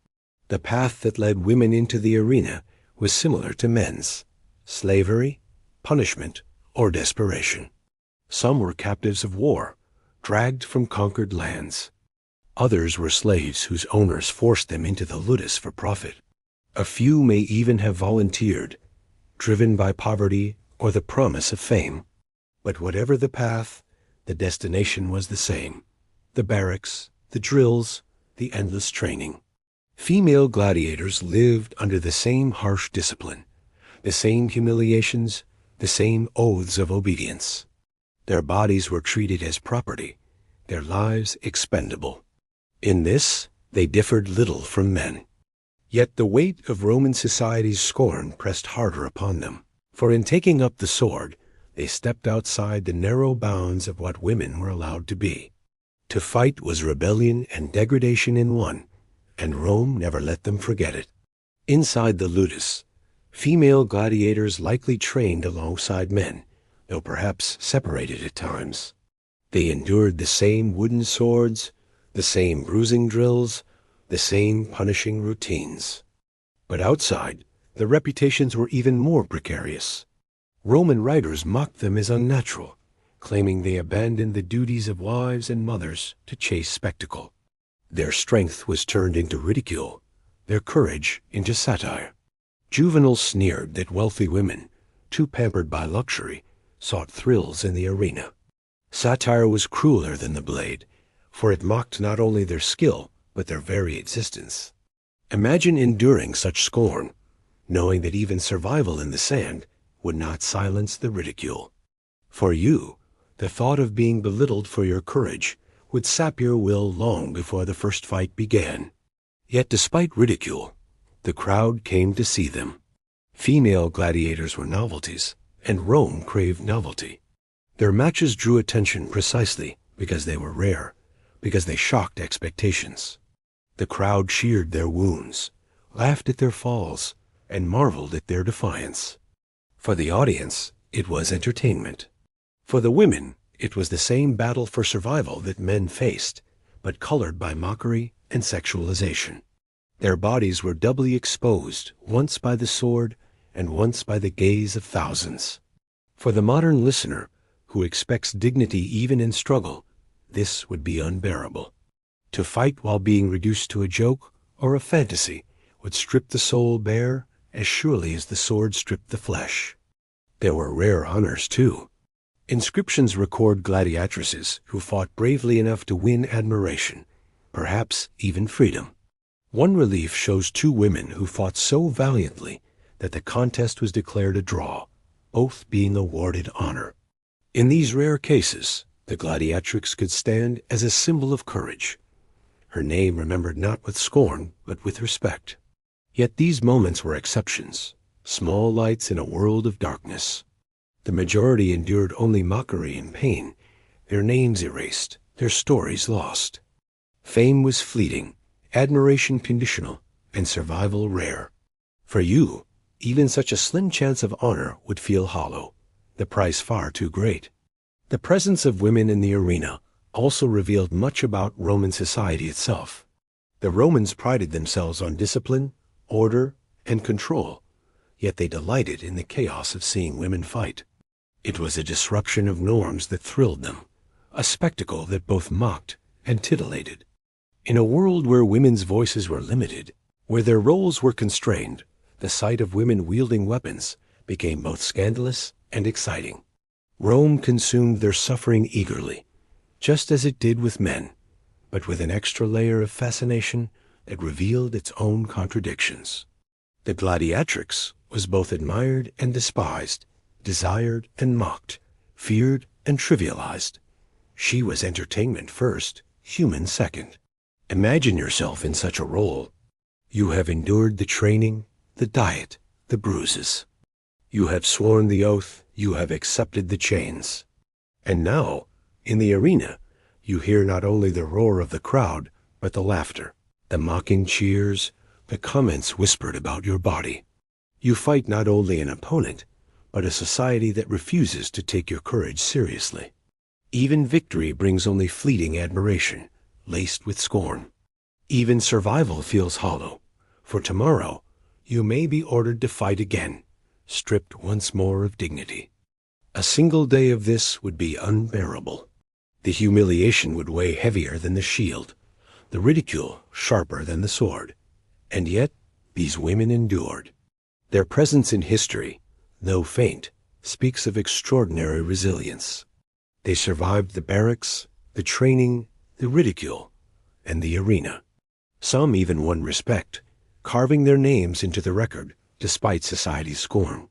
S1: The path that led women into the arena was similar to men's: slavery, punishment, or desperation. Some were captives of war, dragged from conquered lands. Others were slaves whose owners forced them into the ludus for profit. A few may even have volunteered, driven by poverty or the promise of fame. But whatever the path, the destination was the same: the barracks, the drills, the endless training. Female gladiators lived under the same harsh discipline, the same humiliations, the same oaths of obedience. Their bodies were treated as property, their lives expendable. In this, they differed little from men. Yet the weight of Roman society's scorn pressed harder upon them, for in taking up the sword, they stepped outside the narrow bounds of what women were allowed to be. To fight was rebellion and degradation in one, and Rome never let them forget it. Inside the ludus, female gladiators likely trained alongside men, though perhaps separated at times. They endured the same wooden swords, the same bruising drills, the same punishing routines. But outside, the reputations were even more precarious. Roman writers mocked them as unnatural, claiming they abandoned the duties of wives and mothers to chase spectacle. Their strength was turned into ridicule, their courage into satire. Juvenal sneered that wealthy women, too pampered by luxury, sought thrills in the arena. Satire was crueler than the blade, for it mocked not only their skill, but their very existence. Imagine enduring such scorn, knowing that even survival in the sand would not silence the ridicule. For you, the thought of being belittled for your courage would sap your will long before the first fight began. Yet despite ridicule, the crowd came to see them. Female gladiators were novelties, and Rome craved novelty. Their matches drew attention precisely because they were rare, because they shocked expectations. The crowd cheered their wounds, laughed at their falls, and marveled at their defiance. For the audience, it was entertainment. For the women, it was the same battle for survival that men faced, but colored by mockery and sexualization. Their bodies were doubly exposed, once by the sword and once by the gaze of thousands. For the modern listener, who expects dignity even in struggle, this would be unbearable. To fight while being reduced to a joke or a fantasy would strip the soul bare as surely as the sword stripped the flesh. There were rare honors, too. Inscriptions record gladiatresses who fought bravely enough to win admiration, perhaps even freedom. One relief shows 2 women who fought so valiantly that the contest was declared a draw, both being awarded honor. In these rare cases, the gladiatrix could stand as a symbol of courage, her name remembered not with scorn, but with respect. Yet these moments were exceptions, small lights in a world of darkness. The majority endured only mockery and pain, their names erased, their stories lost. Fame was fleeting, admiration conditional, and survival rare. For you, even such a slim chance of honor would feel hollow, the price far too great. The presence of women in the arena also revealed much about Roman society itself. The Romans prided themselves on discipline, order, and control, yet they delighted in the chaos of seeing women fight. It was a disruption of norms that thrilled them, a spectacle that both mocked and titillated. In a world where women's voices were limited, where their roles were constrained, the sight of women wielding weapons became both scandalous and exciting. Rome consumed their suffering eagerly, just as it did with men, but with an extra layer of fascination that revealed its own contradictions. The gladiatrix was both admired and despised, desired and mocked, feared and trivialized. She was entertainment first, human second. Imagine yourself in such a role. You have endured the training, the diet, the bruises. You have sworn the oath, you have accepted the chains. And now, in the arena, you hear not only the roar of the crowd, but the laughter, the mocking cheers, the comments whispered about your body. You fight not only an opponent, but a society that refuses to take your courage seriously. Even victory brings only fleeting admiration, laced with scorn. Even survival feels hollow, for tomorrow you may be ordered to fight again, stripped once more of dignity. A single day of this would be unbearable. The humiliation would weigh heavier than the shield, the ridicule sharper than the sword. And yet these women endured. Their presence in history, though faint, speaks of extraordinary resilience. They survived the barracks, the training, the ridicule, and the arena. Some even won respect, carving their names into the record despite society's scorn.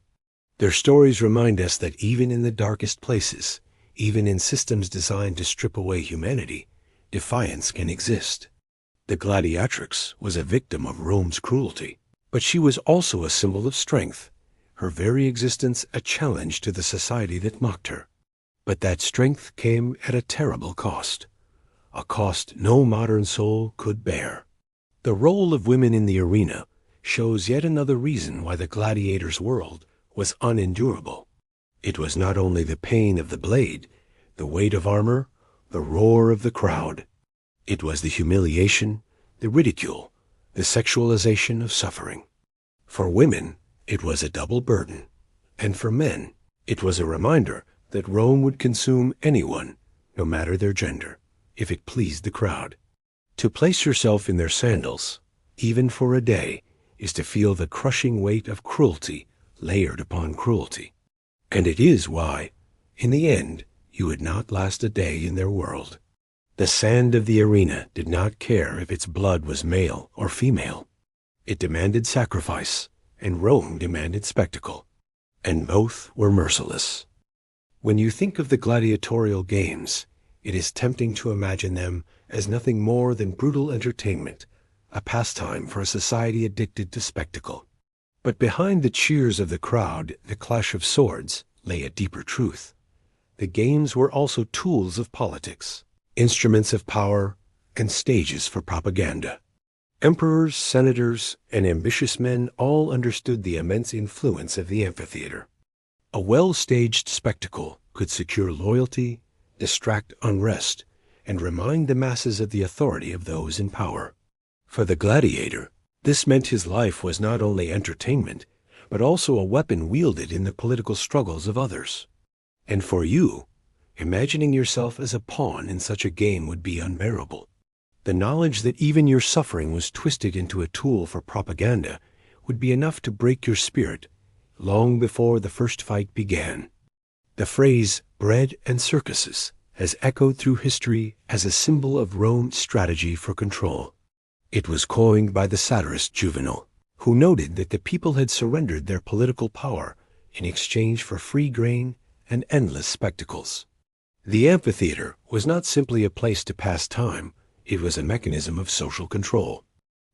S1: Their stories remind us that even in the darkest places, even in systems designed to strip away humanity, defiance can exist. The gladiatrix was a victim of Rome's cruelty, but she was also a symbol of strength, her very existence a challenge to the society that mocked her. But that strength came at a terrible cost, a cost no modern soul could bear. The role of women in the arena shows yet another reason why the gladiator's world was unendurable. It was not only the pain of the blade, the weight of armor, the roar of the crowd. It was the humiliation, the ridicule, the sexualization of suffering. For women, it was a double burden, and for men, it was a reminder that Rome would consume anyone, no matter their gender, if it pleased the crowd. To place yourself in their sandals, even for a day, is to feel the crushing weight of cruelty layered upon cruelty. And it is why, in the end, you would not last a day in their world. The sand of the arena did not care if its blood was male or female. It demanded sacrifice, and Rome demanded spectacle. And both were merciless. When you think of the gladiatorial games, it is tempting to imagine them as nothing more than brutal entertainment, a pastime for a society addicted to spectacle. But behind the cheers of the crowd, the clash of swords, lay a deeper truth. The games were also tools of politics, instruments of power, and stages for propaganda. Emperors, senators, and ambitious men all understood the immense influence of the amphitheater. A well-staged spectacle could secure loyalty, distract unrest, and remind the masses of the authority of those in power. For the gladiator, This meant his life was not only entertainment, but also a weapon wielded in the political struggles of others. And for you, imagining yourself as a pawn in such a game would be unbearable. The knowledge that even your suffering was twisted into a tool for propaganda would be enough to break your spirit long before the first fight began. The phrase bread and circuses has echoed through history as a symbol of Rome's strategy for control. It was coined by the satirist Juvenal, who noted that the people had surrendered their political power in exchange for free grain and endless spectacles. The amphitheater was not simply a place to pass time, it was a mechanism of social control.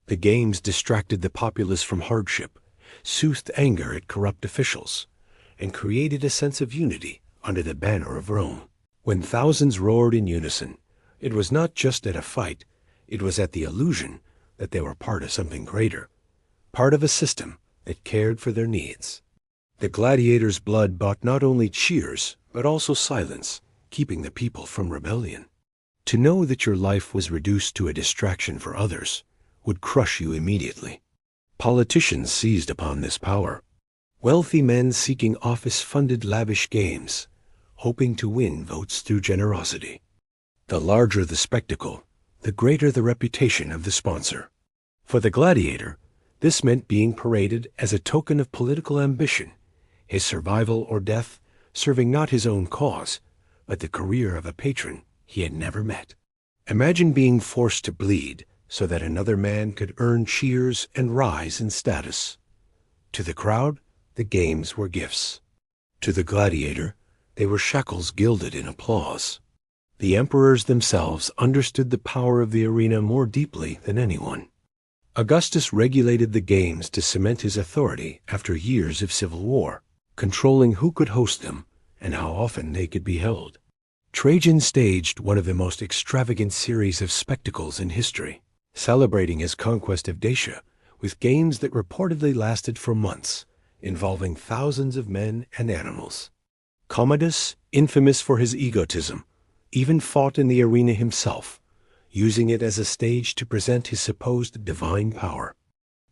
S1: The games distracted the populace from hardship, soothed anger at corrupt officials, and created a sense of unity under the banner of Rome. When thousands roared in unison, it was not just at a fight, it was at the illusion that they were part of something greater, part of a system that cared for their needs. The gladiators' blood bought not only cheers, but also silence, keeping the people from rebellion. To know that your life was reduced to a distraction for others would crush you immediately. Politicians seized upon this power. Wealthy men seeking office funded lavish games, hoping to win votes through generosity. The larger the spectacle, the greater the reputation of the sponsor. For the gladiator, this meant being paraded as a token of political ambition, his survival or death serving not his own cause, but the career of a patron he had never met. Imagine being forced to bleed so that another man could earn cheers and rise in status. To the crowd, the games were gifts. To the gladiator, they were shackles gilded in applause. The emperors themselves understood the power of the arena more deeply than anyone. Augustus regulated the games to cement his authority after years of civil war, controlling who could host them and how often they could be held. Trajan staged one of the most extravagant series of spectacles in history, celebrating his conquest of Dacia with games that reportedly lasted for months, involving thousands of men and animals. Commodus, infamous for his egotism, even fought in the arena himself, using it as a stage to present his supposed divine power.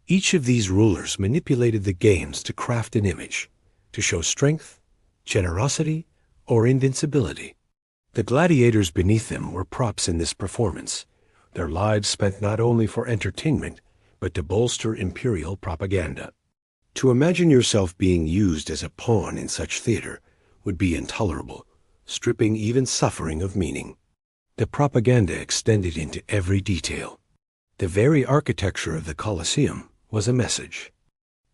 S1: Each of these rulers manipulated the games to craft an image, to show strength, generosity, or invincibility. The gladiators beneath them were props in this performance, their lives spent not only for entertainment, but to bolster imperial propaganda. To imagine yourself being used as a pawn in such theater would be intolerable, stripping even suffering of meaning. The propaganda extended into every detail. The very architecture of the Colosseum was a message.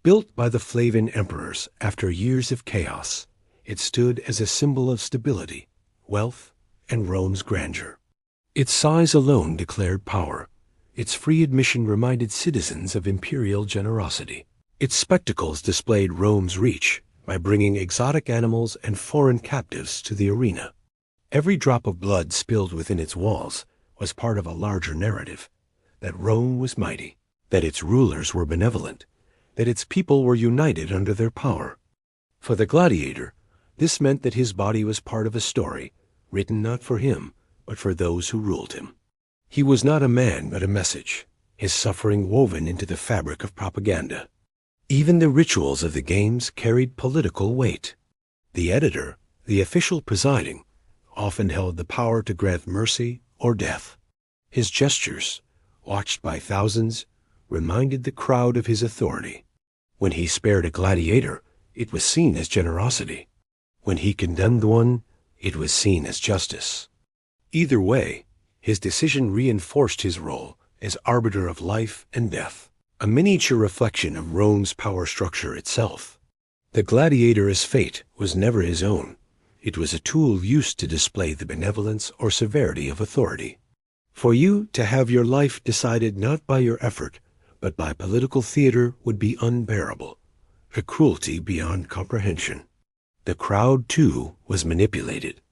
S1: Built by the Flavian emperors after years of chaos, it stood as a symbol of stability, wealth, and Rome's grandeur. Its size alone declared power. Its free admission reminded citizens of imperial generosity. Its spectacles displayed Rome's reach by bringing exotic animals and foreign captives to the arena. Every drop of blood spilled within its walls was part of a larger narrative, that Rome was mighty, that its rulers were benevolent, that its people were united under their power. For the gladiator, this meant that his body was part of a story, written not for him, but for those who ruled him. He was not a man, but a message, his suffering woven into the fabric of propaganda. Even the rituals of the games carried political weight. The editor, the official presiding, often held the power to grant mercy or death. His gestures, watched by thousands, reminded the crowd of his authority. When he spared a gladiator, it was seen as generosity. When he condemned one, it was seen as justice. Either way, his decision reinforced his role as arbiter of life and death, a miniature reflection of Rome's power structure itself. The gladiator's fate was never his own. It was a tool used to display the benevolence or severity of authority. For you to have your life decided not by your effort, but by political theater would be unbearable, a cruelty beyond comprehension. The crowd, too, was manipulated.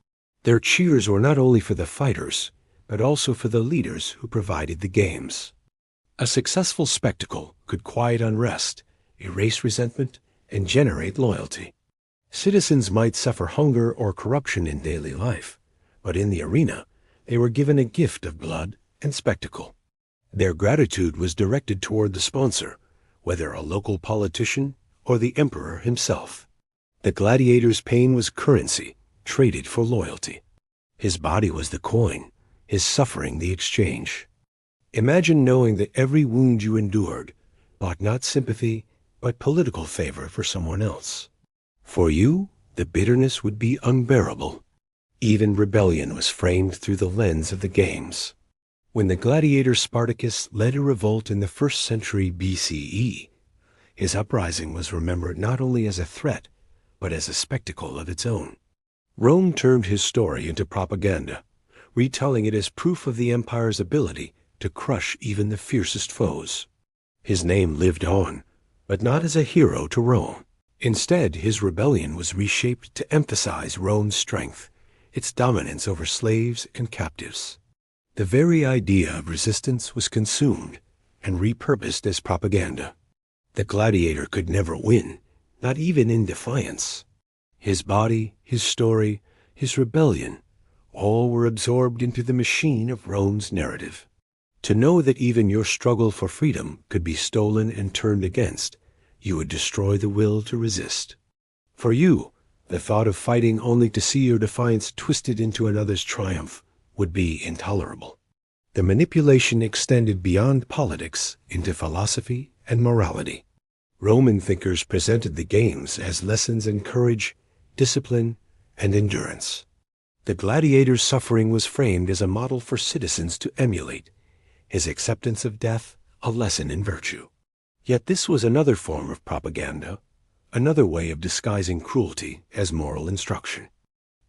S1: Their cheers were not only for the fighters, but also for the leaders who provided the games. A successful spectacle could quiet unrest, erase resentment, and generate loyalty. Citizens might suffer hunger or corruption in daily life, but in the arena, they were given a gift of blood and spectacle. Their gratitude was directed toward the sponsor, whether a local politician or the emperor himself. The gladiator's pain was currency, traded for loyalty. His body was the coin, his suffering the exchange. Imagine knowing that every wound you endured bought not sympathy, but political favor for someone else. For you, the bitterness would be unbearable. Even rebellion was framed through the lens of the games. When the gladiator Spartacus led a revolt in the 1st century BCE, his uprising was remembered not only as a threat, but as a spectacle of its own. Rome turned his story into propaganda, retelling it as proof of the empire's ability to crush even the fiercest foes. His name lived on, but not as a hero to Rome. Instead, his rebellion was reshaped to emphasize Rome's strength, its dominance over slaves and captives. The very idea of resistance was consumed and repurposed as propaganda. The gladiator could never win, not even in defiance. His body, his story, his rebellion, all were absorbed into the machine of Rome's narrative. To know that even your struggle for freedom could be stolen and turned against, you would destroy the will to resist. For you, the thought of fighting only to see your defiance twisted into another's triumph would be intolerable. The manipulation extended beyond politics into philosophy and morality. Roman thinkers presented the games as lessons in courage, discipline, and endurance. The gladiator's suffering was framed as a model for citizens to emulate, his acceptance of death a lesson in virtue. Yet this was another form of propaganda, another way of disguising cruelty as moral instruction.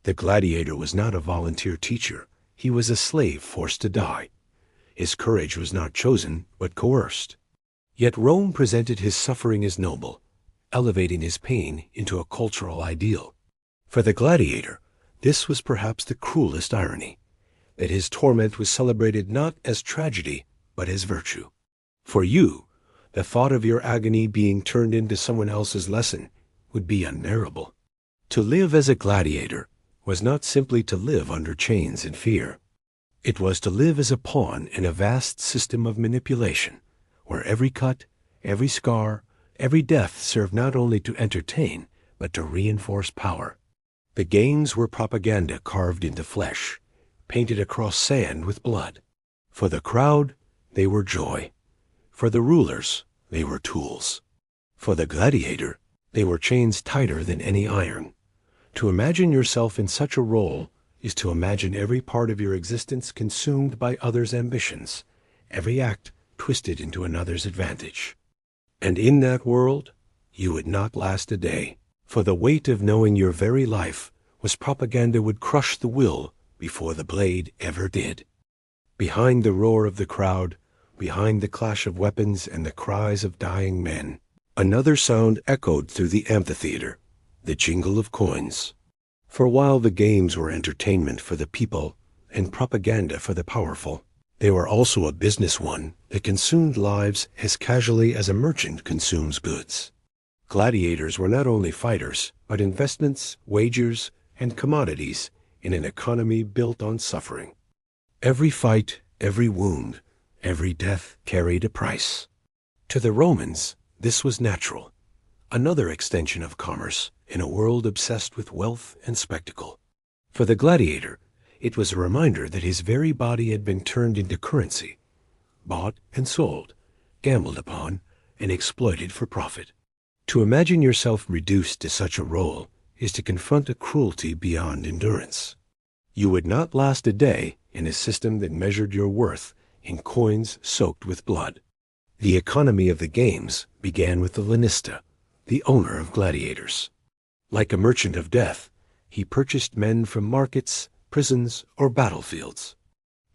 S1: The gladiator was not a volunteer teacher, he was a slave forced to die. His courage was not chosen, but coerced. Yet Rome presented his suffering as noble, elevating his pain into a cultural ideal. For the gladiator, this was perhaps the cruelest irony, that his torment was celebrated not as tragedy, but as virtue. For you, the thought of your agony being turned into someone else's lesson would be unbearable. To live as a gladiator was not simply to live under chains and fear. It was to live as a pawn in a vast system of manipulation, where every cut, every scar, every death served not only to entertain, but to reinforce power. The games were propaganda carved into flesh, painted across sand with blood. For the crowd, they were joy. For the rulers, they were tools. For the gladiator, they were chains tighter than any iron. To imagine yourself in such a role is to imagine every part of your existence consumed by others' ambitions, every act twisted into another's advantage. And in that world, you would not last a day, for the weight of knowing your very life was propaganda would crush the will before the blade ever did. Behind the roar of the crowd, behind the clash of weapons and the cries of dying men, another sound echoed through the amphitheater, the jingle of coins. For while the games were entertainment for the people and propaganda for the powerful, they were also a business one that consumed lives as casually as a merchant consumes goods. Gladiators were not only fighters, but investments, wagers, and commodities in an economy built on suffering. Every fight, every wound, every death carried a price. To the Romans, this was natural, another extension of commerce in a world obsessed with wealth and spectacle. For the gladiator, it was a reminder that his very body had been turned into currency, bought and sold, gambled upon, and exploited for profit. To imagine yourself reduced to such a role is to confront a cruelty beyond endurance. You would not last a day in a system that measured your worth in coins soaked with blood. The economy of the games began with the lanista, the owner of gladiators. Like a merchant of death, he purchased men from markets, prisons, or battlefields.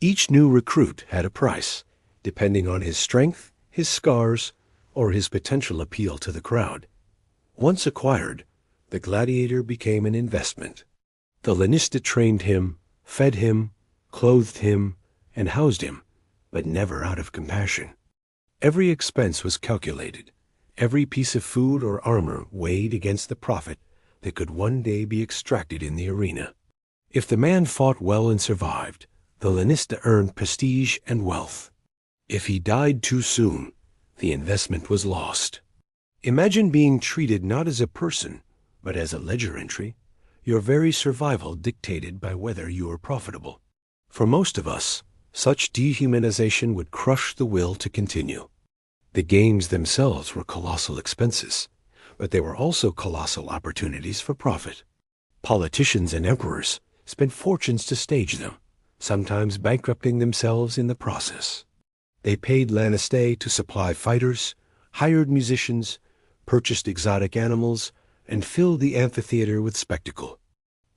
S1: Each new recruit had a price, depending on his strength, his scars, or his potential appeal to the crowd. Once acquired, the gladiator became an investment. The lanista trained him, fed him, clothed him, and housed him, but never out of compassion. Every expense was calculated, every piece of food or armor weighed against the profit that could one day be extracted in the arena. If the man fought well and survived, the lanista earned prestige and wealth. If he died too soon, the investment was lost. Imagine being treated not as a person, but as a ledger entry, your very survival dictated by whether you were profitable. For most of us, such dehumanization would crush the will to continue. The games themselves were colossal expenses, but they were also colossal opportunities for profit. Politicians and emperors spent fortunes to stage them, sometimes bankrupting themselves in the process. They paid Lannister to supply fighters, hired musicians, purchased exotic animals, and filled the amphitheater with spectacle.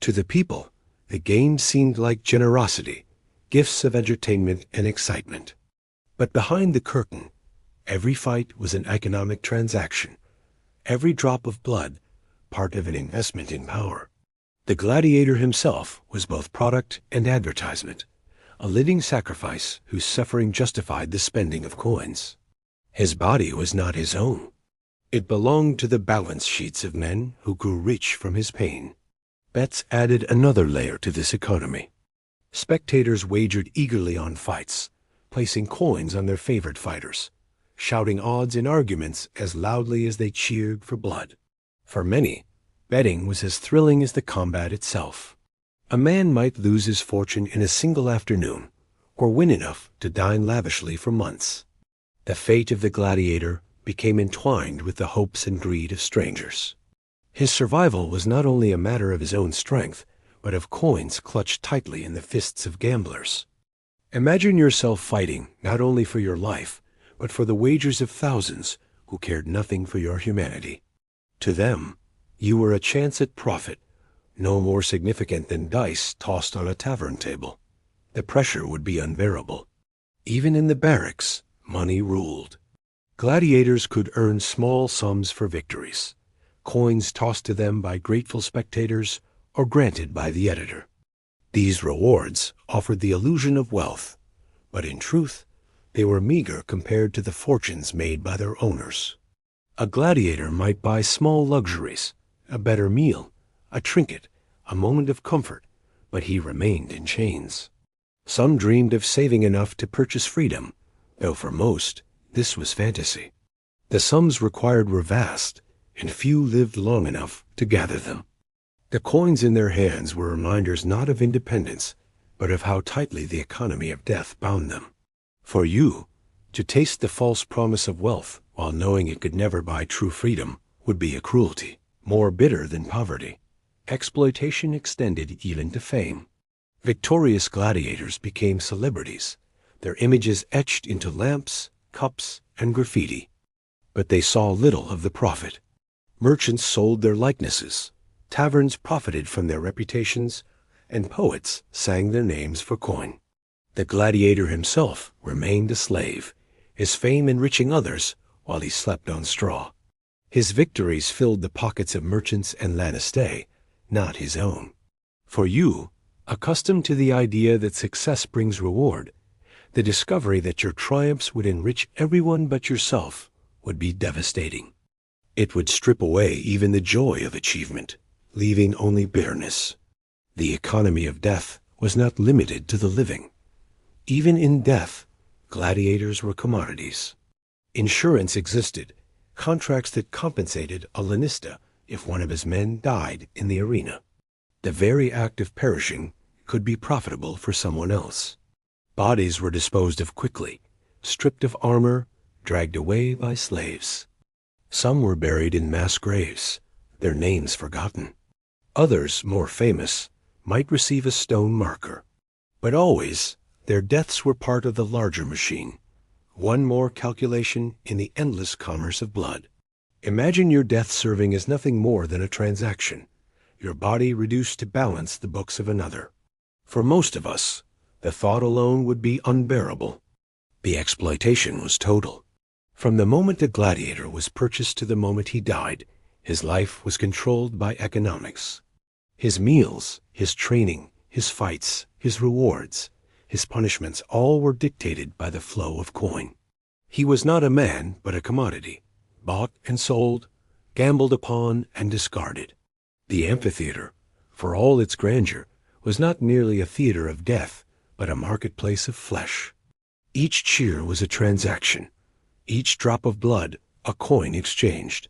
S1: To the people, the games seemed like generosity, gifts of entertainment and excitement. But behind the curtain, every fight was an economic transaction, every drop of blood part of an investment in power. The gladiator himself was both product and advertisement, a living sacrifice whose suffering justified the spending of coins. His body was not his own. It belonged to the balance sheets of men who grew rich from his pain. Bets added another layer to this economy. Spectators wagered eagerly on fights, placing coins on their favorite fighters, shouting odds in arguments as loudly as they cheered for blood. For many, betting was as thrilling as the combat itself. A man might lose his fortune in a single afternoon, or win enough to dine lavishly for months. The fate of the gladiator became entwined with the hopes and greed of strangers. His survival was not only a matter of his own strength, but of coins clutched tightly in the fists of gamblers. Imagine yourself fighting not only for your life, but for the wagers of thousands who cared nothing for your humanity. To them, you were a chance at profit, no more significant than dice tossed on a tavern table. The pressure would be unbearable. Even in the barracks, money ruled. Gladiators could earn small sums for victories, coins tossed to them by grateful spectators or granted by the editor. These rewards offered the illusion of wealth, but in truth, they were meager compared to the fortunes made by their owners. A gladiator might buy small luxuries, a better meal, a trinket, a moment of comfort, but he remained in chains. Some dreamed of saving enough to purchase freedom, though for most, this was fantasy. The sums required were vast, and few lived long enough to gather them. The coins in their hands were reminders not of independence, but of how tightly the economy of death bound them. For you, to taste the false promise of wealth while knowing it could never buy true freedom would be a cruelty, more bitter than poverty. Exploitation extended even to fame. Victorious gladiators became celebrities, their images etched into lamps, cups, and graffiti. But they saw little of the profit. Merchants sold their likenesses, taverns profited from their reputations, and poets sang their names for coin. The gladiator himself remained a slave, his fame enriching others while he slept on straw. His victories filled the pockets of merchants and Lannister, not his own. For you, accustomed to the idea that success brings reward, the discovery that your triumphs would enrich everyone but yourself would be devastating. It would strip away even the joy of achievement, leaving only bitterness. The economy of death was not limited to the living. Even in death, gladiators were commodities. Insurance existed, contracts that compensated a lanista if one of his men died in the arena. The very act of perishing could be profitable for someone else. Bodies were disposed of quickly, stripped of armor, dragged away by slaves. Some were buried in mass graves, their names forgotten. Others, more famous, might receive a stone marker. But always, their deaths were part of the larger machine, one more calculation in the endless commerce of blood. Imagine your death serving as nothing more than a transaction, your body reduced to balance the books of another. For most of us, the thought alone would be unbearable. The exploitation was total. From the moment a gladiator was purchased to the moment he died, his life was controlled by economics. His meals, his training, his fights, his rewards, his punishments all were dictated by the flow of coin. He was not a man, but a commodity, bought and sold, gambled upon and discarded. The amphitheater, for all its grandeur, was not merely a theater of death, but a marketplace of flesh. Each cheer was a transaction, each drop of blood a coin exchanged.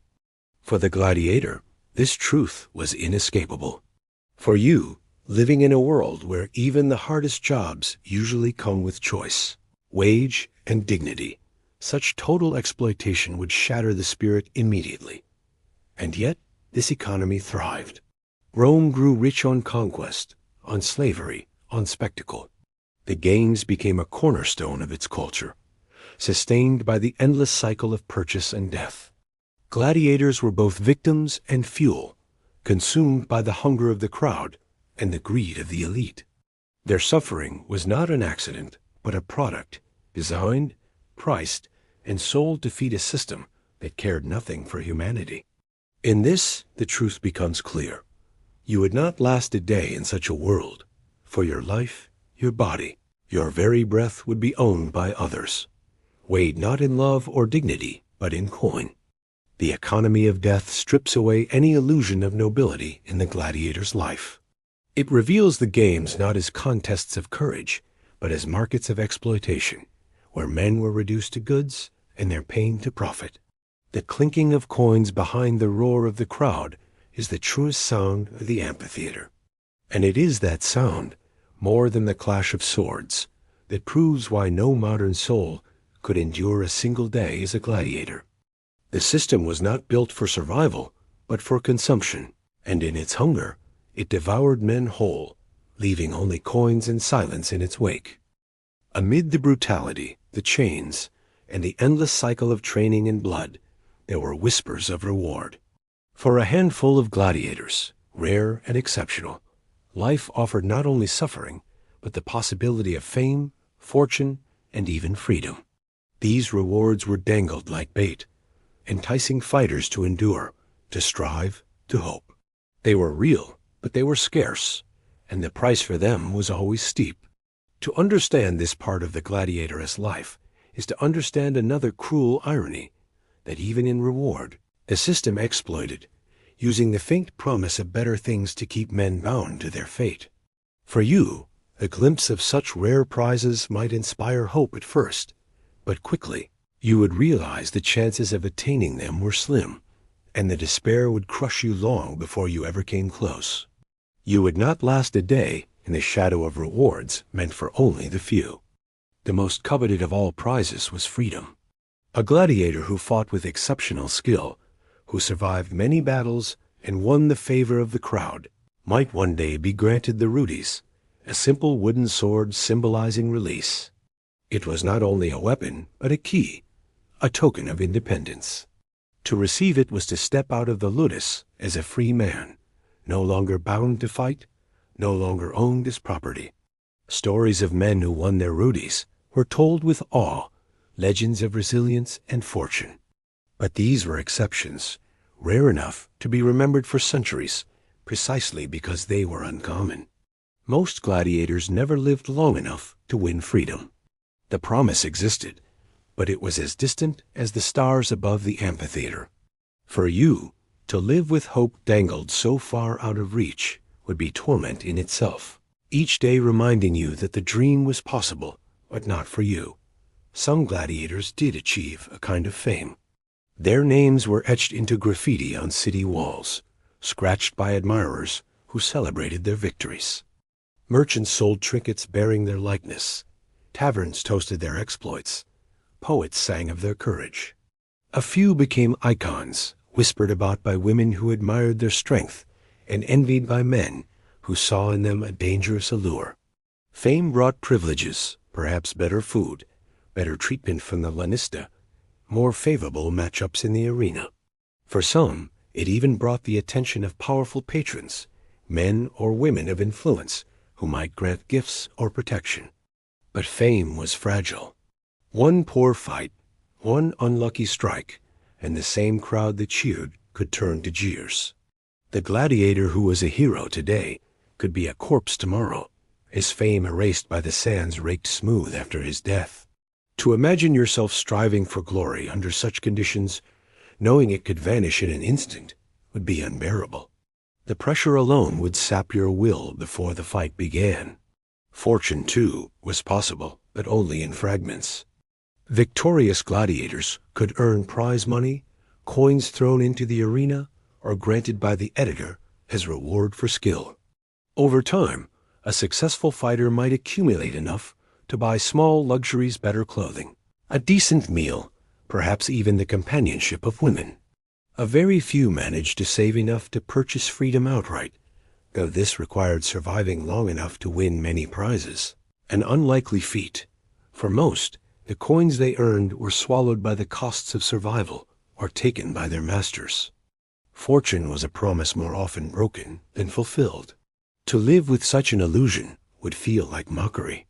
S1: For the gladiator, this truth was inescapable. For you, living in a world where even the hardest jobs usually come with choice, wage, and dignity, such total exploitation would shatter the spirit immediately. And yet, this economy thrived. Rome grew rich on conquest, on slavery, on spectacle. The games became a cornerstone of its culture, sustained by the endless cycle of purchase and death. Gladiators were both victims and fuel, consumed by the hunger of the crowd and the greed of the elite. Their suffering was not an accident, but a product, designed, priced, and sold to feed a system that cared nothing for humanity. In this, the truth becomes clear. You would not last a day in such a world, for your life, your body, your very breath would be owned by others, weighed not in love or dignity, but in coin. The economy of death strips away any illusion of nobility in the gladiator's life. It reveals the games not as contests of courage, but as markets of exploitation, where men were reduced to goods and their pain to profit. The clinking of coins behind the roar of the crowd is the truest sound of the amphitheater. And it is that sound, more than the clash of swords, that proves why no modern soul could endure a single day as a gladiator. The system was not built for survival, but for consumption, and in its hunger, it devoured men whole, leaving only coins and silence in its wake. Amid the brutality, the chains, and the endless cycle of training and blood, there were whispers of reward. For a handful of gladiators, rare and exceptional, life offered not only suffering, but the possibility of fame, fortune, and even freedom. These rewards were dangled like bait, enticing fighters to endure, to strive, to hope. They were real, but they were scarce, and the price for them was always steep. To understand this part of the gladiator's life is to understand another cruel irony, that even in reward, the system exploited, using the faint promise of better things to keep men bound to their fate. For you, a glimpse of such rare prizes might inspire hope at first, but quickly you would realize the chances of attaining them were slim, and the despair would crush you long before you ever came close. You would not last a day in the shadow of rewards meant for only the few. The most coveted of all prizes was freedom. A gladiator who fought with exceptional skill, who survived many battles and won the favor of the crowd, might one day be granted the ludus, a simple wooden sword symbolizing release. It was not only a weapon, but a key, a token of independence. To receive it was to step out of the ludus as a free man, no longer bound to fight, no longer owned as property. Stories of men who won their ludus were told with awe, legends of resilience and fortune. But these were exceptions, rare enough to be remembered for centuries, precisely because they were uncommon. Most gladiators never lived long enough to win freedom. The promise existed, but it was as distant as the stars above the amphitheater. For you, to live with hope dangled so far out of reach would be torment in itself, each day reminding you that the dream was possible, but not for you. Some gladiators did achieve a kind of fame. Their names were etched into graffiti on city walls, scratched by admirers who celebrated their victories. Merchants sold trinkets bearing their likeness. Taverns toasted their exploits. Poets sang of their courage. A few became icons, whispered about by women who admired their strength and envied by men who saw in them a dangerous allure. Fame brought privileges, perhaps better food, better treatment from the lanista, more favorable matchups in the arena. For some, it even brought the attention of powerful patrons, men or women of influence, who might grant gifts or protection. But fame was fragile. One poor fight, one unlucky strike, and the same crowd that cheered could turn to jeers. The gladiator who was a hero today could be a corpse tomorrow, his fame erased by the sands raked smooth after his death. To imagine yourself striving for glory under such conditions, knowing it could vanish in an instant, would be unbearable. The pressure alone would sap your will before the fight began. Fortune, too, was possible, but only in fragments. Victorious gladiators could earn prize money, coins thrown into the arena, or granted by the editor as reward for skill. Over time, a successful fighter might accumulate enough to buy small luxuries, better clothing, a decent meal, perhaps even the companionship of women. A very few managed to save enough to purchase freedom outright, though this required surviving long enough to win many prizes. An unlikely feat. For most, the coins they earned were swallowed by the costs of survival or taken by their masters. Fortune was a promise more often broken than fulfilled. To live with such an illusion would feel like mockery.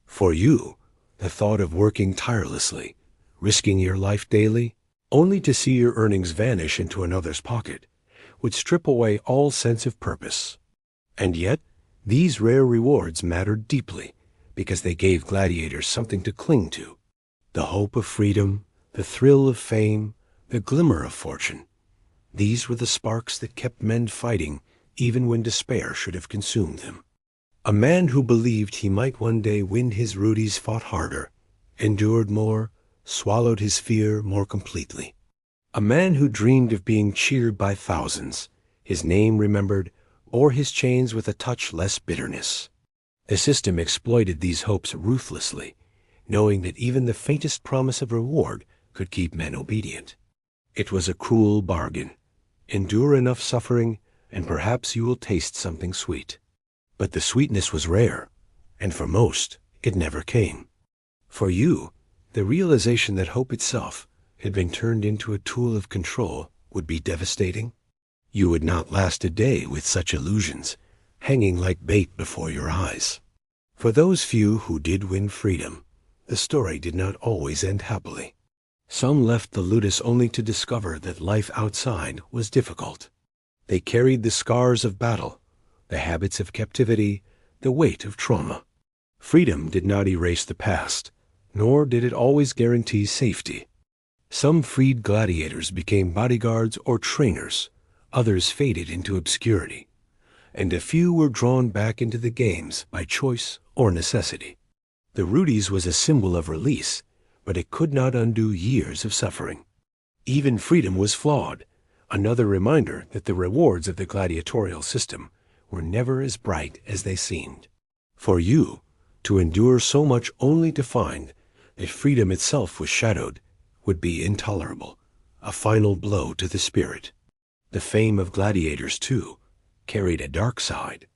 S1: For you, the thought of working tirelessly, risking your life daily, only to see your earnings vanish into another's pocket, would strip away all sense of purpose. And yet, these rare rewards mattered deeply because they gave gladiators something to cling to. The hope of freedom, the thrill of fame, the glimmer of fortune. These were the sparks that kept men fighting even when despair should have consumed them. A man who believed he might one day win his Rudies fought harder, endured more, swallowed his fear more completely. A man who dreamed of being cheered by thousands, his name remembered, bore his chains with a touch less bitterness. The system exploited these hopes ruthlessly, knowing that even the faintest promise of reward could keep men obedient. It was a cruel bargain. Endure enough suffering, and perhaps you will taste something sweet. But the sweetness was rare, and for most, it never came. For you, the realization that hope itself had been turned into a tool of control would be devastating. You would not last a day with such illusions, hanging like bait before your eyes. For those few who did win freedom, the story did not always end happily. Some left the ludus only to discover that life outside was difficult. They carried the scars of battle, the habits of captivity, the weight of trauma. Freedom did not erase the past, nor did it always guarantee safety. Some freed gladiators became bodyguards or trainers, others faded into obscurity, and a few were drawn back into the games by choice or necessity. The Rudies was a symbol of release, but it could not undo years of suffering. Even freedom was flawed, another reminder that the rewards of the gladiatorial system were never as bright as they seemed. For you, to endure so much only to find that freedom itself was shadowed would be intolerable, a final blow to the spirit. The fame of gladiators, too, carried a dark side.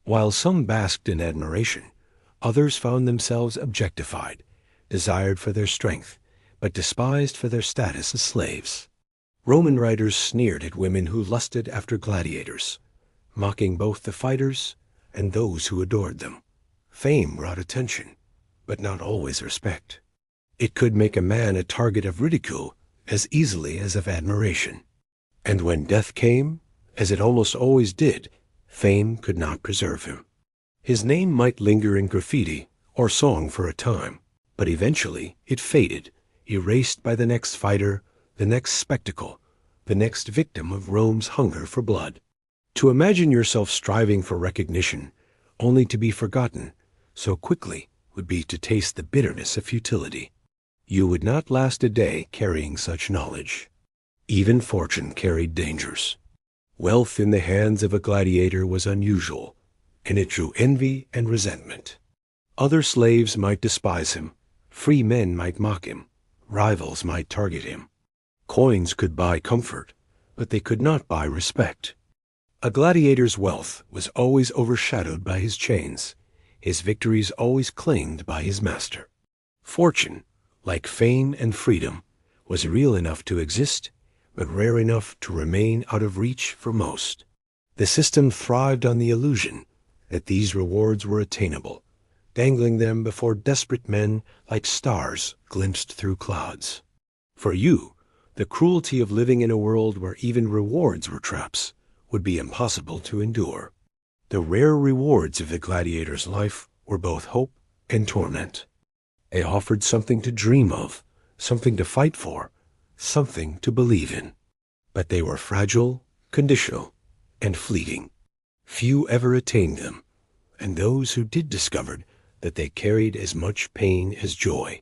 S1: While some basked in admiration, others found themselves objectified, desired for their strength, but despised for their status as slaves. Roman writers sneered at women who lusted after gladiators, mocking both the fighters and those who adored them. Fame brought attention, but not always respect. It could make a man a target of ridicule as easily as of admiration. And when death came, as it almost always did, fame could not preserve him. His name might linger in graffiti or song for a time, but eventually it faded, erased by the next fighter, the next spectacle, the next victim of Rome's hunger for blood. To imagine yourself striving for recognition, only to be forgotten so quickly, would be to taste the bitterness of futility. You would not last a day carrying such knowledge. Even fortune carried dangers. Wealth in the hands of a gladiator was unusual, and it drew envy and resentment. Other slaves might despise him, free men might mock him, rivals might target him. Coins could buy comfort, but they could not buy respect. A gladiator's wealth was always overshadowed by his chains, his victories always claimed by his master. Fortune, like fame and freedom, was real enough to exist, but rare enough to remain out of reach for most. The system thrived on the illusion that these rewards were attainable, dangling them before desperate men like stars glimpsed through clouds. For you, the cruelty of living in a world where even rewards were traps would be impossible to endure. The rare rewards of the gladiator's life were both hope and torment. They offered something to dream of, something to fight for, something to believe in. But they were fragile, conditional, and fleeting. Few ever attained them, and those who did discover that they carried as much pain as joy.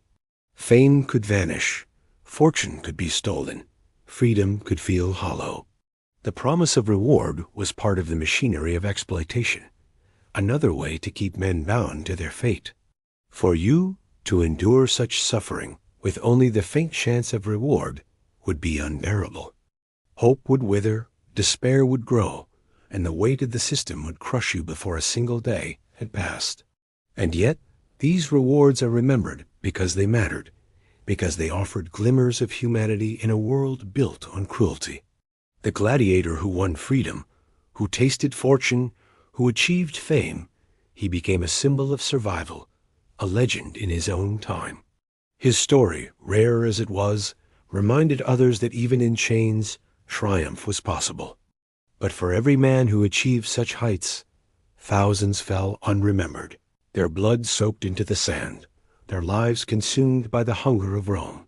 S1: Fame could vanish, fortune could be stolen, freedom could feel hollow. The promise of reward was part of the machinery of exploitation, another way to keep men bound to their fate. For you to endure such suffering with only the faint chance of reward would be unbearable. Hope would wither, despair would grow, and the weight of the system would crush you before a single day had passed. And yet, these rewards are remembered because they mattered, because they offered glimmers of humanity in a world built on cruelty. The gladiator who won freedom, who tasted fortune, who achieved fame, he became a symbol of survival, a legend in his own time. His story, rare as it was, reminded others that even in chains, triumph was possible. But for every man who achieved such heights, thousands fell unremembered, their blood soaked into the sand, their lives consumed by the hunger of Rome.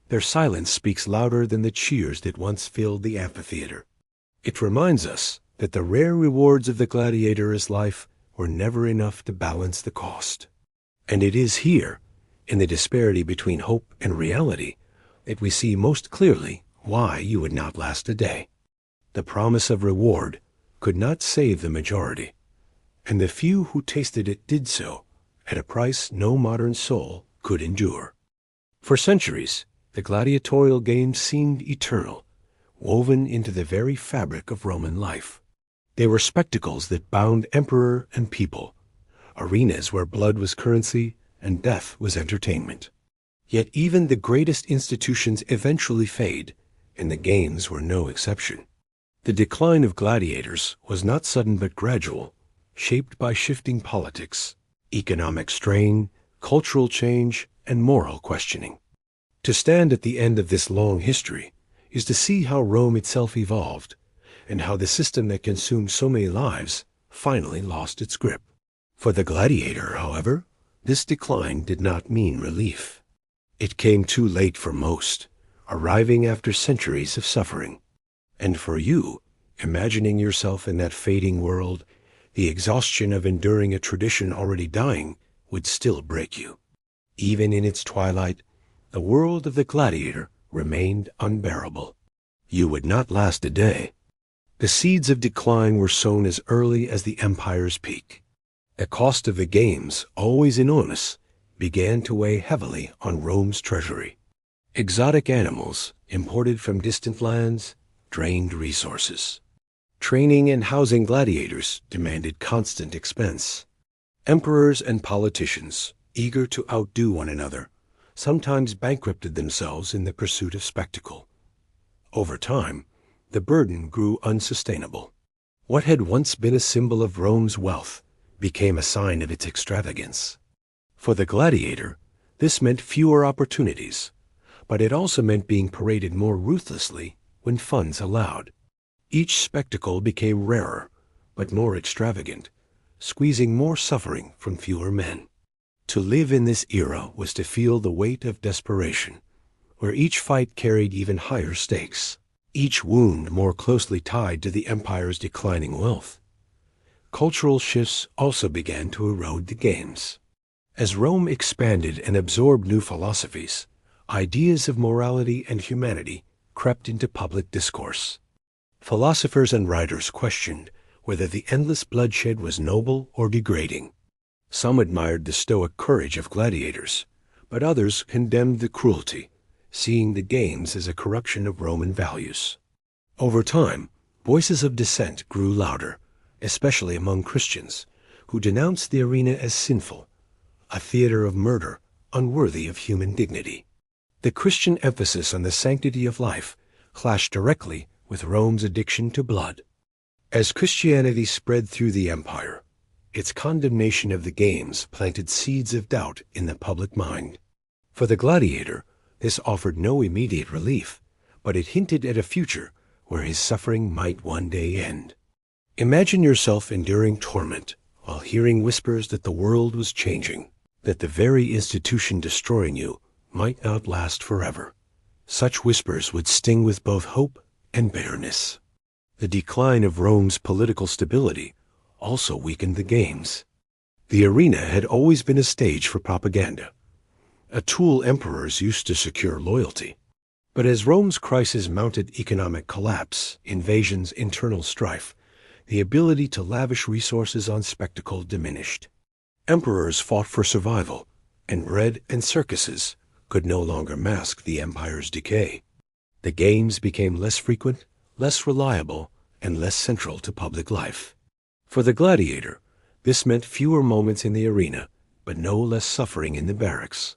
S1: Their silence speaks louder than the cheers that once filled the amphitheater. It reminds us that the rare rewards of the gladiator's life were never enough to balance the cost. And it is here, in the disparity between hope and reality, that we see most clearly why you would not last a day. The promise of reward could not save the majority, and the few who tasted it did so at a price no modern soul could endure. For centuries, the gladiatorial games seemed eternal, woven into the very fabric of Roman life. They were spectacles that bound emperor and people, arenas where blood was currency and death was entertainment. Yet even the greatest institutions eventually fade, and the games were no exception. The decline of gladiators was not sudden but gradual, shaped by shifting politics, economic strain, cultural change, and moral questioning. To stand at the end of this long history is to see how Rome itself evolved, and how the system that consumed so many lives finally lost its grip. For the gladiator, however, this decline did not mean relief. It came too late for most, arriving after centuries of suffering. And for you, imagining yourself in that fading world, the exhaustion of enduring a tradition already dying would still break you. Even in its twilight, the world of the gladiator remained unbearable. You would not last a day. The seeds of decline were sown as early as the empire's peak. The cost of the games, always enormous, began to weigh heavily on Rome's treasury. Exotic animals, imported from distant lands, drained resources. Training and housing gladiators demanded constant expense. Emperors and politicians, eager to outdo one another, sometimes bankrupted themselves in the pursuit of spectacle. Over time, the burden grew unsustainable. What had once been a symbol of Rome's wealth became a sign of its extravagance. For the gladiator, this meant fewer opportunities, but it also meant being paraded more ruthlessly when funds allowed. Each spectacle became rarer, but more extravagant, squeezing more suffering from fewer men. To live in this era was to feel the weight of desperation, where each fight carried even higher stakes, each wound more closely tied to the empire's declining wealth. Cultural shifts also began to erode the games. As Rome expanded and absorbed new philosophies, ideas of morality and humanity crept into public discourse. Philosophers and writers questioned whether the endless bloodshed was noble or degrading. Some admired the stoic courage of gladiators, but others condemned the cruelty, seeing the games as a corruption of Roman values. Over time, voices of dissent grew louder, especially among Christians, who denounced the arena as sinful, a theater of murder unworthy of human dignity. The Christian emphasis on the sanctity of life clashed directly with Rome's addiction to blood. As Christianity spread through the empire, its condemnation of the games planted seeds of doubt in the public mind. For the gladiator, this offered no immediate relief, but it hinted at a future where his suffering might one day end. Imagine yourself enduring torment while hearing whispers that the world was changing, that the very institution destroying you might not last forever. Such whispers would sting with both hope and bitterness. The decline of Rome's political stability also weakened the games. The arena had always been a stage for propaganda, a tool emperors used to secure loyalty. But as Rome's crisis mounted economic collapse, invasions, internal strife, the ability to lavish resources on spectacle diminished. Emperors fought for survival, and bread and circuses could no longer mask the empire's decay. The games became less frequent, less reliable, and less central to public life. For the gladiator, this meant fewer moments in the arena, but no less suffering in the barracks.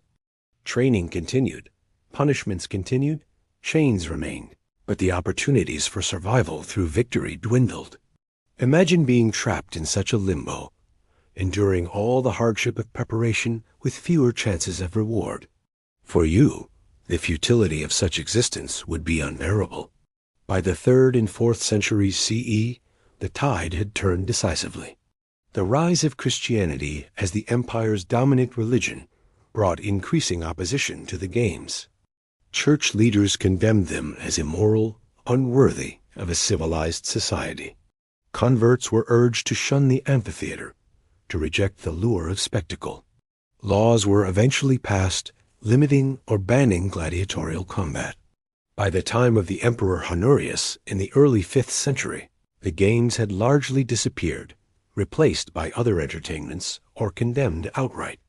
S1: Training continued, punishments continued, chains remained, but the opportunities for survival through victory dwindled. Imagine being trapped in such a limbo, enduring all the hardship of preparation with fewer chances of reward. For you, the futility of such existence would be unbearable. By the 3rd and 4th centuries CE, the tide had turned decisively. The rise of Christianity as the empire's dominant religion brought increasing opposition to the games. Church leaders condemned them as immoral, unworthy of a civilized society. Converts were urged to shun the amphitheater, to reject the lure of spectacle. Laws were eventually passed limiting or banning gladiatorial combat. By the time of the Emperor Honorius in the early 5th century, the games had largely disappeared, replaced by other entertainments or condemned outright.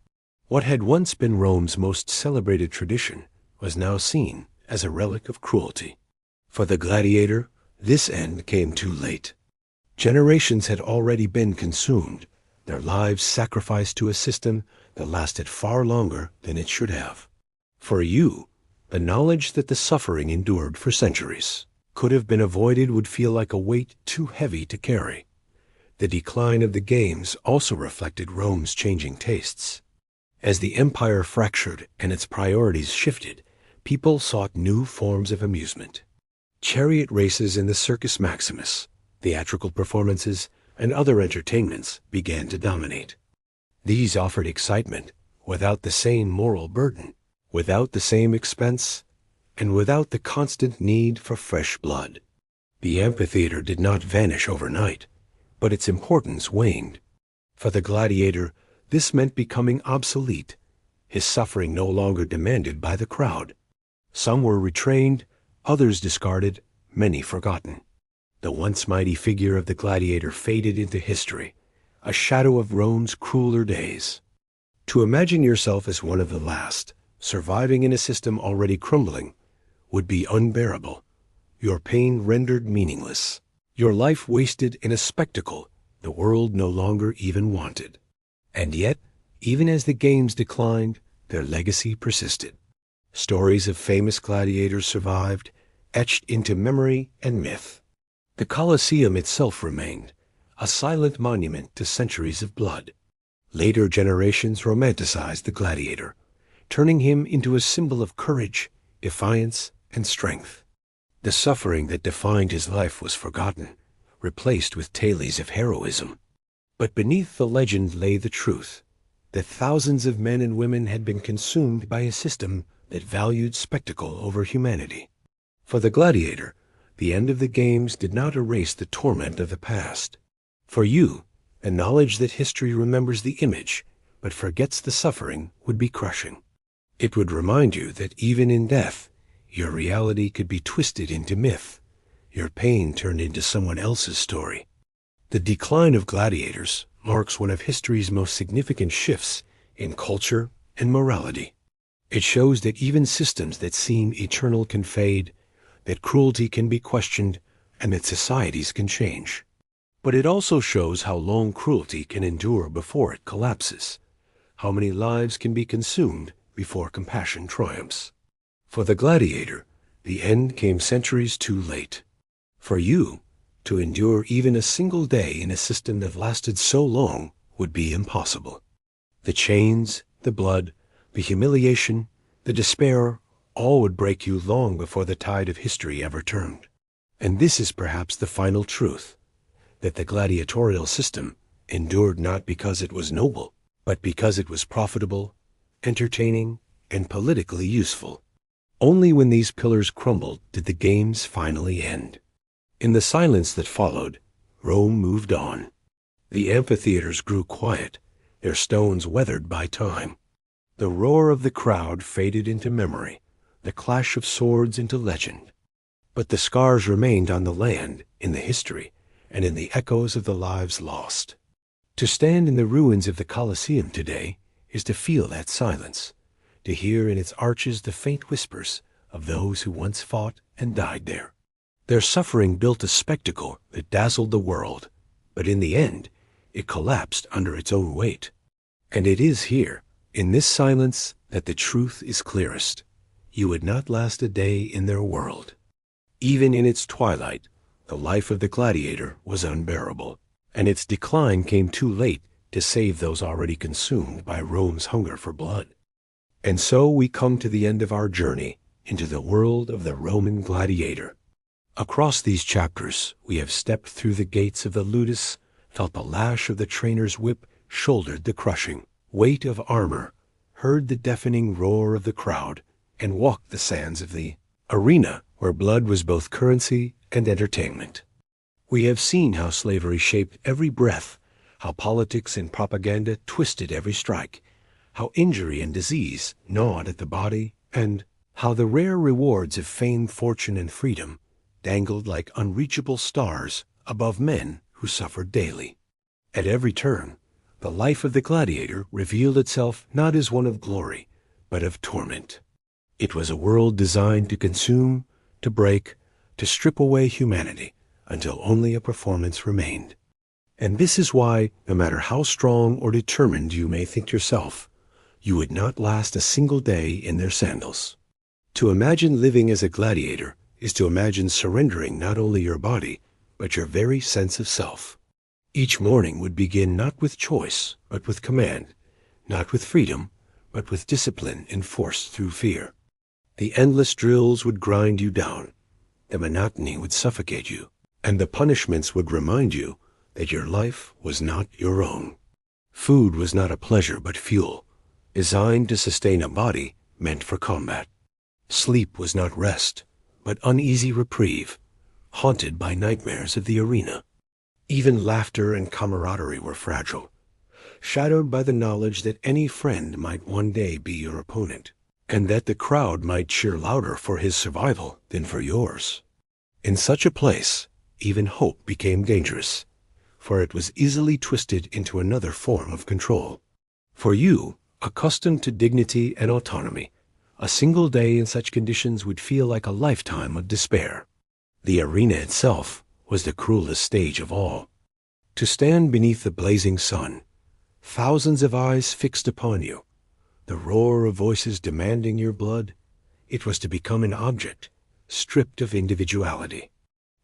S1: What had once been Rome's most celebrated tradition was now seen as a relic of cruelty. For the gladiator, this end came too late. Generations had already been consumed, their lives sacrificed to a system that lasted far longer than it should have. For you, the knowledge that the suffering endured for centuries could have been avoided would feel like a weight too heavy to carry. The decline of the games also reflected Rome's changing tastes. As the empire fractured and its priorities shifted, people sought new forms of amusement. Chariot races in the Circus Maximus, theatrical performances, and other entertainments began to dominate. These offered excitement without the same moral burden, without the same expense, and without the constant need for fresh blood. The amphitheater did not vanish overnight, but its importance waned. For the gladiator, this meant becoming obsolete, his suffering no longer demanded by the crowd. Some were retrained, others discarded, many forgotten. The once mighty figure of the gladiator faded into history, a shadow of Rome's crueler days. To imagine yourself as one of the last, surviving in a system already crumbling, would be unbearable, your pain rendered meaningless, your life wasted in a spectacle the world no longer even wanted. And yet, even as the games declined, their legacy persisted. Stories of famous gladiators survived, etched into memory and myth. The Colosseum itself remained, a silent monument to centuries of blood. Later generations romanticized the gladiator, turning him into a symbol of courage, defiance, and strength. The suffering that defined his life was forgotten, replaced with tales of heroism. But beneath the legend lay the truth, that thousands of men and women had been consumed by a system that valued spectacle over humanity. For the gladiator, the end of the games did not erase the torment of the past. For you, the knowledge that history remembers the image, but forgets the suffering, would be crushing. It would remind you that even in death, your reality could be twisted into myth, your pain turned into someone else's story. The decline of gladiators marks one of history's most significant shifts in culture and morality. It shows that even systems that seem eternal can fade, that cruelty can be questioned, and that societies can change. But it also shows how long cruelty can endure before it collapses, how many lives can be consumed before compassion triumphs. For the gladiator, the end came centuries too late. For you, to endure even a single day in a system that lasted so long would be impossible. The chains, the blood, the humiliation, the despair, all would break you long before the tide of history ever turned. And this is perhaps the final truth, that the gladiatorial system endured not because it was noble, but because it was profitable, entertaining, and politically useful. Only when these pillars crumbled did the games finally end. In the silence that followed, Rome moved on. The amphitheaters grew quiet, their stones weathered by time. The roar of the crowd faded into memory, the clash of swords into legend. But the scars remained on the land, in the history, and in the echoes of the lives lost. To stand in the ruins of the Colosseum today is to feel that silence, to hear in its arches the faint whispers of those who once fought and died there. Their suffering built a spectacle that dazzled the world, but in the end, it collapsed under its own weight. And it is here, in this silence, that the truth is clearest. You would not last a day in their world. Even in its twilight, the life of the gladiator was unbearable, and its decline came too late to save those already consumed by Rome's hunger for blood. And so we come to the end of our journey into the world of the Roman gladiator. Across these chapters, we have stepped through the gates of the ludus, felt the lash of the trainer's whip, shouldered the crushing weight of armor, heard the deafening roar of the crowd, and walked the sands of the arena where blood was both currency and entertainment. We have seen how slavery shaped every breath, how politics and propaganda twisted every strike, how injury and disease gnawed at the body, and how the rare rewards of fame, fortune, and freedom dangled like unreachable stars above men who suffered daily. At every turn, the life of the gladiator revealed itself not as one of glory, but of torment. It was a world designed to consume, to break, to strip away humanity until only a performance remained. And this is why, no matter how strong or determined you may think yourself, you would not last a single day in their sandals. To imagine living as a gladiator is to imagine surrendering not only your body, but your very sense of self. Each morning would begin not with choice, but with command, not with freedom, but with discipline enforced through fear. The endless drills would grind you down, the monotony would suffocate you, and the punishments would remind you that your life was not your own. Food was not a pleasure but fuel, designed to sustain a body meant for combat. Sleep was not rest, but uneasy reprieve, haunted by nightmares of the arena. Even laughter and camaraderie were fragile, shadowed by the knowledge that any friend might one day be your opponent, and that the crowd might cheer louder for his survival than for yours. In such a place, even hope became dangerous, for it was easily twisted into another form of control. For you, accustomed to dignity and autonomy, a single day in such conditions would feel like a lifetime of despair. The arena itself was the cruelest stage of all. To stand beneath the blazing sun, thousands of eyes fixed upon you, the roar of voices demanding your blood, it was to become an object, stripped of individuality.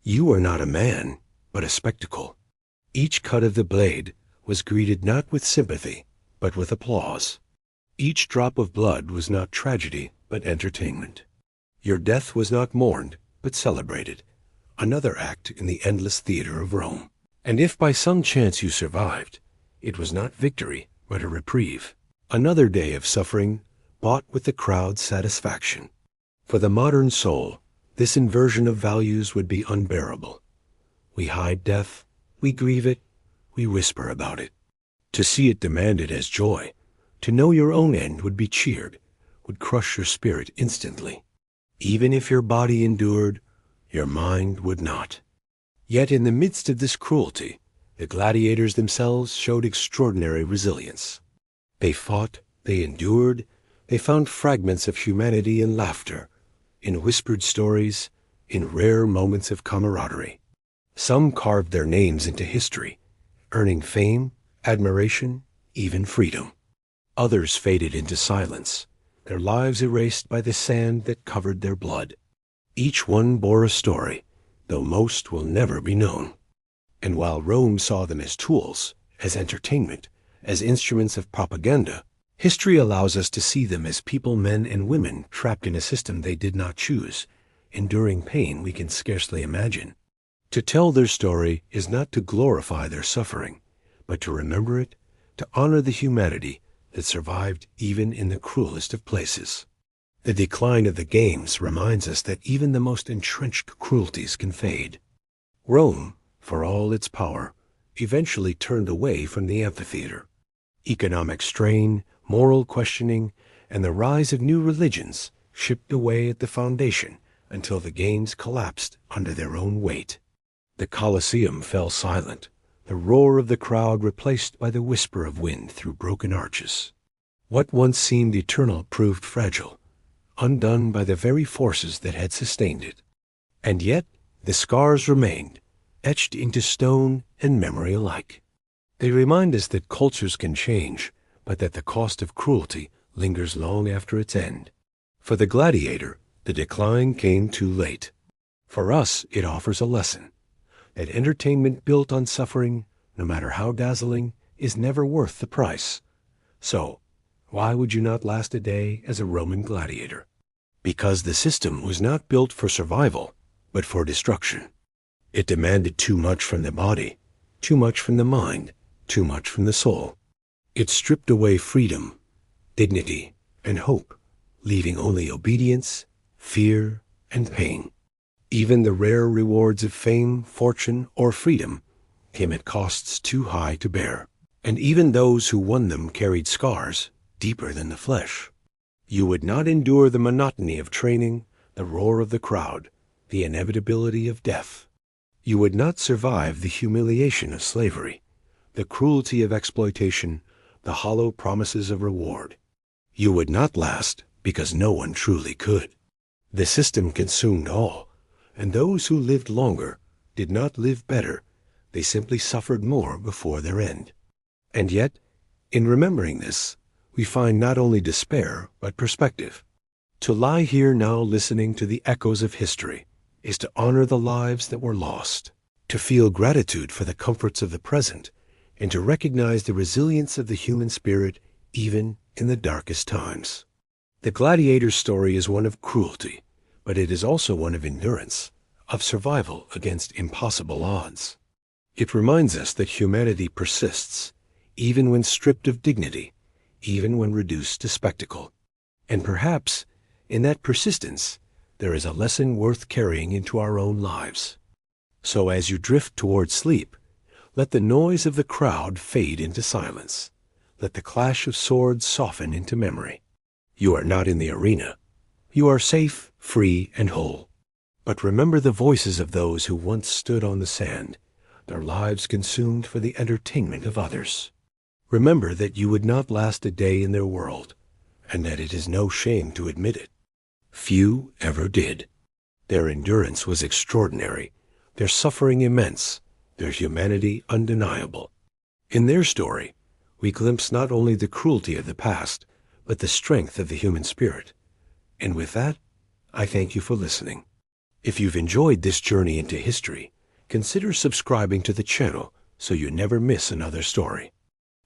S1: You were not a man, but a spectacle. Each cut of the blade was greeted not with sympathy, but with applause. Each drop of blood was not tragedy, but entertainment. Your death was not mourned, but celebrated, another act in the endless theater of Rome. And if by some chance you survived, it was not victory, but a reprieve, another day of suffering bought with the crowd's satisfaction. For the modern soul, this inversion of values would be unbearable. We hide death, we grieve it, we whisper about it. To see it demanded as joy, to know your own end would be cheered, would crush your spirit instantly. Even if your body endured, your mind would not. Yet in the midst of this cruelty, the gladiators themselves showed extraordinary resilience. They fought, they endured, they found fragments of humanity in laughter, in whispered stories, in rare moments of camaraderie. Some carved their names into history, earning fame, admiration, even freedom. Others faded into silence, their lives erased by the sand that covered their blood. Each one bore a story, though most will never be known. And while Rome saw them as tools, as entertainment, as instruments of propaganda, history allows us to see them as people, men and women trapped in a system they did not choose, enduring pain we can scarcely imagine. To tell their story is not to glorify their suffering, but to remember it, to honor the humanity that survived even in the cruelest of places. The decline of the games reminds us that even the most entrenched cruelties can fade. Rome, for all its power, eventually turned away from the amphitheater. Economic strain, moral questioning, and the rise of new religions chipped away at the foundation until the gains collapsed under their own weight. The Colosseum fell silent, the roar of the crowd replaced by the whisper of wind through broken arches. What once seemed eternal proved fragile, undone by the very forces that had sustained it. And yet the scars remained, etched into stone and memory alike. They remind us that cultures can change, but that the cost of cruelty lingers long after its end. For the gladiator, the decline came too late. For us, it offers a lesson that entertainment built on suffering, no matter how dazzling, is never worth the price. So, why would you not last a day as a Roman gladiator? Because the system was not built for survival, but for destruction. It demanded too much from the body, too much from the mind, too much from the soul. It stripped away freedom, dignity, and hope, leaving only obedience, fear, and pain. Even the rare rewards of fame, fortune, or freedom came at costs too high to bear. And even those who won them carried scars deeper than the flesh. You would not endure the monotony of training, the roar of the crowd, the inevitability of death. You would not survive the humiliation of slavery, the cruelty of exploitation, the hollow promises of reward. You would not last because no one truly could. The system consumed all, and those who lived longer did not live better. They simply suffered more before their end. And yet, in remembering this, we find not only despair, but perspective. To lie here now listening to the echoes of history is to honor the lives that were lost, to feel gratitude for the comforts of the present, and to recognize the resilience of the human spirit even in the darkest times. The gladiator's story is one of cruelty, but it is also one of endurance, of survival against impossible odds. It reminds us that humanity persists, even when stripped of dignity, even when reduced to spectacle. And perhaps, in that persistence, there is a lesson worth carrying into our own lives. So as you drift toward sleep, let the noise of the crowd fade into silence. Let the clash of swords soften into memory. You are not in the arena. You are safe, free, and whole. But remember the voices of those who once stood on the sand, their lives consumed for the entertainment of others. Remember that you would not last a day in their world, and that it is no shame to admit it. Few ever did. Their endurance was extraordinary, their suffering immense, their humanity undeniable. In their story, we glimpse not only the cruelty of the past, but the strength of the human spirit. And with that, I thank you for listening. If you've enjoyed this journey into history, consider subscribing to the channel so you never miss another story.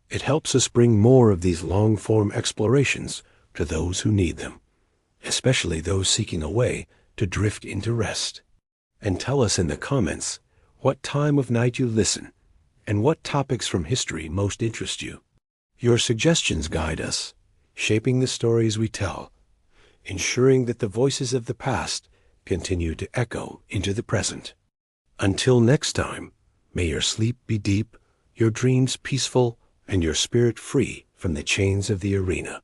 S1: It helps us bring more of these long-form explorations to those who need them, especially those seeking a way to drift into rest. And tell us in the comments what time of night you listen and what topics from history most interest you. Your suggestions guide us, shaping the stories we tell, ensuring that the voices of the past continue to echo into the present. Until next time, may your sleep be deep, your dreams peaceful, and your spirit free from the chains of the arena.